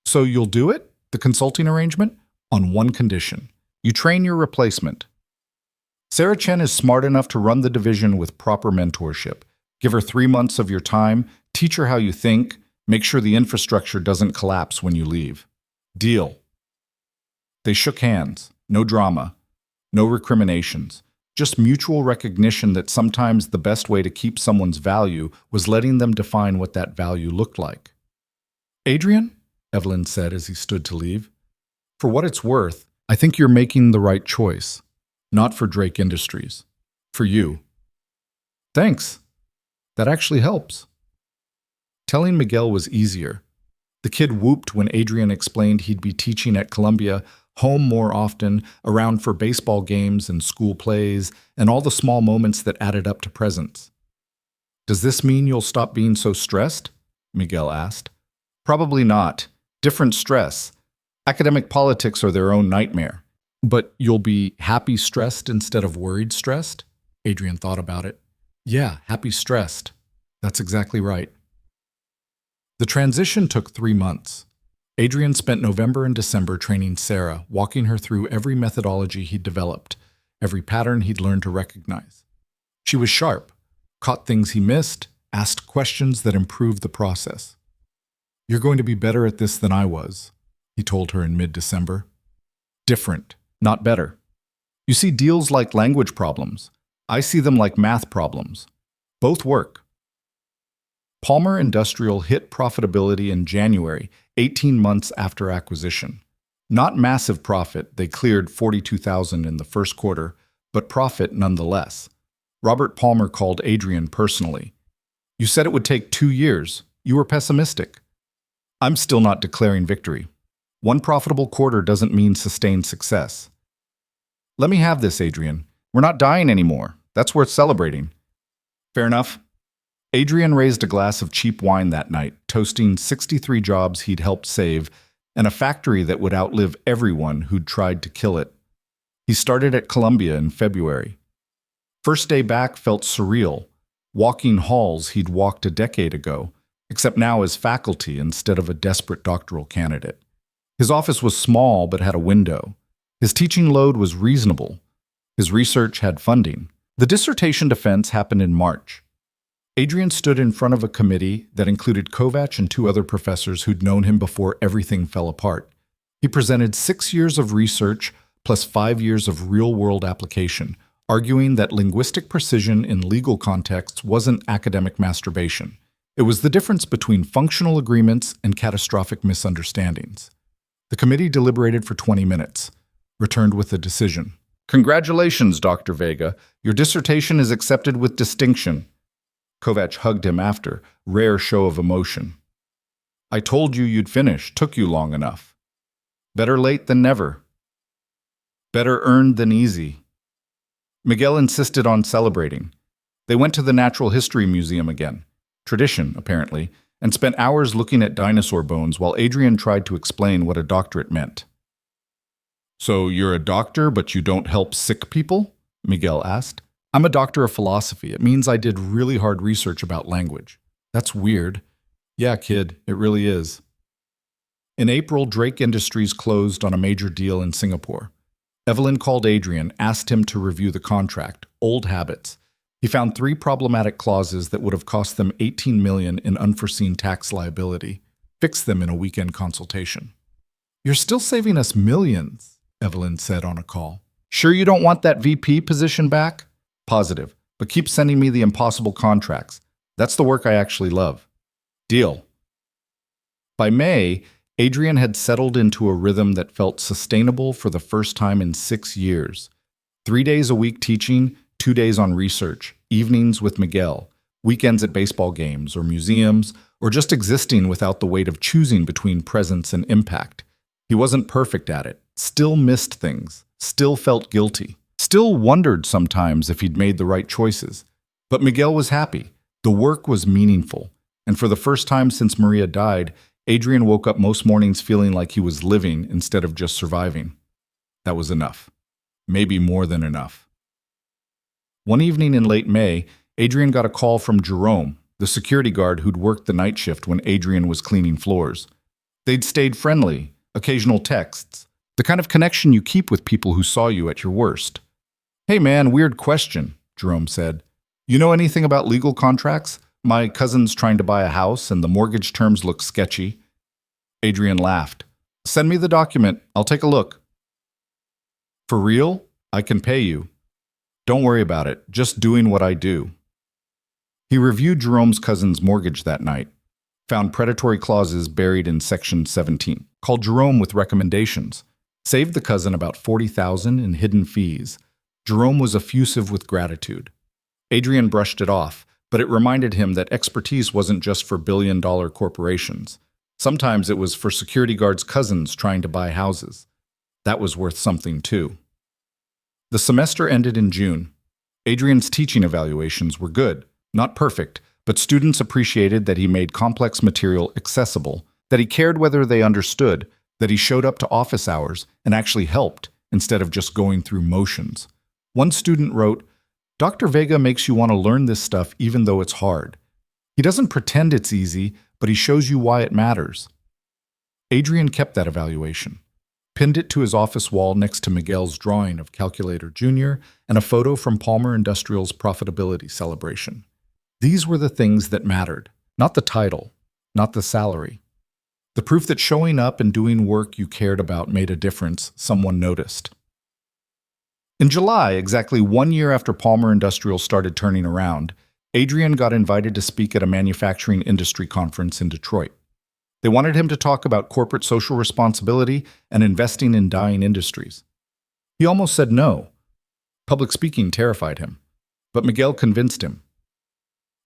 So you'll do it, the consulting arrangement, on one condition. You train your replacement. Sarah Chen is smart enough to run the division with proper mentorship. Give her 3 months of your time, teach her how you think, make sure the infrastructure doesn't collapse when you leave. Deal. They shook hands. No drama. No recriminations. Just mutual recognition that sometimes the best way to keep someone's value was letting them define what that value looked like. Adrian, Evelyn said as he stood to leave, for what it's worth, I think you're making the right choice. Not for Drake Industries. For you. Thanks. That actually helps. Telling Miguel was easier. The kid whooped when Adrian explained he'd be teaching at Columbia, home more often, around for baseball games and school plays, and all the small moments that added up to presents. Does this mean you'll stop being so stressed? Miguel asked. Probably not. Different stress. Academic politics are their own nightmare. But you'll be happy stressed instead of worried stressed? Adrian thought about it. Yeah, happy stressed. That's exactly right. The transition took 3 months. Adrian spent November and December training Sarah, walking her through every methodology he'd developed, every pattern he'd learned to recognize. She was sharp, caught things he missed, asked questions that improved the process. "You're going to be better at this than I was," he told her in mid-December. "Different, not better. You see deals like language problems. I see them like math problems. Both work." Palmer Industrial hit profitability in January, 18 months after acquisition. Not massive profit, they cleared $42,000 in the first quarter, but profit nonetheless. Robert Palmer called Adrian personally. "You said it would take 2 years. You were pessimistic." "I'm still not declaring victory. One profitable quarter doesn't mean sustained success." "Let me have this, Adrian. We're not dying anymore. That's worth celebrating." "Fair enough." Adrian raised a glass of cheap wine that night, toasting 63 jobs he'd helped save and a factory that would outlive everyone who'd tried to kill it. He started at Columbia in February. First day back felt surreal, walking halls he'd walked a decade ago, except now as faculty instead of a desperate doctoral candidate. His office was small but had a window. His teaching load was reasonable. His research had funding. The dissertation defense happened in March. Adrian stood in front of a committee that included Kovacs and 2 other professors who'd known him before everything fell apart. He presented 6 years of research plus 5 years of real-world application, arguing that linguistic precision in legal contexts wasn't academic masturbation. It was the difference between functional agreements and catastrophic misunderstandings. The committee deliberated for 20 minutes, returned with a decision. "Congratulations, Dr. Vega. Your dissertation is accepted with distinction." Kovacs hugged him after, rare show of emotion. "I told you you'd finish. Took you long enough." "Better late than never." "Better earned than easy." Miguel insisted on celebrating. They went to the Natural History Museum again, tradition apparently, and spent hours looking at dinosaur bones while Adrian tried to explain what a doctorate meant. "So you're a doctor, but you don't help sick people?" Miguel asked. "I'm a doctor of philosophy. It means I did really hard research about language." "That's weird." "Yeah, kid, it really is." In April, Drake Industries closed on a major deal in Singapore. Evelyn called Adrian, asked him to review the contract, old habits. He found 3 problematic clauses that would have cost them $18 million in unforeseen tax liability. Fixed them in a weekend consultation. "You're still saving us millions," Evelyn said on a call. "Sure you don't want that VP position back?" "Positive, but keep sending me the impossible contracts. That's the work I actually love." "Deal." By May, Adrian had settled into a rhythm that felt sustainable for the first time in 6 years. 3 days a week teaching, 2 days on research, evenings with Miguel, weekends at baseball games or museums, or just existing without the weight of choosing between presence and impact. He wasn't perfect at it, still missed things, still felt guilty. Still wondered sometimes if he'd made the right choices. But Miguel was happy. The work was meaningful. And for the first time since Maria died, Adrian woke up most mornings feeling like he was living instead of just surviving. That was enough. Maybe more than enough. One evening in late May, Adrian got a call from Jerome, the security guard who'd worked the night shift when Adrian was cleaning floors. They'd stayed friendly, occasional texts, the kind of connection you keep with people who saw you at your worst. "Hey man, weird question," Jerome said. "You know anything about legal contracts? My cousin's trying to buy a house and the mortgage terms look sketchy." Adrian laughed. "Send me the document. I'll take a look." "For real? I can pay you." "Don't worry about it. Just doing what I do." He reviewed Jerome's cousin's mortgage that night, found predatory clauses buried in Section 17, called Jerome with recommendations, saved the cousin about $40,000 in hidden fees. Jerome was effusive with gratitude. Adrian brushed it off, but it reminded him that expertise wasn't just for billion-dollar corporations. Sometimes it was for security guards' cousins trying to buy houses. That was worth something, too. The semester ended in June. Adrian's teaching evaluations were good, not perfect, but students appreciated that he made complex material accessible, that he cared whether they understood, that he showed up to office hours and actually helped instead of just going through motions. One student wrote, "Dr. Vega makes you want to learn this stuff even though it's hard. He doesn't pretend it's easy, but he shows you why it matters. Adrian kept that evaluation, pinned it to his office wall next to Miguel's drawing of Calculator Jr. and a photo from Palmer Industrial's profitability celebration. These were the things that mattered, not the title, not the salary. The proof that showing up and doing work you cared about made a difference someone noticed. In July, exactly 1 year after Palmer Industrial started turning around, Adrian got invited to speak at a manufacturing industry conference in Detroit. They wanted him to talk about corporate social responsibility and investing in dying industries. He almost said no. Public speaking terrified him. But Miguel convinced him.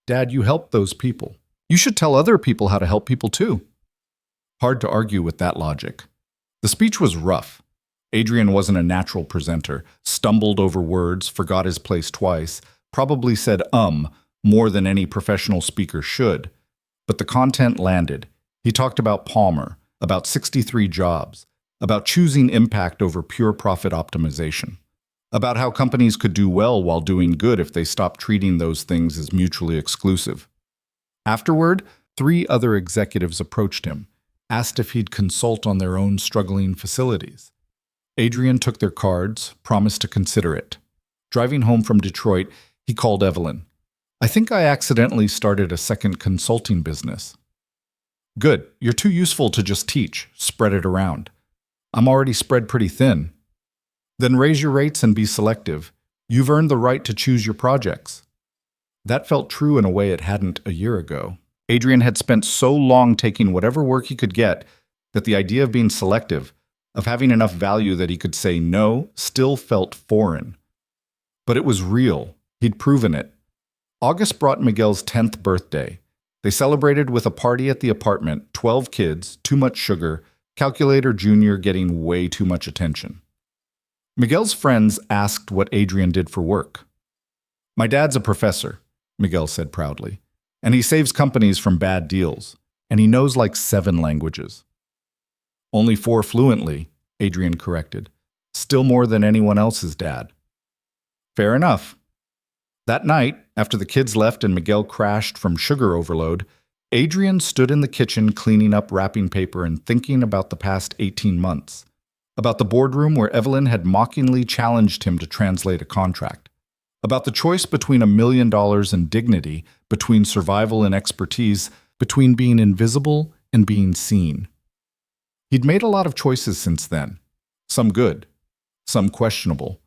"Dad, you help those people. You should tell other people how to help people too." Hard to argue with that logic. The speech was rough. Adrian wasn't a natural presenter, stumbled over words, forgot his place twice, probably said more than any professional speaker should. But the content landed. He talked about Palmer, about 63 jobs, about choosing impact over pure profit optimization, about how companies could do well while doing good if they stopped treating those things as mutually exclusive. Afterward, 3 other executives approached him, asked if he'd consult on their own struggling facilities. Adrian took their cards, promised to consider it. Driving home from Detroit, he called Evelyn. "I think I accidentally started a second consulting business." "Good. You're too useful to just teach. Spread it around." "I'm already spread pretty thin." "Then raise your rates and be selective. You've earned the right to choose your projects." That felt true in a way it hadn't a year ago. Adrian had spent so long taking whatever work he could get that the idea of being selective, of having enough value that he could say no, still felt foreign. But it was real. He'd proven it. August brought Miguel's 10th birthday. They celebrated with a party at the apartment, 12 kids, too much sugar, Calculator Jr. getting way too much attention. Miguel's friends asked what Adrian did for work. "My dad's a professor," Miguel said proudly, "and he saves companies from bad deals, and he knows like 7 languages." "Only 4 fluently," Adrian corrected. "Still more than anyone else's dad." "Fair enough." That night, after the kids left and Miguel crashed from sugar overload, Adrian stood in the kitchen cleaning up wrapping paper and thinking about the past 18 months. About the boardroom where Evelyn had mockingly challenged him to translate a contract. About the choice between $1 million and dignity, between survival and expertise, between being invisible and being seen. He'd made a lot of choices since then. Some good, some questionable.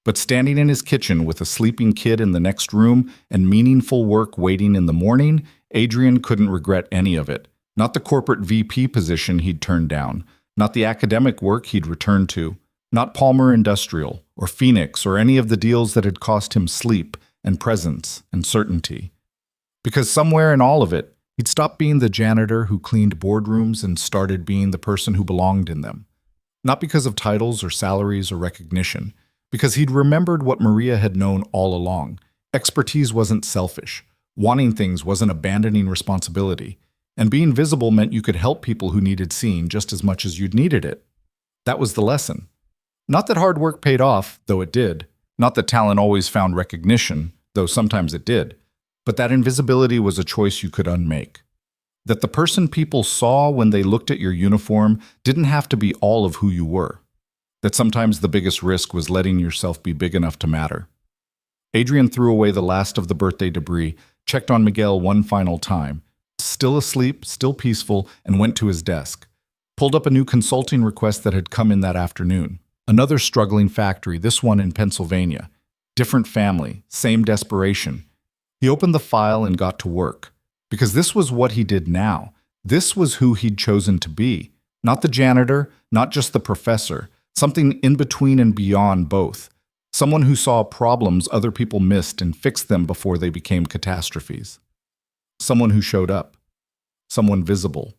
But standing in his kitchen with a sleeping kid in the next room and meaningful work waiting in the morning, Adrian couldn't regret any of it. Not the corporate VP position he'd turned down, not the academic work he'd returned to, not Palmer Industrial or Phoenix or any of the deals that had cost him sleep and presence and certainty. Because somewhere in all of it, he'd stopped being the janitor who cleaned boardrooms and started being the person who belonged in them. Not because of titles or salaries or recognition, because he'd remembered what Maria had known all along. Expertise wasn't selfish. Wanting things wasn't abandoning responsibility. And being visible meant you could help people who needed seeing just as much as you'd needed it. That was the lesson. Not that hard work paid off, though it did. Not that talent always found recognition, though sometimes it did. But that invisibility was a choice you could unmake. That the person people saw when they looked at your uniform didn't have to be all of who you were. That sometimes the biggest risk was letting yourself be big enough to matter. Adrian threw away the last of the birthday debris, checked on Miguel one final time, still asleep, still peaceful, and went to his desk. Pulled up a new consulting request that had come in that afternoon. Another struggling factory, this one in Pennsylvania. Different family, same desperation. He opened the file and got to work. Because this was what he did now. This was who he'd chosen to be. Not the janitor, not just the professor. Something in between and beyond both. Someone who saw problems other people missed and fixed them before they became catastrophes. Someone who showed up. Someone visible.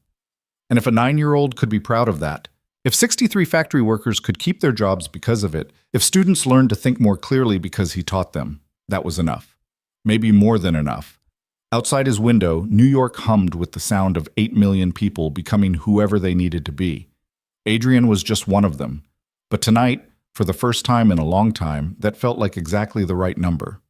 And if a 9-year-old could be proud of that, if 63 factory workers could keep their jobs because of it, if students learned to think more clearly because he taught them, that was enough. Maybe more than enough. Outside his window, New York hummed with the sound of 8 million people becoming whoever they needed to be. Adrian was just one of them. But tonight, for the first time in a long time, that felt like exactly the right number.